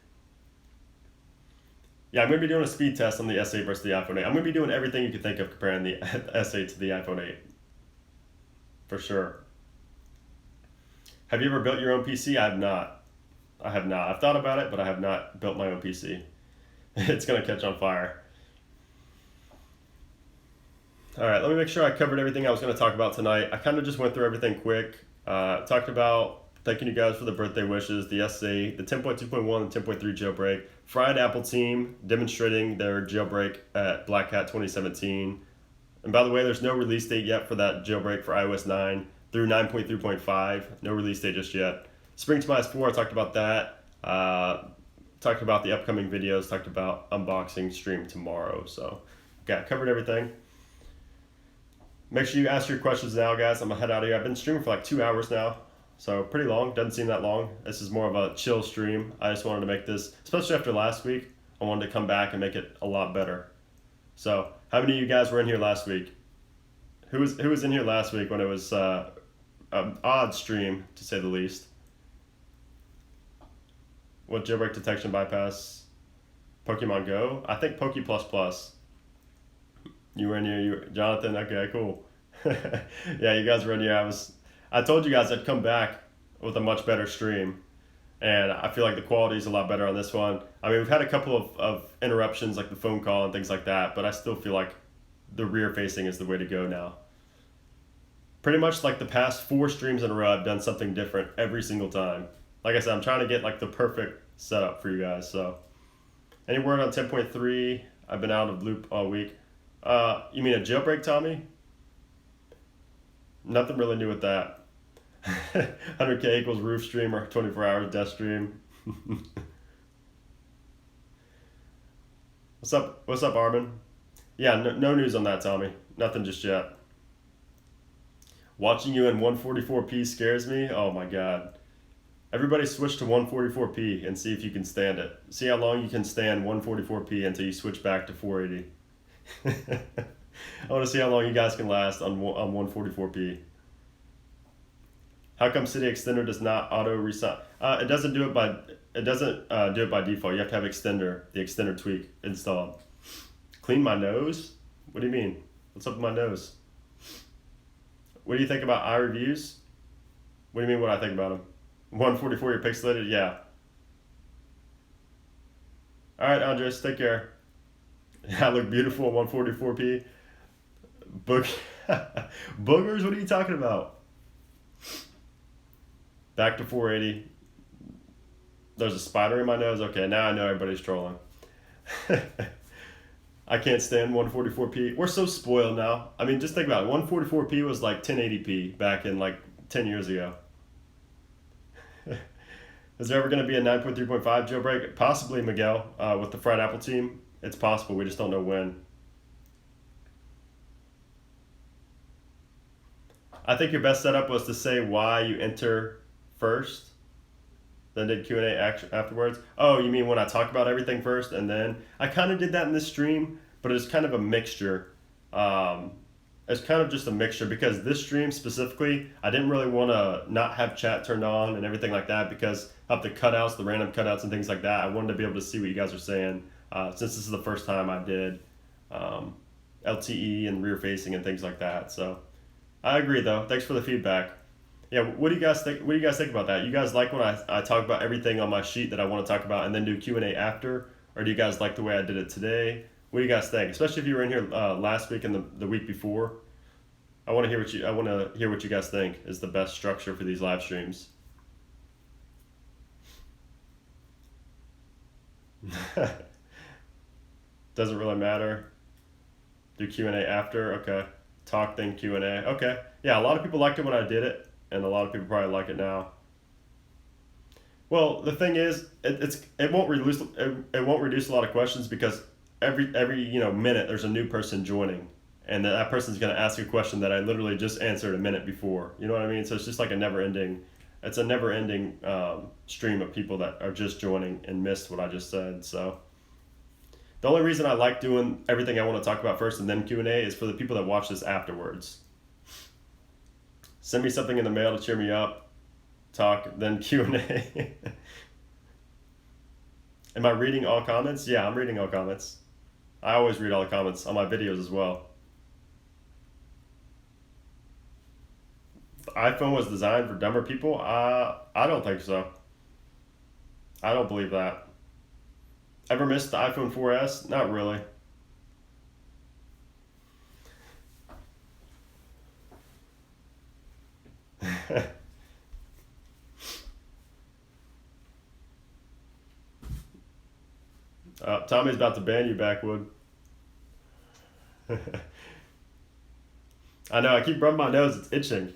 Yeah, I'm going to be doing a speed test on the S8 versus the iPhone 8. I'm going to be doing everything you can think of comparing the S8 to the iPhone 8. For sure. Have you ever built your own PC? I have not. I've thought about it, but I have not built my own PC. It's going to catch on fire. All right, let me make sure I covered everything I was going to talk about tonight. I kind of just went through everything quick. Talked about thanking you guys for the birthday wishes, the S8, the 10.2.1 and 10.3 jailbreak, Fried Apple team demonstrating their jailbreak at Black Hat 2017. And by the way, there's no release date yet for that jailbreak for iOS 9 through 9.3.5. No release date just yet. Spring Tomas 4, I talked about that. Talked about the upcoming videos, talked about unboxing stream tomorrow. So, okay, covered everything. Make sure you ask your questions now, guys. I'm going to head out of here. I've been streaming for like 2 hours now, so pretty long. Doesn't seem that long. This is more of a chill stream. I just wanted to make this, especially after last week, I wanted to come back and make it a lot better. So, how many of you guys were in here last week? Who was in here last week when it was an odd stream, to say the least? What jailbreak detection bypass? Pokemon Go? I think Poke++. You were in here, Jonathan. Okay, cool. Yeah, you guys were in here. I told you guys I'd come back with a much better stream, and I feel like the quality is a lot better on this one. I mean, we've had a couple of interruptions, like the phone call and things like that, but I still feel like the rear facing is the way to go now. Pretty much like the past four streams in a row, I've done something different every single time. Like I said, I'm trying to get like the perfect setup for you guys. So, any word on 10.3? I've been out of loop all week. You mean a jailbreak, Tommy? Nothing really new with that. 100K equals roof stream or 24 hours death stream. What's up? What's up, Armin? Yeah, no news on that, Tommy. Nothing just yet. Watching you in 144p scares me. Oh my god. Everybody switch to 144p and see if you can stand it. See how long you can stand 144p until you switch back to 480. I want to see how long you guys can last on 144p. How come City Extender does not auto reset? It doesn't do it by do it by default. You have to have the extender tweak installed. Clean my nose? What do you mean? What's up with my nose? What do you think about iReviews? What do you mean what I think about them? 144, you're pixelated? Yeah. Alright, Andres, take care. I look beautiful at 144p. Boog- Boogers, what are you talking about? Back to 480. There's a spider in my nose? Okay, now I know everybody's trolling. I can't stand 144p. We're so spoiled now. I mean, just think about it. 144p was like 1080p back in like 10 years ago. Is there ever going to be a 9.3.5 jailbreak? Possibly, Miguel, with the fried apple team. It's possible. We just don't know when. I think your best setup was to say why you enter first, then did Q&A afterwards. Oh, you mean when I talk about everything first and then? I kind of did that in this stream, but it's kind of a mixture. It's kind of just a mixture because this stream specifically, I didn't really want to not have chat turned on and everything like that because of the cutouts, the random cutouts and things like that. I wanted to be able to see what you guys are saying since this is the first time I did LTE and rear facing and things like that. So I agree though. Thanks for the feedback. Yeah, what do you guys think? What do you guys think about that? You guys like when I talk about everything on my sheet that I want to talk about and then do Q&A after, or do you guys like the way I did it today? What do you guys think? Especially if you were in here last week and the week before. I want to hear what you guys think is the best structure for these live streams. Doesn't really matter. Do Q&A after. Okay. Talk then Q&A. Okay. Yeah, a lot of people liked it when I did it, and a lot of people probably like it now. Well, the thing is, it won't reduce a lot of questions because every minute there's a new person joining, and that person's going to ask a question that I literally just answered a minute before. You know what I mean? So it's just like a never ending stream of people that are just joining and missed what I just said. So the only reason I like doing everything I want to talk about first and then Q&A is for the people that watch this afterwards. Send me something in the mail to cheer me up. Talk, then Q&A. Am I reading all comments? Yeah, I'm reading all comments. I always read all the comments on my videos as well. The iPhone was designed for dumber people? I don't think so. I don't believe that. Ever missed the iPhone 4S? Not really. Tommy's about to ban you, Backwood. I know, I keep rubbing my nose, it's itching.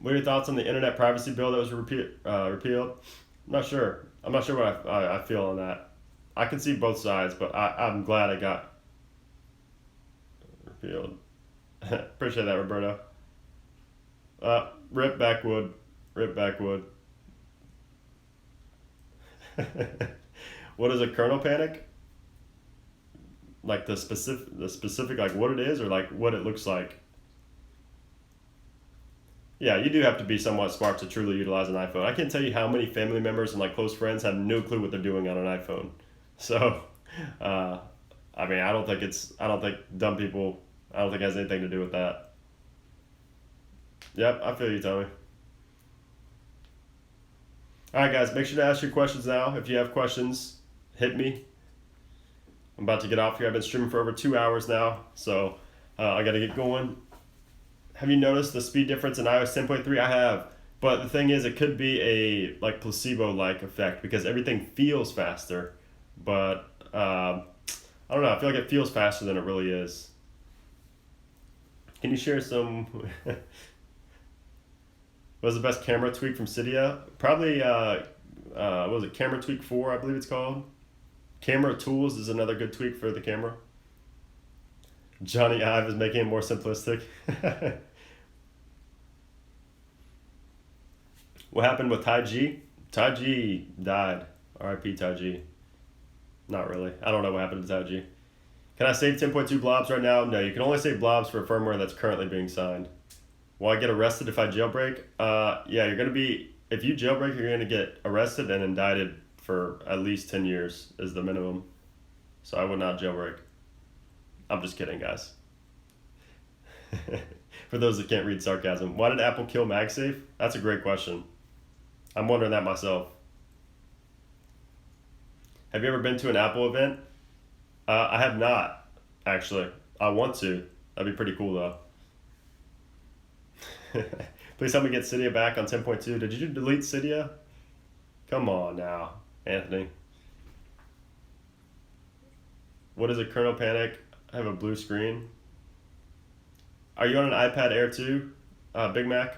What are your thoughts on the internet privacy bill that was repealed? I'm not sure what I feel on that. I can see both sides, but I'm glad it got repealed. Appreciate that, Roberto. Rip Backwood. Rip Backwood. What is a kernel panic? Like the specific like what it is or like what it looks like? Yeah, you do have to be somewhat smart to truly utilize an iPhone. I can't tell you how many family members and like close friends have no clue what they're doing on an iPhone. So, I mean, I don't think dumb people, I don't think it has anything to do with that. Yep, I feel you, Tommy. All right, guys, make sure to ask your questions now. If you have questions, hit me. I'm about to get off here. I've been streaming for over 2 hours now, so I got to get going. Have you noticed the speed difference in iOS 10.3? I have, but the thing is, it could be a like placebo-like effect because everything feels faster, but I don't know. I feel like it feels faster than it really is. Can you share some? What was the best camera tweak from Cydia? Probably. What was it? Camera Tweak 4, I believe it's called. Camera Tools is another good tweak for the camera. Johnny Ive is making it more simplistic. What happened with Tai G? Tai G died. R.I.P. Tai G. Not really. I don't know what happened to Tai G. Can I save 10.2 blobs right now? No, you can only save blobs for firmware that's currently being signed. Will I get arrested if I jailbreak? Yeah, you're gonna be. If you jailbreak, you're gonna get arrested and indicted for at least 10 years is the minimum. So I would not jailbreak. I'm just kidding, guys. For those that can't read sarcasm, why did Apple kill MagSafe? That's a great question. I'm wondering that myself. Have you ever been to an Apple event? I have not, actually. I want to. That'd be pretty cool, though. Please help me get Cydia back on 10.2. Did you delete Cydia? Come on now, Anthony. What is a kernel panic? I have a blue screen. Are you on an iPad Air 2, Big Mac?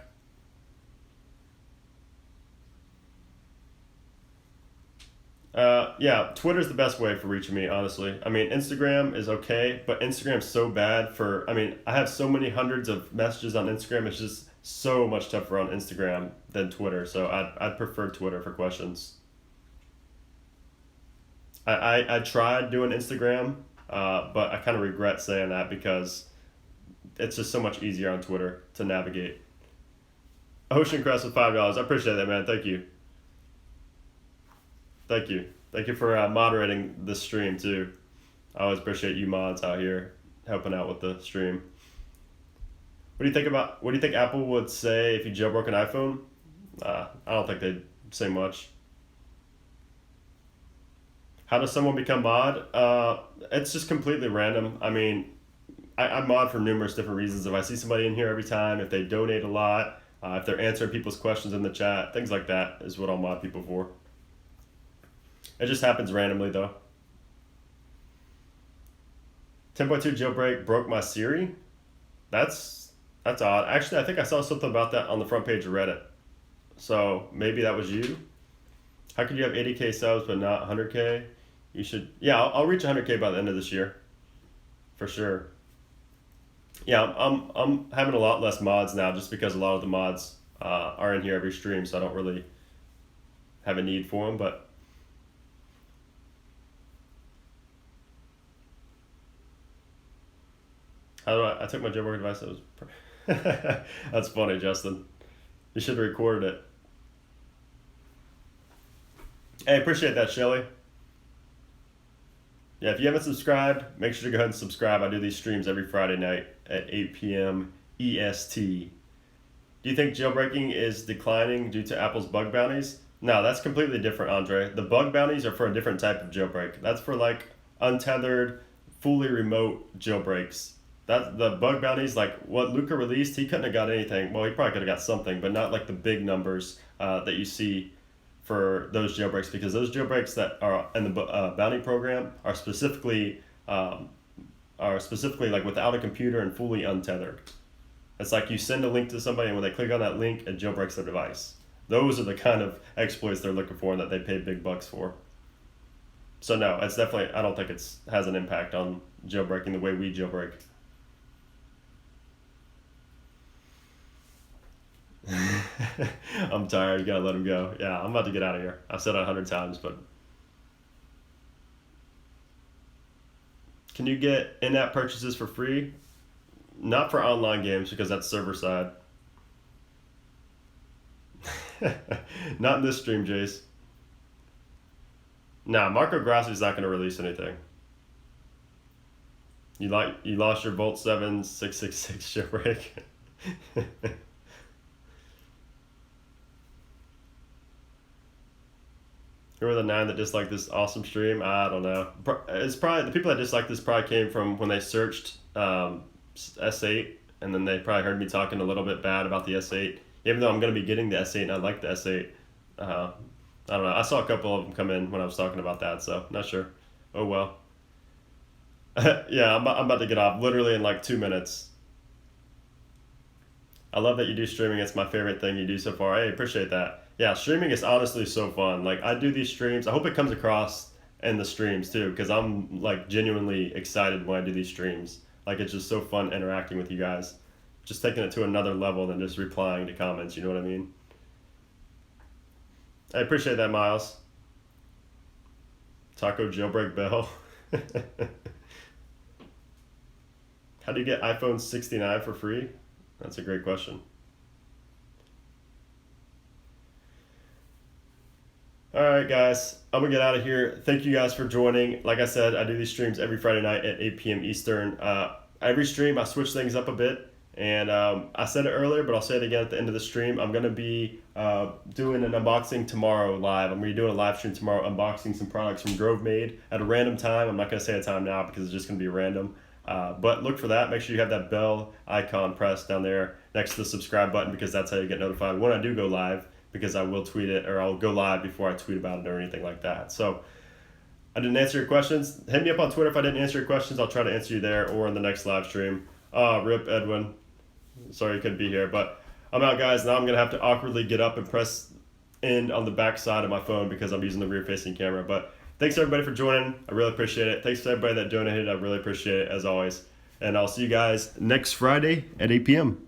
Yeah, Twitter's the best way for reaching me, honestly. I mean, Instagram is okay, but Instagram's so bad for. I mean, I have so many hundreds of messages on Instagram. It's just so much tougher on Instagram than Twitter. So I'd prefer Twitter for questions. I tried doing Instagram, but I kind of regret saying that because it's just so much easier on Twitter to navigate. Ocean Crest with $5. I appreciate that, man. Thank you. Thank you. Thank you for moderating this stream too. I always appreciate you mods out here helping out with the stream. What do you think Apple would say if you jailbroke an iPhone? I don't think they'd say much. How does someone become mod? It's just completely random. I mean, I mod for numerous different reasons. If I see somebody in here every time, if they donate a lot, if they're answering people's questions in the chat, things like that is what I'll mod people for. It just happens randomly though. 10.2 jailbreak broke my Siri. That's odd. Actually, I think I saw something about that on the front page of Reddit. So maybe that was you. How could you have 80K subs but not 100K? You should. Yeah, I'll reach 100K by the end of this year, for sure. Yeah, I'm having a lot less mods now just because a lot of the mods are in here every stream, so I don't really have a need for them. But how do I took my jailbreak advice. That was that's funny, Justin. You should have recorded it. Hey, appreciate that, Shelly. Yeah, if you haven't subscribed, make sure to go ahead and subscribe. I do these streams every Friday night at 8 p.m. EST. Do you think jailbreaking is declining due to Apple's bug bounties? No, that's completely different, Andre. The bug bounties are for a different type of jailbreak. That's for like untethered, fully remote jailbreaks. That the bug bounties, like what Luca released, he couldn't have got anything. Well, he probably could have got something, but not like the big numbers that you see for those jailbreaks, because those jailbreaks that are in the bounty program are specifically like without a computer and fully untethered. It's like you send a link to somebody, and when they click on that link, it jailbreaks their device. Those are the kind of exploits they're looking for and that they pay big bucks for. So no, it's definitely, I don't think it's has an impact on jailbreaking the way we jailbreak. I'm tired. You gotta let him go. Yeah, I'm about to get out of here. I've said it 100 times, but can you get in-app purchases for free? Not for online games because that's server side. Not in this stream, Jace. Nah, Marco Grassi's not going to release anything. You lost your Volt 7 666 jailbreak. Who are the 9 that dislike this awesome stream? I don't know. It's probably the people that dislike this probably came from when they searched S8, and then they probably heard me talking a little bit bad about the S8. Even though I'm going to be getting the S8 and I like the S8, I don't know. I saw a couple of them come in when I was talking about that, so not sure. Oh well. Yeah, I'm about to get off literally in like 2 minutes. I love that you do streaming. It's my favorite thing you do so far. Hey, appreciate that. Yeah, streaming is honestly so fun. Like I do these streams. I hope it comes across in the streams too, because I'm like genuinely excited when I do these streams. Like it's just so fun interacting with you guys. Just taking it to another level than just replying to comments. You know what I mean? I appreciate that, Miles. Taco jailbreak bell. How do you get iPhone 69 for free? That's a great question. All right, guys, I'm gonna get out of here. Thank you guys for joining. Like I said, I do these streams every Friday night at 8 p.m. Eastern. Every stream, I switch things up a bit, and I said it earlier, but I'll say it again at the end of the stream. I'm gonna be doing an unboxing tomorrow live. I'm gonna be doing a live stream tomorrow, unboxing some products from Grove Made at a random time. I'm not gonna say a time now because it's just gonna be random. But look for that. Make sure you have that bell icon pressed down there next to the subscribe button because that's how you get notified when I do go live, because I will tweet it or I'll go live before I tweet about it or anything like that. So I didn't answer your questions. Hit me up on Twitter if I didn't answer your questions. I'll try to answer you there or in the next live stream. Rip Edwin. Sorry you couldn't be here, but I'm out, guys. Now I'm going to have to awkwardly get up and press end on the back side of my phone because I'm using the rear facing camera. But thanks everybody for joining. I really appreciate it. Thanks to everybody that donated. I really appreciate it as always. And I'll see you guys next Friday at 8 p.m.